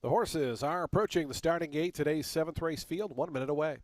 The horses are approaching the starting gate. Today's 7th race field, 1 minute away.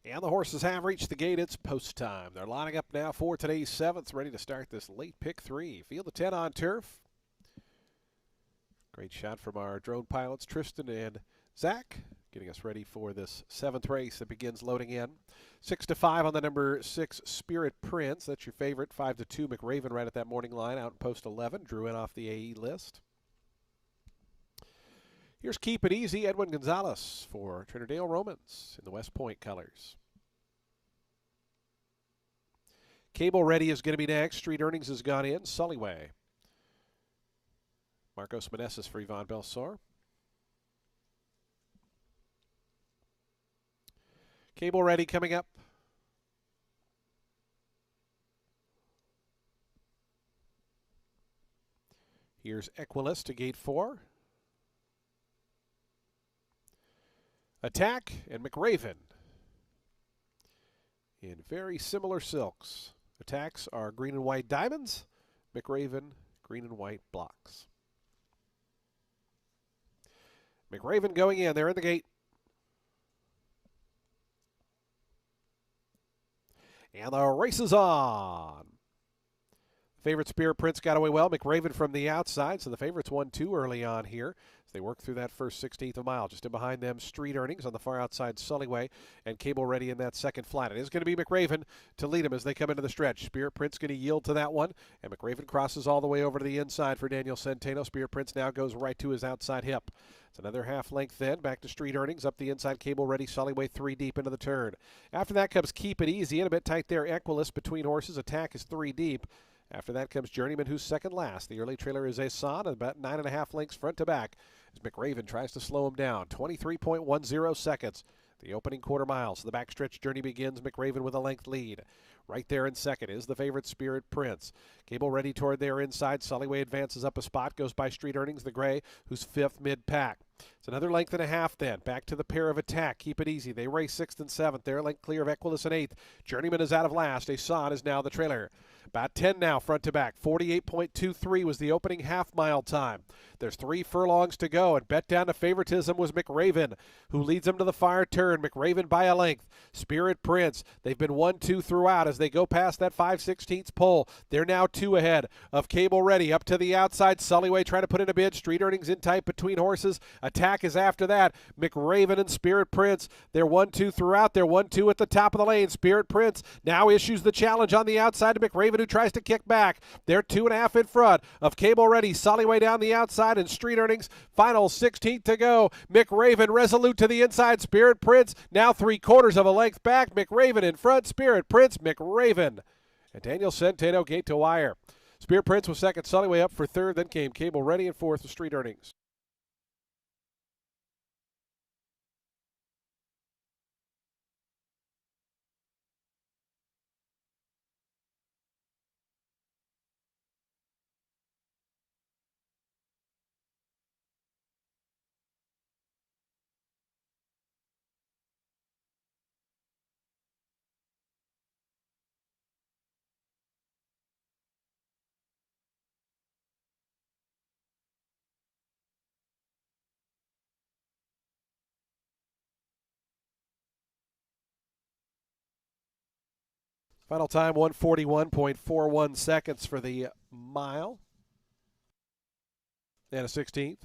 And the horses have reached the gate. It's post time. They're lining up now for today's 7th, ready to start this late pick 3. Field of 10 on turf. Great shot from our drone pilots, Tristan and Zach, getting us ready for this 7th race that begins loading in. 6-5 on the number 6 Spirit Prince. That's your favorite. 5-2 McRaven right at that morning line out in post 11. Drew in off the AE list. Here's Keep It Easy, Edwin Gonzalez for Trinidale Romans in the West Point colors. Cable Ready is going to be next. Street Earnings has gone in. Sullyway. Marcos Meneses for Yvonne Belsar. Cable Ready coming up. Here's Equilus to gate 4. Attack and McRaven in very similar silks. Attacks are green and white diamonds. McRaven, green and white blocks. McRaven going in. They're in the gate. And the race is on. Favorite Spirit Prince got away well. McRaven from the outside, so the favorites won 2 early on here as they work through that first 16th of a mile. Just in behind them, Street Earnings on the far outside, Sullyway, and Cable Ready in that second flat. It is going to be McRaven to lead them as they come into the stretch. Spirit Prince going to yield to that one, and McRaven crosses all the way over to the inside for Daniel Centeno. Spirit Prince now goes right to his outside hip. It's another half length then, back to Street Earnings, up the inside, Cable Ready, Sullyway 3 deep into the turn. After that comes Keep It Easy, and a bit tight there, Equilus between horses. Attack is 3 deep. After that comes Journeyman, who's second last. The early trailer is Asan, about 9.5 lengths front to back as McRaven tries to slow him down. 23.10 seconds. The opening quarter mile. So the backstretch journey begins. McRaven with a length lead. Right there in second is the favorite Spirit Prince. Cable Ready toward their inside. Sullyway advances up a spot. Goes by Street Earnings, the gray, who's 5th mid-pack. It's another length and a half then. Back to the pair of Attack. Keep It Easy. They race 6th and 7th. They're length clear of Equilus in 8th. Journeyman is out of last. Asan is now the trailer. About 10 now, front to back. 48.23 was the opening half-mile time. There's 3 furlongs to go, and bet down to favoritism was McRaven, who leads them to the far turn. McRaven by a length. Spirit Prince, they've been 1-2 throughout as they go past that 5/16 pole. They're now 2 ahead of Cable Ready. Up to the outside, Sullyway trying to put in a bid. Street Earnings in tight between horses. Attack is after that. McRaven and Spirit Prince, they're 1-2 throughout. They're 1-2 at the top of the lane. Spirit Prince now issues the challenge on the outside to McRaven, who tries to kick back. They're 2.5 in front of Cable Ready. Sullyway down the outside and Street Earnings. Final 16th to go. McRaven resolute to the inside. Spirit Prince now 3/4 of a length back. McRaven in front. Spirit Prince, McRaven. And Daniel Centeno gate to wire. Spirit Prince was second. Sullyway up for third. Then came Cable Ready and fourth with Street Earnings. Final time 141.41 seconds for the mile. And a 16th.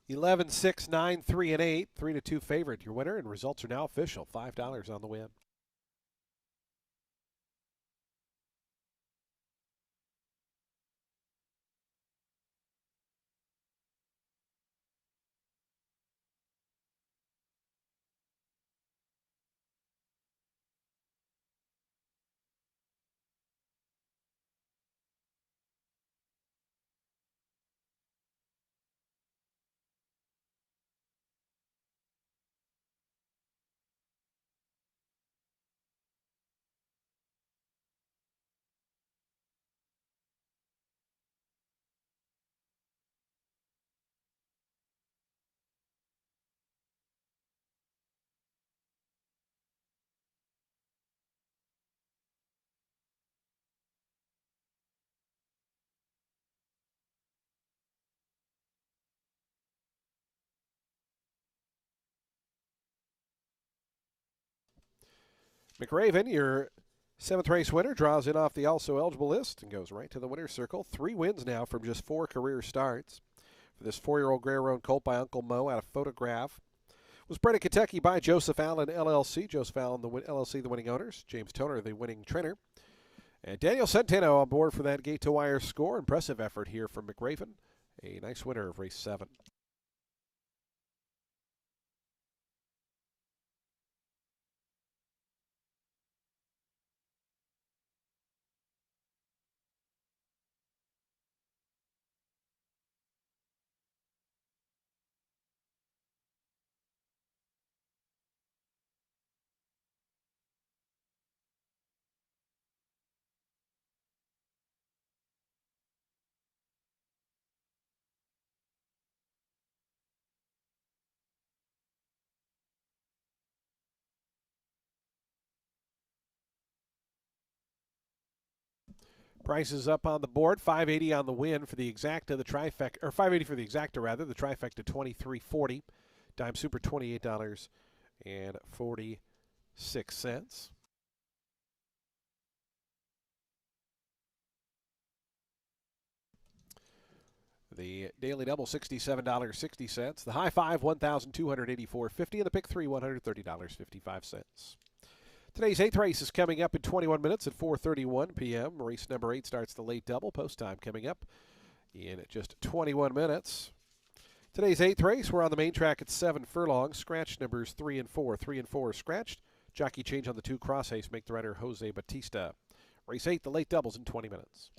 11, 6, 9, 3, and 8. 3 to 2 favorite. Your winner, and results are now official. $5 on the win. McRaven, your seventh race winner, draws in off the also eligible list and goes right to the winner's circle. 3 wins now from just 4 career starts. For this 4-year-old Gray Roan colt by Uncle Mo out of Photograph. Was bred in Kentucky by Joseph Allen LLC. Joseph Allen, the LLC, the winning owners. James Toner, the winning trainer. And Daniel Centeno on board for that gate to wire score. Impressive effort here from McRaven. A nice winner of race 7. Prices up on the board. $580 on the win for the exacta, the trifecta, or $580 for the exacta rather. The trifecta $23.40. Dime Super $28.46. The daily double $67.60. The high five $1,284.50, and the pick three $130.55. Today's 8th race is coming up in 21 minutes at 4:31 p.m. Race number 8 starts the late double. Post time coming up in just 21 minutes. Today's 8th race, we're on the main track at 7 furlongs. Scratch numbers 3 and 4. 3 and 4 scratched. Jockey change on the 2 cross haste. Make the rider Jose Batista. Race 8, the late doubles in 20 minutes.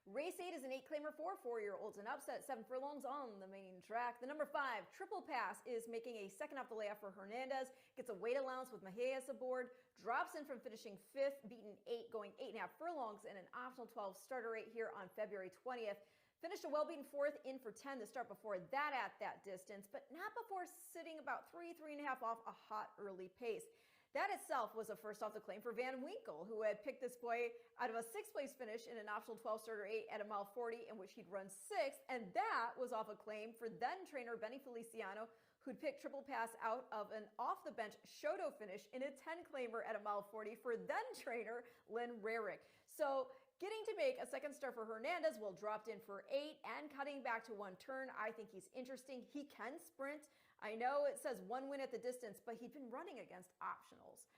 Race 8 is an 8-claimer for 4-year-olds and upset 7 furlongs on the main track. The number 5, Triple Pass, is making a second off the layoff for Hernandez. Gets a weight allowance with Mejias aboard. Drops in from finishing 5th, beaten 8, going 8.5 furlongs in an optional 12 starter rate here on February 20th. Finished a well-beaten 4th, in for 10 the start before that at that distance, but not before sitting about 3.5 off a hot early pace. That itself was a first off the claim for Van Winkle, who had picked this boy out of a 6th place finish in an optional 12 starter 8 at a mile 40, in which he'd run 6th, and that was off a claim for then trainer Benny Feliciano, who'd picked Triple Pass out of an off the bench Shoto finish in a 10-claimer at a mile 40 for then trainer Lynn Rarick. So getting to make a second start for Hernandez, well, dropped in for 8 and cutting back to 1 turn. I think he's interesting. He can sprint. I know it says 1 win at the distance, but he'd been running against optionals.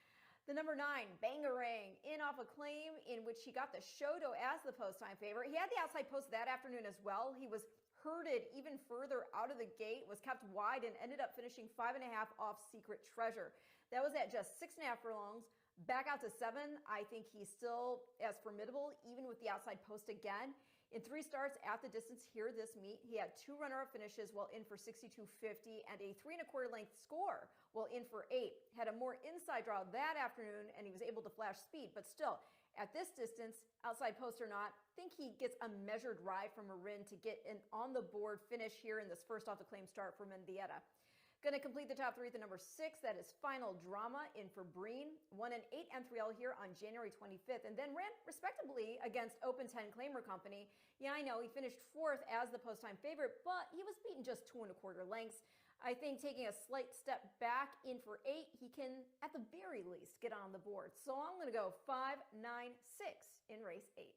The number 9, Bangarang, in off a claim in which he got the Shoto as the post-time favorite. He had the outside post that afternoon as well. He was herded even further out of the gate, was kept wide, and ended up finishing 5.5 off Secret Treasure. That was at just 6.5 furlongs. Back out to 7, I think he's still as formidable, even with the outside post again. In 3 starts at the distance here this meet, he had 2 runner-up finishes while in for 62.50 and a 3.25 length score while in for 8. Had a more inside draw that afternoon, and he was able to flash speed, but still, at this distance, outside post or not, I think he gets a measured ride from Marin to get an on-the-board finish here in this first off-the-claim start for Mendieta. Going to complete the top 3 at the number 6. That is Final Drama, in for Breen. Won an 8 N3L here on January 25th and then ran respectably against Open 10 Claimer Company. Yeah, I know he finished 4th as the post-time favorite, but he was beaten just 2.25 lengths. I think taking a slight step back in for 8, he can, at the very least, get on the board. So I'm going to go 5, 9, 6 in race 8.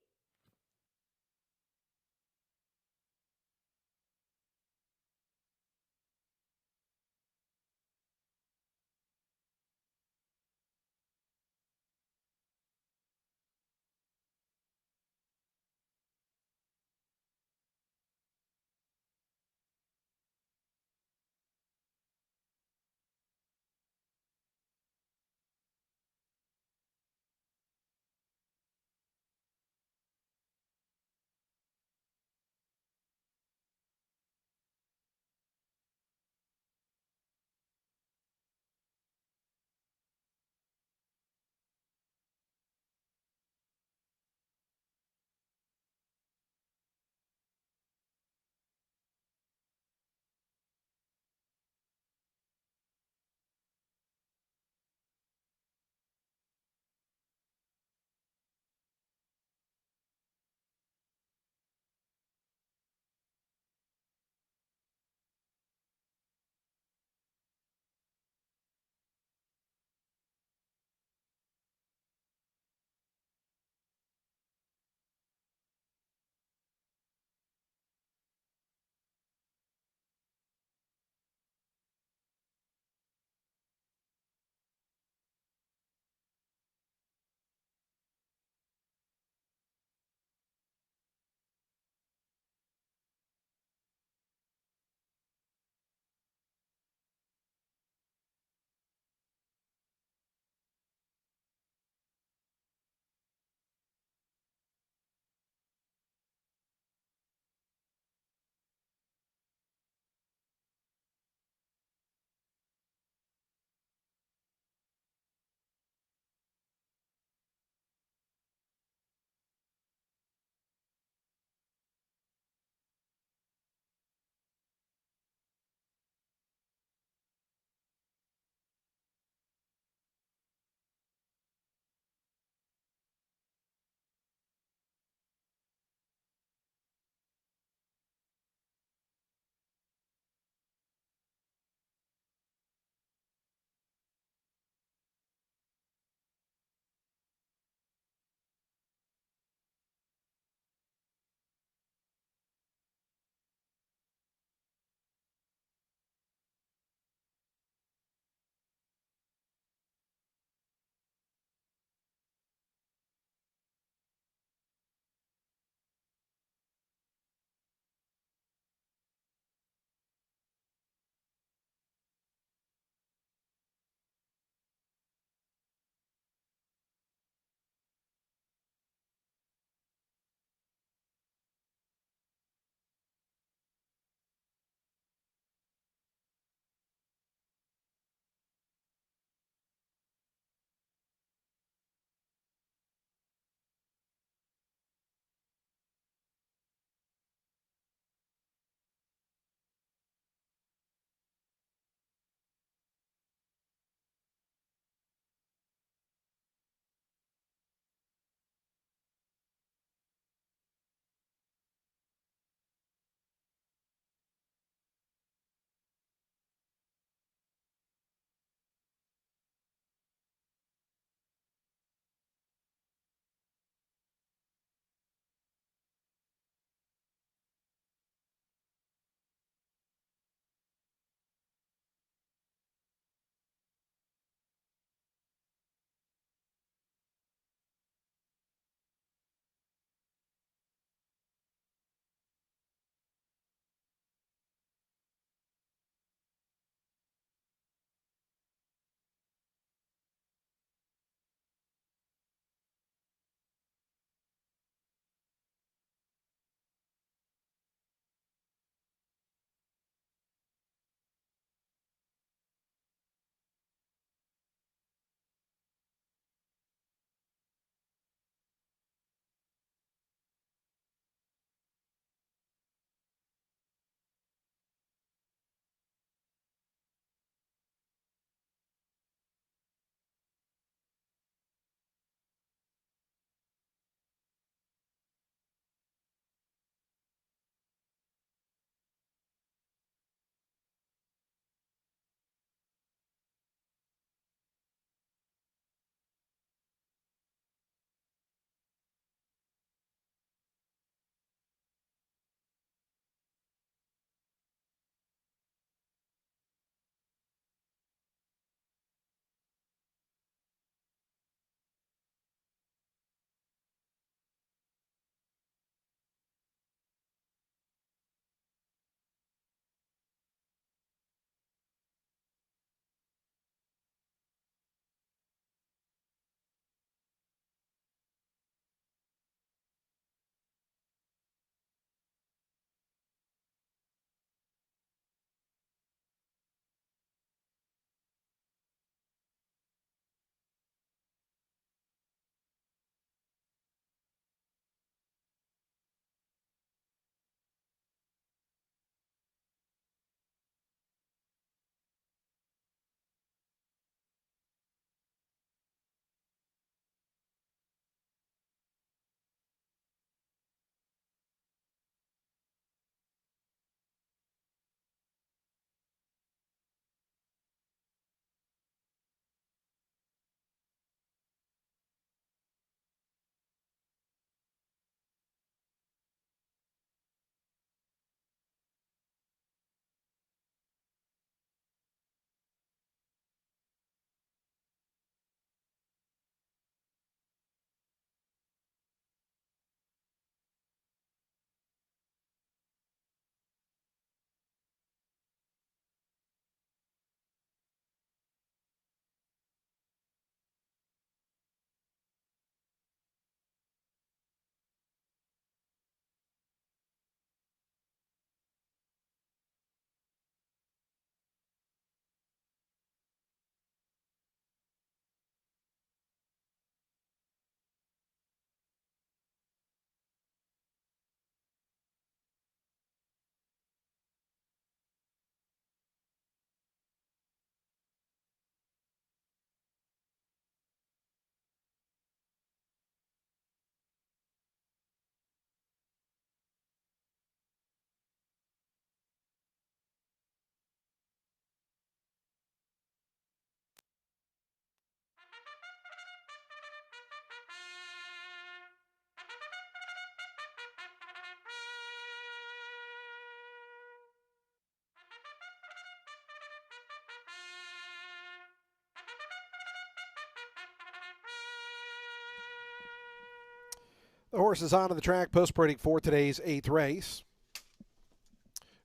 The horse is onto the track, post-parading for today's 8th race.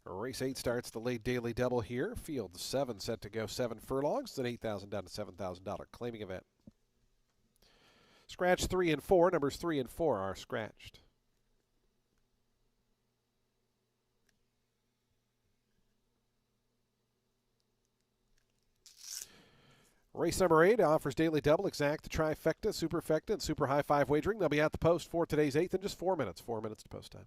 Race 8 starts the late daily double here. Field 7 set to go 7 furlongs. It's an $8,000 down to $7,000 claiming event. Scratch 3 and 4. Numbers 3 and 4 are scratched. Race number 8 offers daily double, exact, trifecta, superfecta, and super high 5 wagering. They'll be at the post for today's 8th in just 4 minutes. 4 minutes to post time.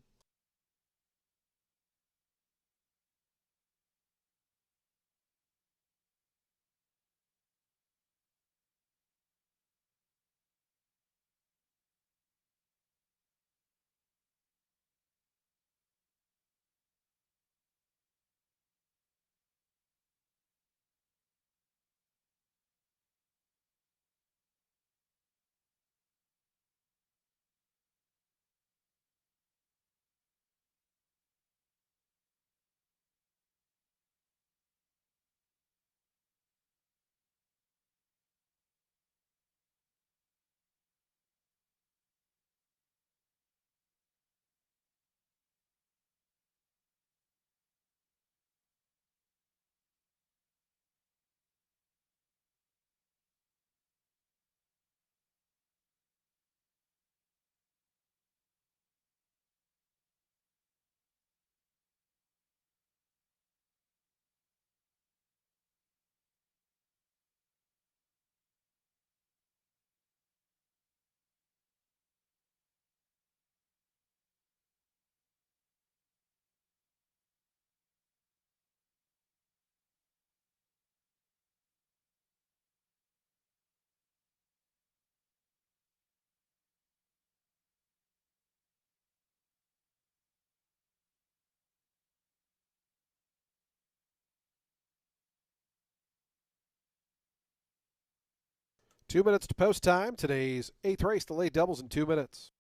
Two minutes to post time. Today's 8th race, the late doubles in 2 minutes.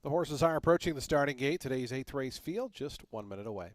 The horses are approaching the starting gate. Today's 8th race field just 1 minute away.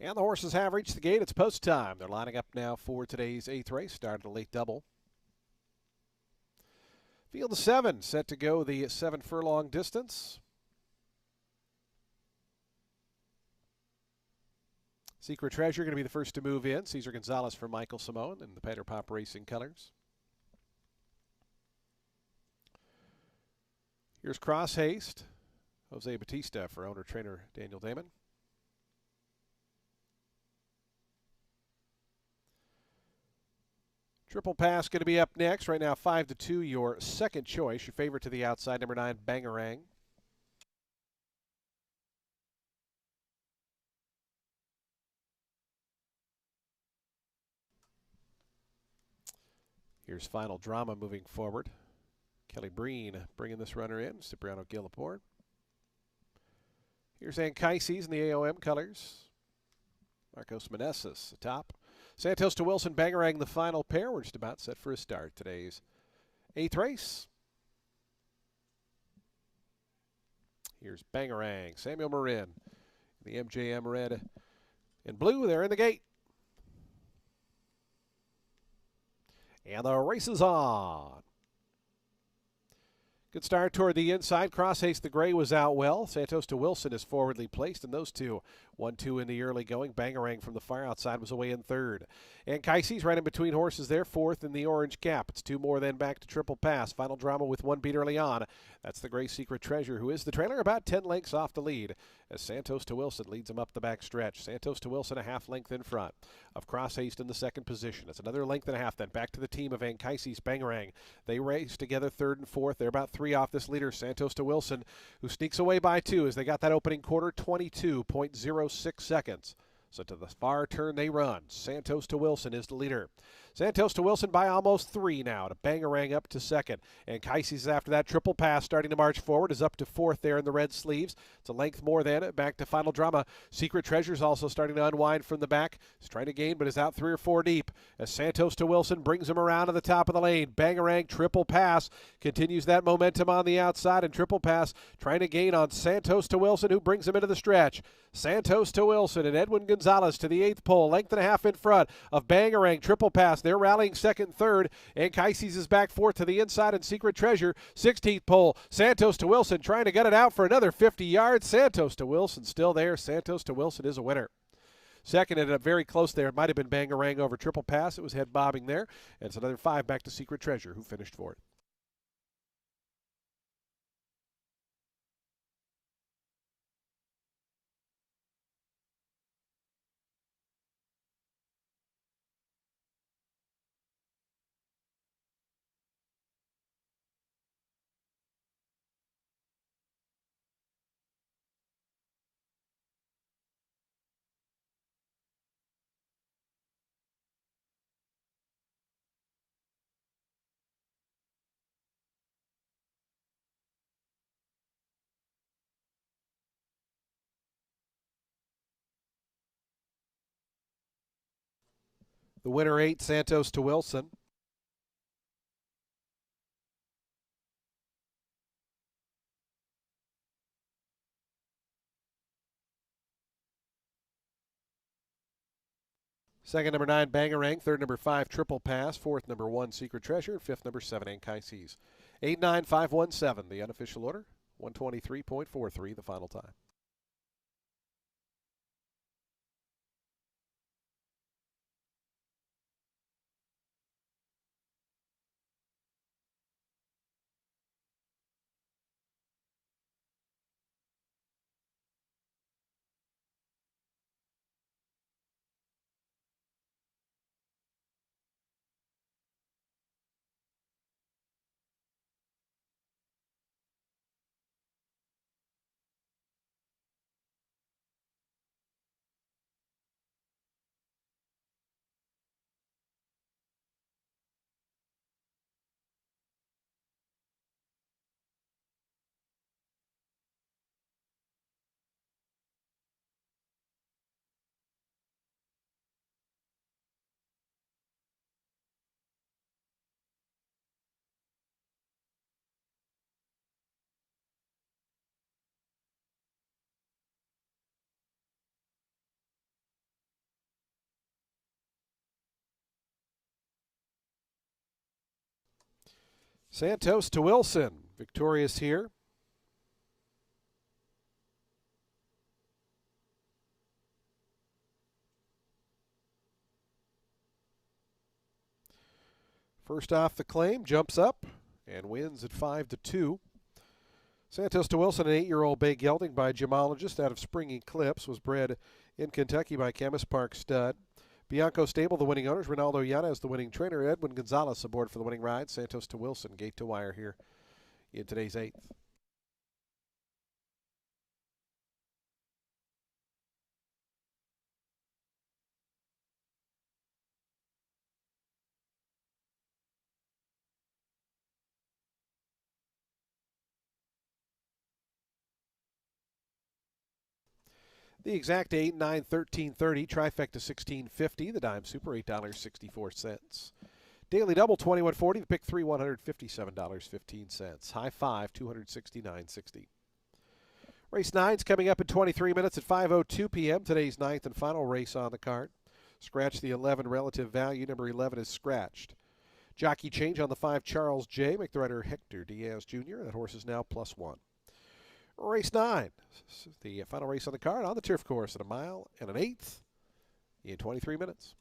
And the horses have reached the gate. It's post time. They're lining up now for today's 8th race. Started a late double. Field of 7 set to go the 7 furlong distance. Secret Treasure going to be the first to move in. Cesar Gonzalez for Michael Simone in the Pater Pop Racing colors. Here's Cross Haste. Jose Batista for owner-trainer Daniel Damon. Triple Pass going to be up next. Right now 5-2, your second choice. Your favorite to the outside, number 9, Bangarang. Here's Final Drama moving forward. Kelly Breen bringing this runner in. Cipriano Gillaport. Here's Anchises in the AOM colors. Marcos Meneses atop. Santos to Wilson, Bangarang the final pair. We're just about set for a start. Today's 8th race. Here's Bangarang. Samuel Marin. The MJM red and blue. They're in the gate. And the race is on. Good start toward the inside. Cross Haste the gray was out well. Santos to Wilson is forwardly placed, and those two 1-2 in the early going. Bangarang from the far outside was away in third. And Kaises right in between horses there, fourth in the orange cap. It's 2 more then back to Triple Pass. Final Drama with 1 beat early on. That's the gray Secret Treasure, who is the trailer, about 10 lengths off the lead as Santos to Wilson leads him up the back stretch. Santos to Wilson a half length in front of Cross Haste in the second position. It's another length and a half then back to the team of Anchises Bangarang. They race together third and fourth. They're about 3 off this leader, Santos to Wilson, who sneaks away by 2 as they got that opening quarter, 22.06 seconds. So to the far turn they run. Santos to Wilson is the leader. Santos to Wilson by almost 3 now to Bangarang up to second. And Kaises after that. Triple Pass starting to march forward is up to fourth there in the red sleeves. It's a length more then back to Final Drama. Secret Treasure's also starting to unwind from the back. He's trying to gain but is out 3 or 4 deep as Santos to Wilson brings him around to the top of the lane. Bangarang Triple Pass continues that momentum on the outside, and Triple Pass trying to gain on Santos to Wilson, who brings him into the stretch. Santos to Wilson and Edwin Gonzalez to the 8th pole, length and a half in front of Bangarang. Triple Pass, they're rallying second and third, and Kaises is back fourth to the inside, and Secret Treasure 16th pole. Santos to Wilson trying to get it out for another 50 yards. Santos to Wilson still there. Santos to Wilson is a winner. Second, ended up very close there. It might have been Bangarang over Triple Pass. It was head bobbing there, and it's another 5 back to Secret Treasure, who finished fourth. The winner 8, Santos to Wilson. Second, number 9, Bangarang. Third, number 5, Triple Pass. Fourth, number 1, Secret Treasure. And fifth, number 7, Anchises. 8-9-5-1-7, the unofficial order. 123.43 the final time. Santos to Wilson. Victorious here. First off the claim, jumps up and wins at 5-2. Santos to Wilson, an 8-year-old bay gelding by gemologist out of Spring Eclipse, was bred in Kentucky by Chemist Park Stud. Bianco Stable, the winning owners. Ronaldo Yanez, the winning trainer. Edwin Gonzalez aboard for the winning ride. Santos to Wilson, gate to wire here in today's 8th. The exact 8, 9, 13.30. Trifecta 16.50. The dime super $8.64. Daily double 21.40. The pick 3 $157.15. High 5 $269.60. Race 9's coming up in 23 minutes at 5:02 p.m. Today's 9th and final race on the card. Scratch the 11 relative value. Number 11 is scratched. Jockey change on the 5 Charles J. Make the rider Hector Diaz Jr. That horse is now +1. Race 9, the final race on the card on the turf course at 1 mile and 1/8 in 23 minutes.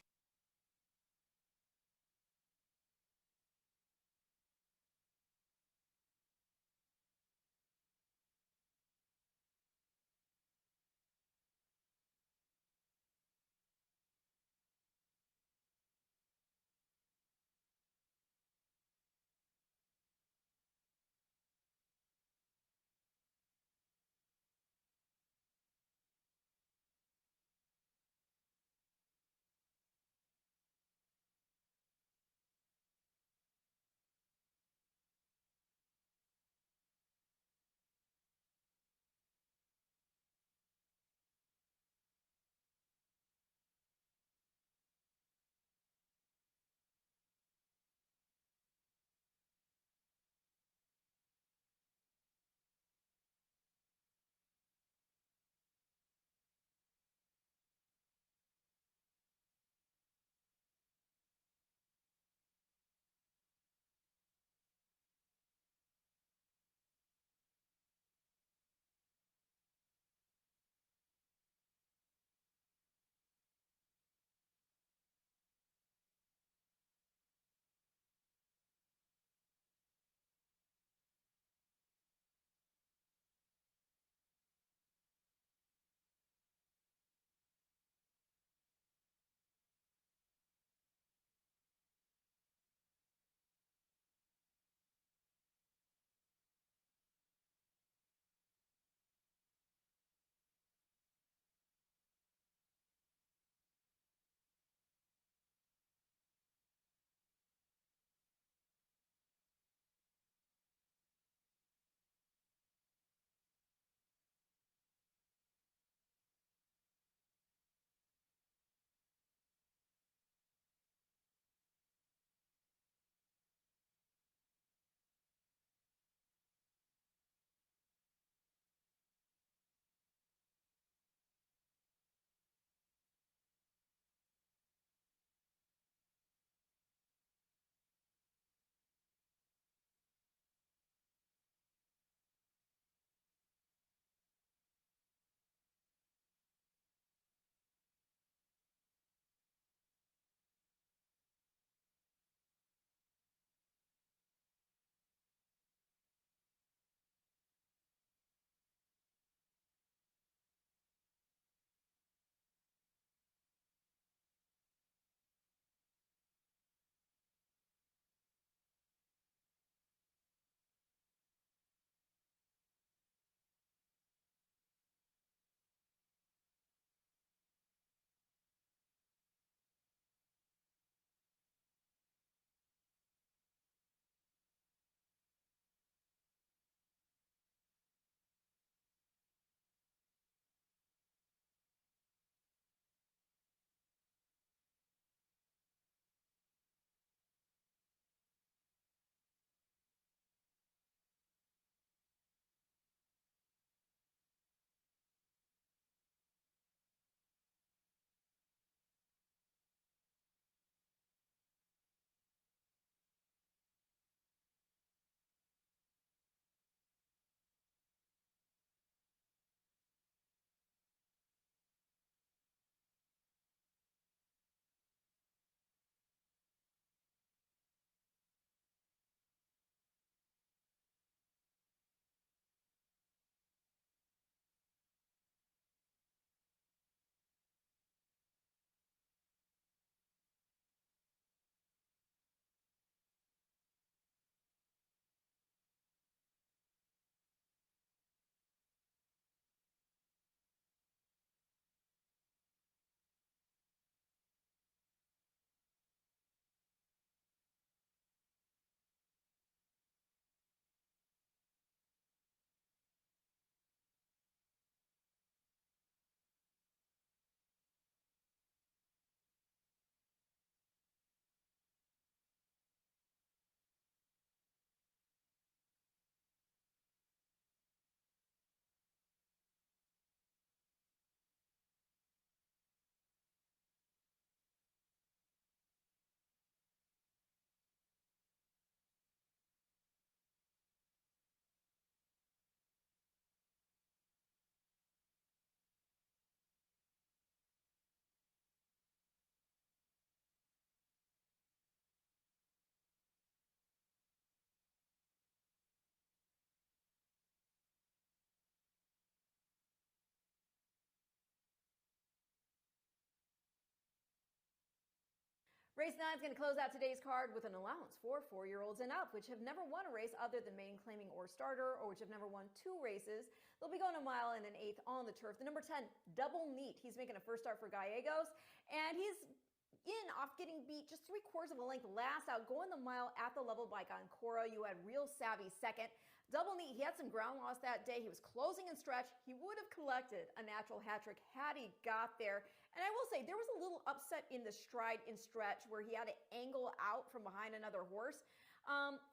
Race 9 is going to close out today's card with an allowance for 4-year-olds and up, which have never won a race other than main claiming or starter, or which have never won 2 races. They'll be going a mile and an eighth on the turf. The number 10, Double Neat. He's making a first start for Gallegos, and he's off getting beat just 3/4 of a length last out, going the mile at the level by Goncora. You had Real Savvy second. Double Neat, he had some ground loss that day. He was closing in stretch. He would have collected a natural hat trick had he got there. And I will say, there was a little upset in the stride in stretch where he had to angle out from behind another horse.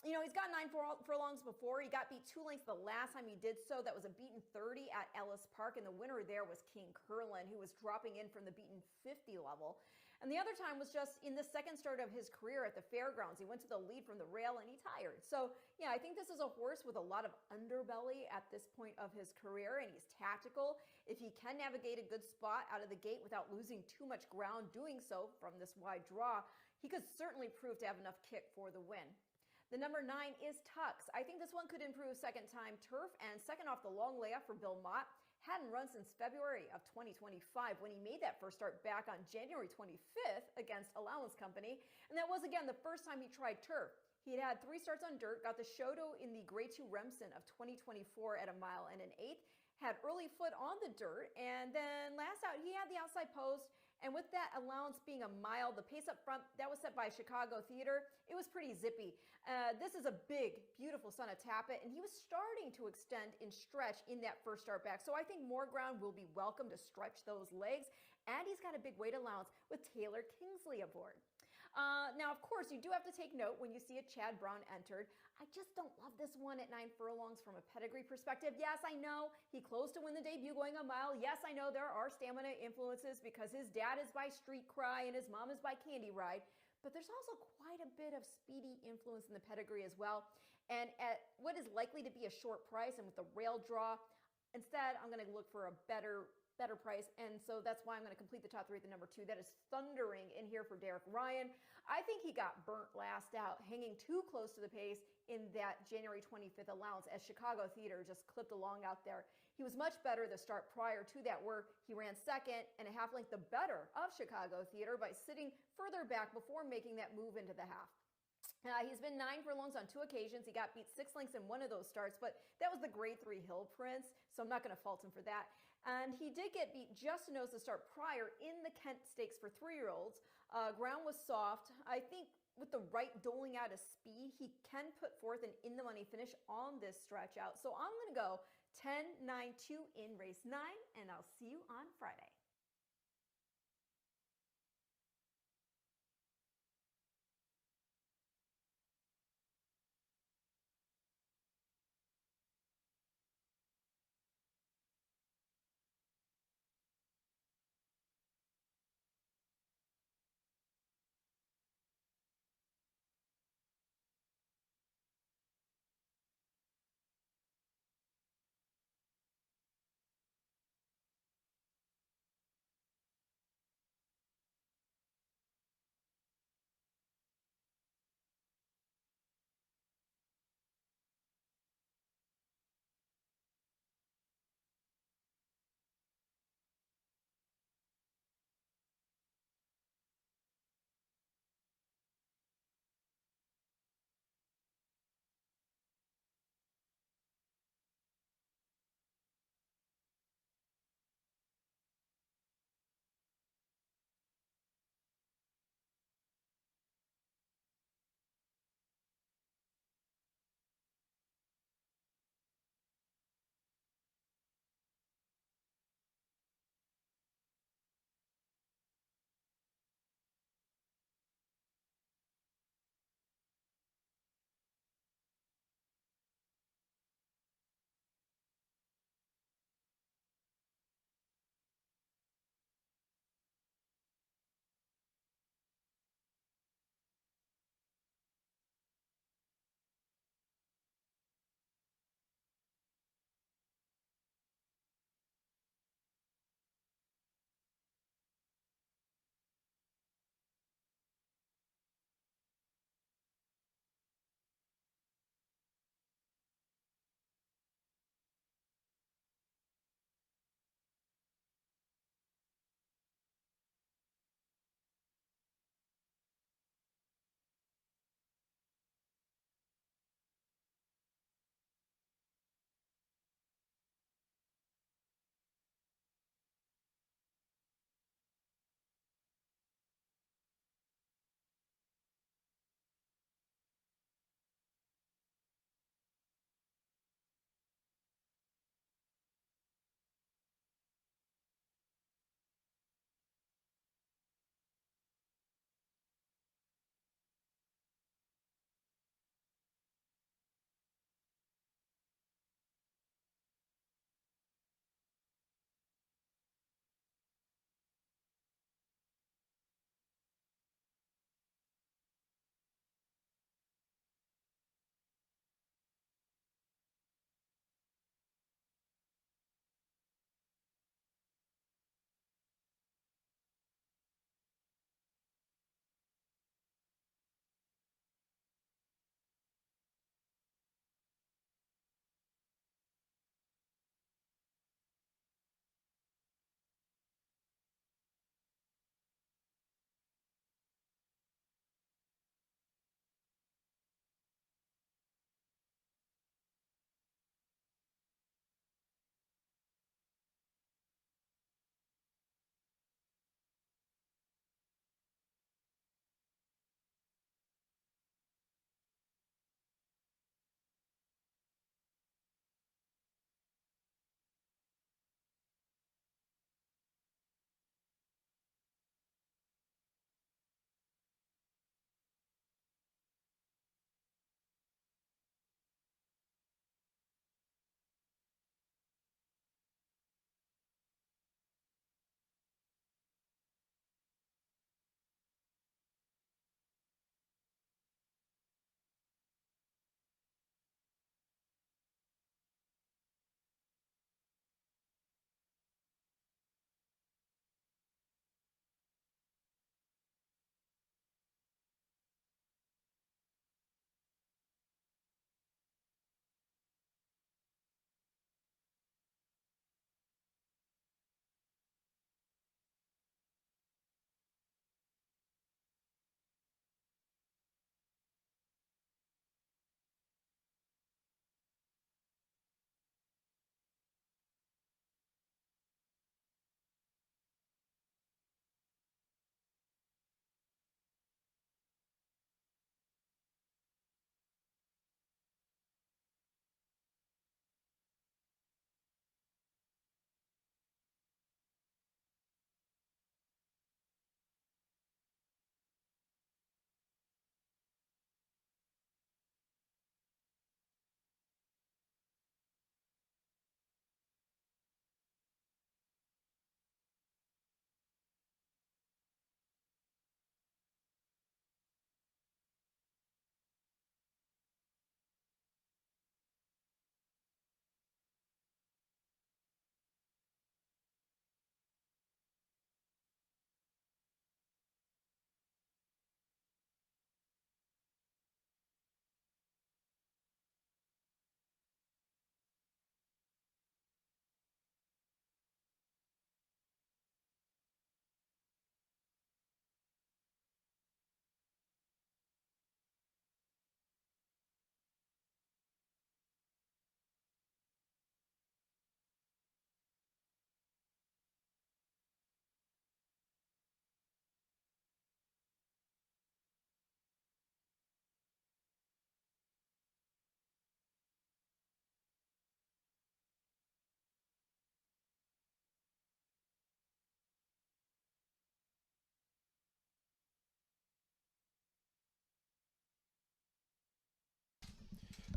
He's got 9 furlongs before. He got beat 2 lengths the last time he did so. That was a beaten 30 at Ellis Park, and the winner there was King Curlin, who was dropping in from the beaten 50 level. And the other time was just in the second start of his career at the fairgrounds. He went to the lead from the rail and he tired. So, yeah, I think this is a horse with a lot of underbelly at this point of his career, and he's tactical. If he can navigate a good spot out of the gate without losing too much ground doing so from this wide draw, he could certainly prove to have enough kick for the win. The number 9 is Tux. I think this one could improve second time turf and second off the long layup for Bill Mott. Hadn't run since February of 2025 when he made that first start back on January 25th against Allowance Company. And that was, again, the first time he tried turf. He had had 3 starts on dirt, got the Shoto in the Grade 2 Remsen of 2024 at a mile and an eighth, had early foot on the dirt, and then last out he had the outside post. And with that allowance being a mile, the pace up front that was set by Chicago Theater, it was pretty zippy. This is a big, beautiful son of Tampa, and he was starting to extend in stretch in that first start back. So I think more ground will be welcome to stretch those legs. And he's got a big weight allowance with Taylor Kingsley aboard. Now, of course, you do have to take note when you see a Chad Brown entered. I just don't love this one at 9 furlongs from a pedigree perspective. Yes, I know he closed to win the debut going a mile. Yes, I know there are stamina influences because his dad is by Street Cry and his mom is by Candy Ride. But there's also quite a bit of speedy influence in the pedigree as well. And at what is likely to be a short price and with the rail draw, instead, I'm going to look for a better price, and so that's why I'm going to complete the top 3 at the number 2. That is Thundering in here for Derek Ryan. I think he got burnt last out, hanging too close to the pace in that January 25th allowance as Chicago Theater just clipped along out there. He was much better the start prior to that, where he ran second and a half length the better of Chicago Theater by sitting further back before making that move into the half. He's been 9 furlongs on 2 occasions. He got beat 6 lengths in one of those starts, but that was the Grade 3 Hill Prince, so I'm not going to fault him for that. And he did get beat just to nose the start prior in the Kent Stakes for 3-year-olds. Ground was soft. I think with the right doling out of speed, he can put forth an in-the-money finish on this stretch out. So I'm going to go 10-9-2 in race 9, and I'll see you on Friday.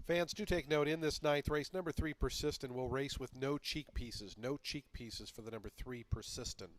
Fans, do take note in this ninth race. Number 3, Persistent, will race with no cheek pieces. No cheek pieces for the number 3, Persistent.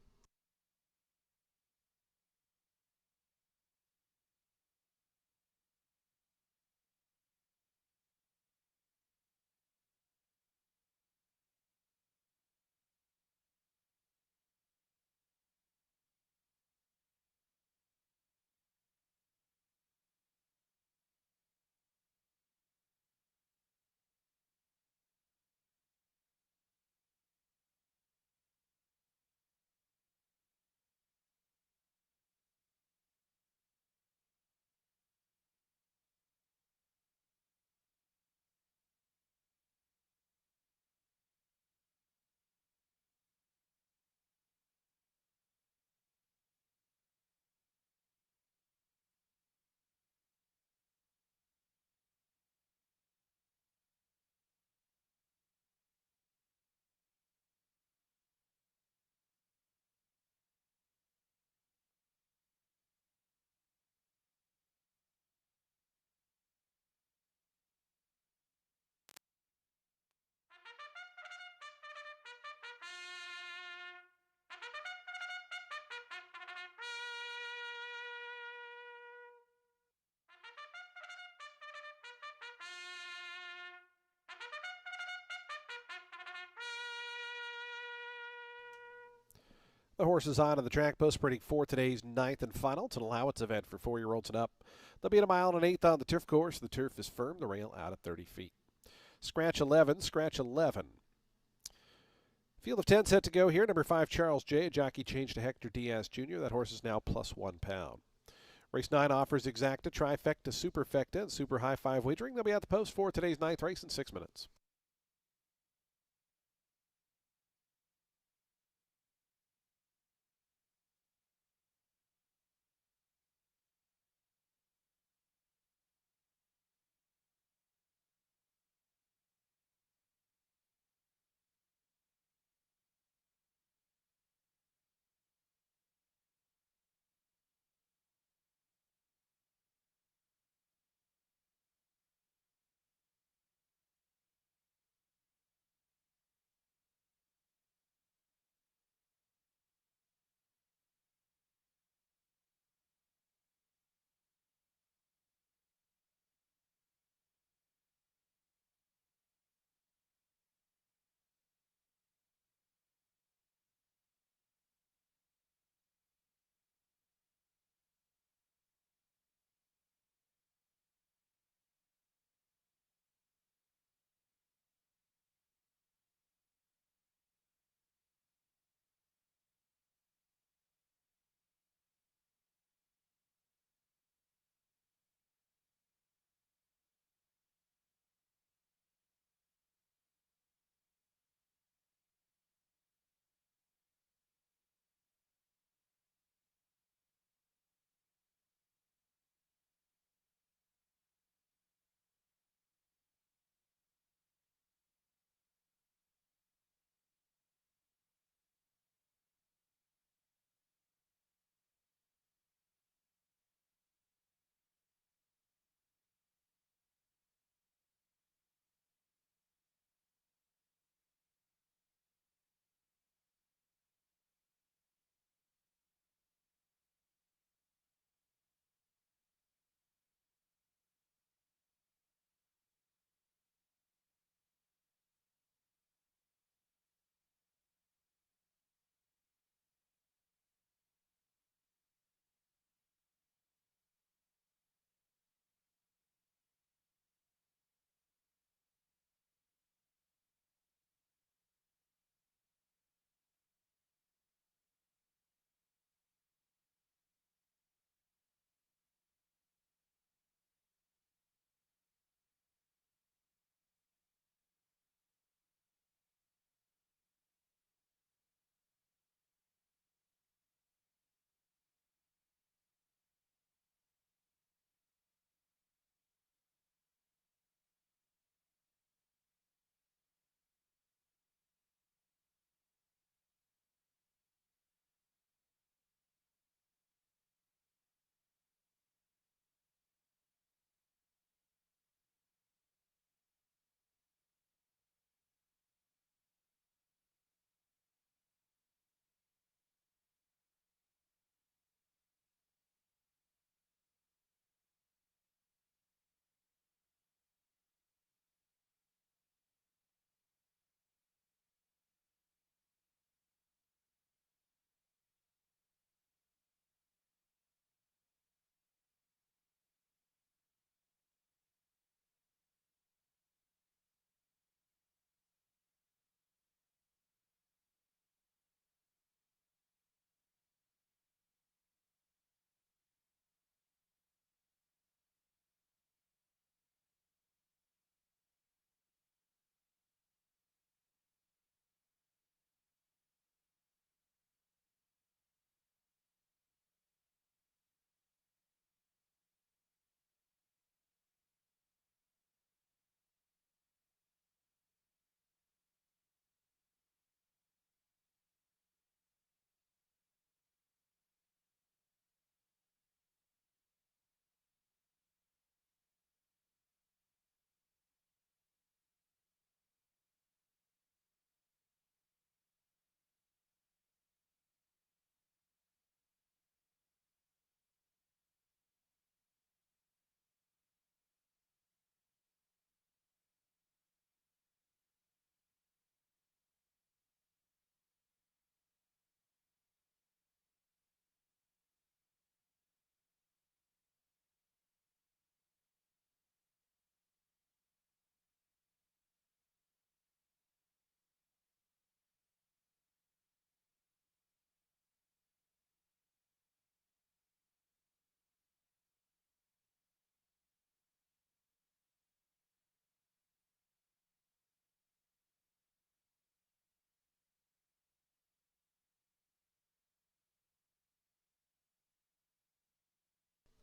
The horse is on to the track post, spreading for today's ninth and final. It's an allowance event for 4-year-olds and up. They'll be at 1.125 miles on the turf course. The turf is firm, the rail out at 30 feet. Scratch 11, scratch 11. Field of 10 set to go here. Number 5, Charles J. A jockey change to Hector Diaz Jr. That horse is now plus 1 pound. Race 9 offers exacta, trifecta, superfecta, and super high 5 wagering. They'll be at the post for today's ninth race in 6 minutes.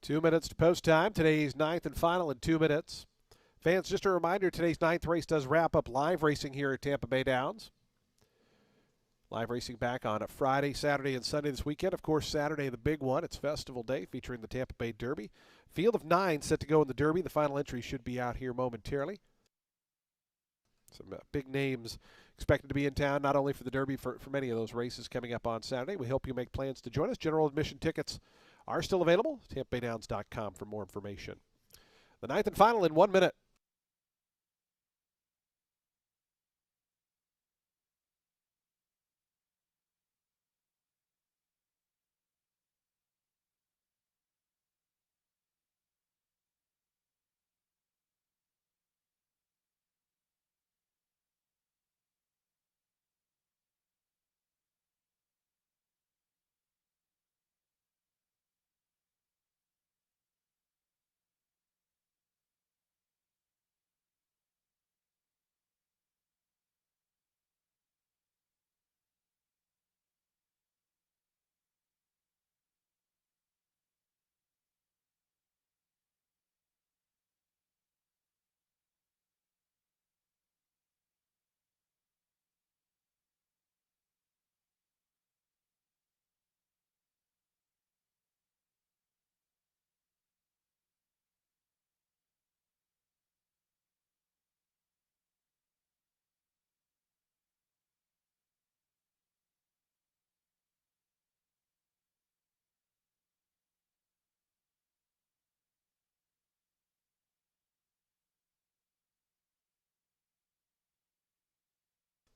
2 minutes to post time. Today's ninth and final in 2 minutes. Fans, just a reminder, today's ninth race does wrap up live racing here at Tampa Bay Downs. Live racing back on a Friday, Saturday, and Sunday this weekend. Of course, Saturday, the big one. It's Festival Day featuring the Tampa Bay Derby. Field of 9 set to go in the Derby. The final entry should be out here momentarily. Some big names expected to be in town, not only for the Derby, for many of those races coming up on Saturday. We hope you make plans to join us. General admission tickets are still available. TampaBayDowns.com for more information. The ninth and final in 1 minute.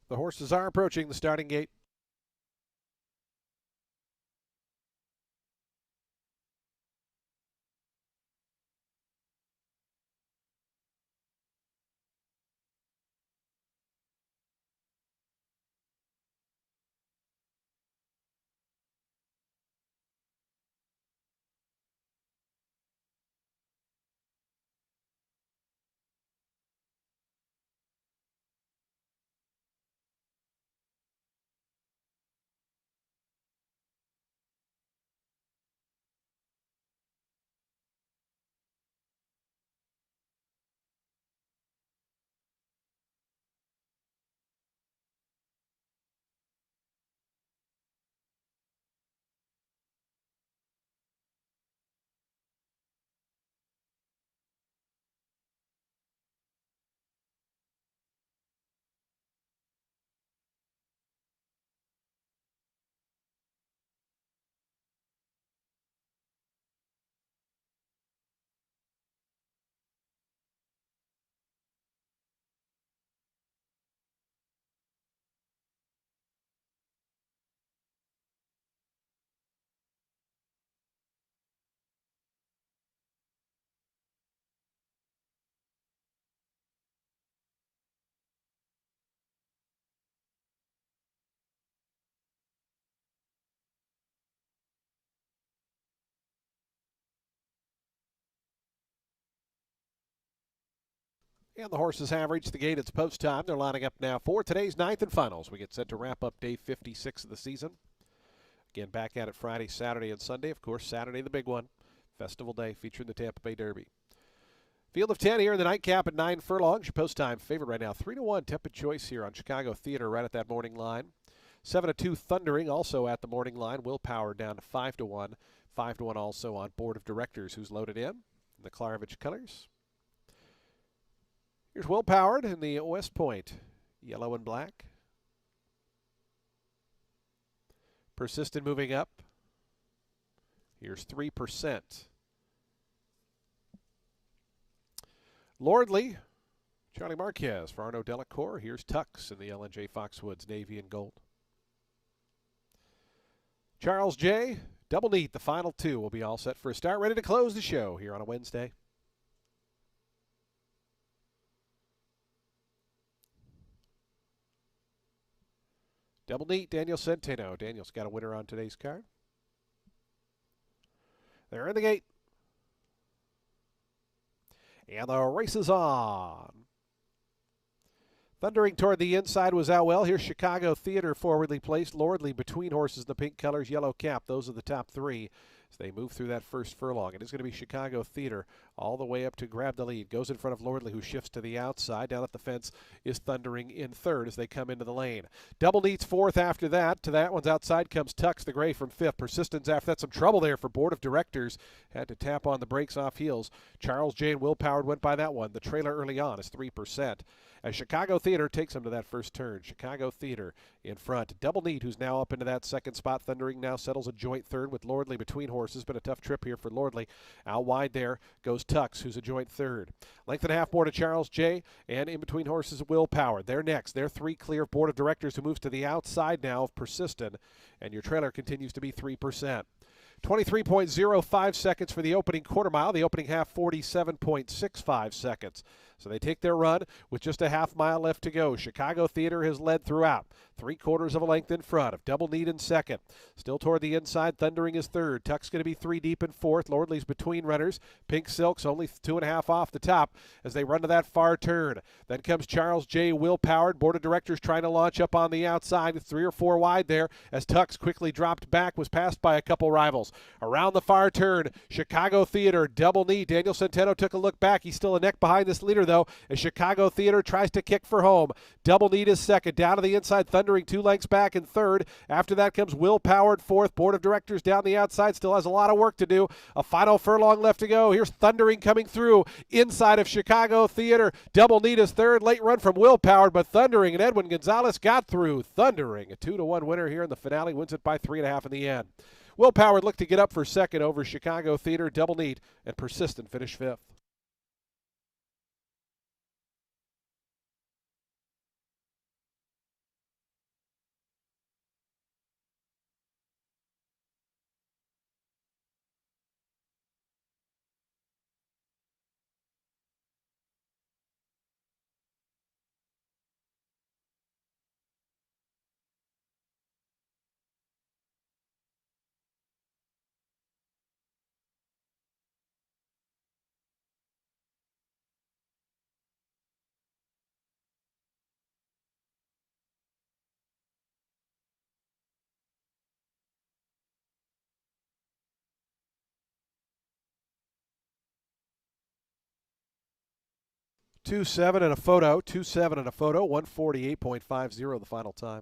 The horses are approaching the starting gate. And the horses have reached the gate. It's post time. They're lining up now for today's ninth and finals. We get set to wrap up day 56 of the season. Again, back at it Friday, Saturday, and Sunday. Of course, Saturday, the big one. Festival Day featuring the Tampa Bay Derby. Field of 10 here in the nightcap at 9 furlongs. Your post time favorite right now. 3-1 Tampa Choice here on Chicago Theater right at that morning line. 7-2 Thundering also at the morning line. Willpower down to 5-1. 5-1 also on Board of Directors, who's loaded in the Klarovich colors. Here's Willpower in the West Point, yellow and black. Persistent moving up. Here's 3%. Lordly, Charlie Marquez for Arnaud Delacour. Here's Tux in the L&J Foxwoods navy and gold. Charles J. Double Neat, the final two will be all set for a start, ready to close the show here on a Wednesday. Double Neat, Daniel Centeno. Daniel's got a winner on today's card. They're in the gate. And the race is on. Thundering toward the inside was out well. Here's Chicago Theater forwardly placed. Lordly between horses in the pink colors, yellow cap. Those are the top three. as they move through that first furlong. It is going to be Chicago Theater all the way up to grab the lead. Goes in front of Lordley, who shifts to the outside. Down at the fence is Thundering in third as they come into the lane. Double Neat's fourth after that. To that one's outside comes Tux the Gray from fifth. Persistence after that. Some trouble there for Board of Directors. Had to tap on the brakes off heels. Charles J. and Will Powered went by that one. The trailer early on is 3%. As Chicago Theater takes them to that first turn. Chicago Theater in front. Double Neat, who's now up into that second spot. Thundering now settles a joint third with Lordley between horses. Been a tough trip here for Lordley. Out wide there goes Tux, who's a joint third. Length and a half more to Charles J. And in between horses, Will Power. They're next. They're three clear of Board of Directors, who moves to the outside now of Persistent. And your trailer continues to be 3%. 23.05 seconds for the opening quarter mile. The opening half, 47.65 seconds. So they take their run with just a half mile left to go. Chicago Theater has led throughout. 3/4 of a length in front of Double Neat in second. Still toward the inside, Thundering is third. Tuck's going to be 3 deep in fourth. Lordley's between runners. Pink Silk's only 2.5 off the top as they run to that far turn. Then comes Charles J. Will Powered. Board of Directors trying to launch up on the outside with 3 or 4 wide there as Tuck's quickly dropped back, was passed by a couple rivals. Around the far turn, Chicago Theater, Double Neat. Daniel Centeno took a look back. He's still a neck behind this leader, though, as Chicago Theater tries to kick for home. Double Neat is second. Down to the inside, Thundering 2 lengths back in third. After that comes Will Powered fourth. Board of Directors down the outside still has a lot of work to do. A final furlong left to go. Here's Thundering coming through inside of Chicago Theater. Double Neat is third. Late run from Will Powered, but Thundering and Edwin Gonzalez got through. Thundering, a 2-1 winner here in the finale, wins it by 3.5 in the end. Will Powered looked to get up for second over Chicago Theater. Double Neat and Persistent finished fifth. Two seven and a photo. 2-7 and a photo. 148.50 the final time.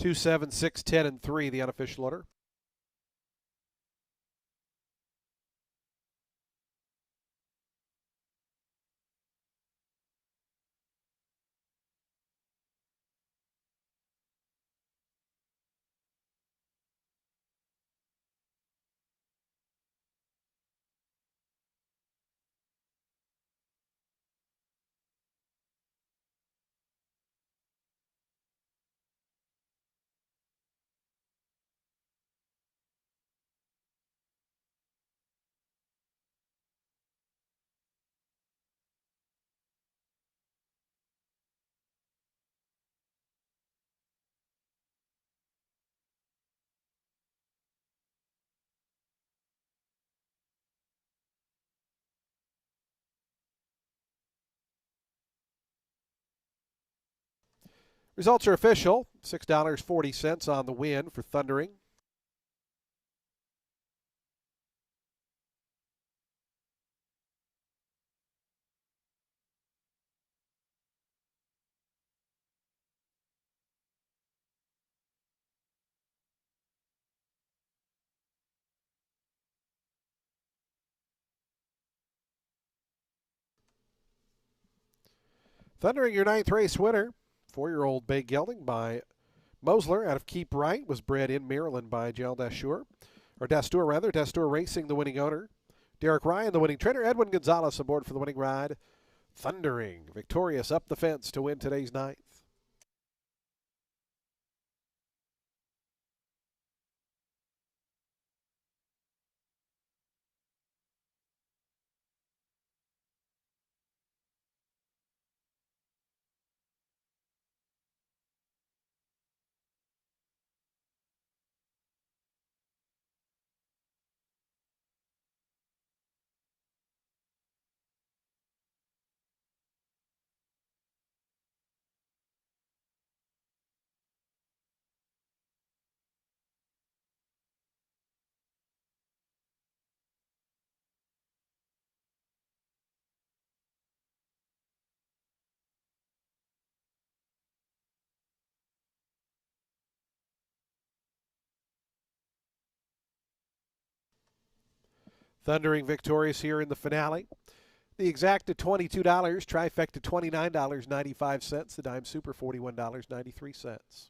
Two, 7, 6, 10, and 3, the unofficial order. Results are official. $6.40 on the win for Thundering. Thundering, your ninth race winner. 4-year-old bay gelding by Mosler out of Keep Right was bred in Maryland by Gel Dastur. Dastur Racing, the winning owner. Derek Ryan, the winning trainer. Edwin Gonzalez aboard for the winning ride. Thundering, victorious up the fence to win today's ninth. Thundering victorious here in the finale. The exact at $22, trifecta $29.95, the dime super $41.93.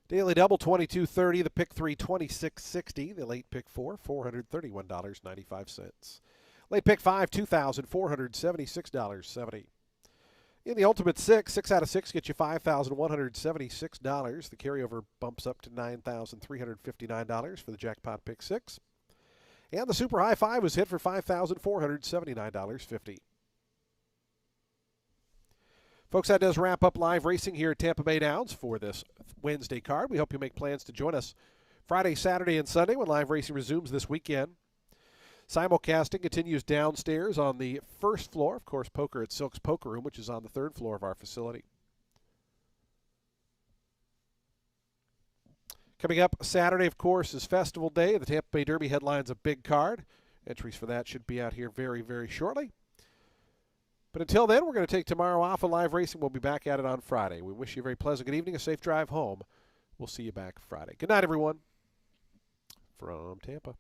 Daily double $22.30, the pick 3 $26.60, the late pick 4 $431.95. Late pick 5 $2,476.70. In the ultimate 6 out of 6 gets you $5,176. The carryover bumps up to $9,359 for the jackpot pick 6. And the super high 5 was hit for $5,479.50. Folks, that does wrap up live racing here at Tampa Bay Downs for this Wednesday card. We hope you make plans to join us Friday, Saturday, and Sunday when live racing resumes this weekend. Simulcasting continues downstairs on the first floor. Of course, poker at Silk's Poker Room, which is on the third floor of our facility. Coming up Saturday, of course, is Festival Day. The Tampa Bay Derby headlines a big card. Entries for that should be out here very, very shortly. But until then, we're going to take tomorrow off of live racing. We'll be back at it on Friday. We wish you a very pleasant good evening, a safe drive home. We'll see you back Friday. Good night, everyone, from Tampa.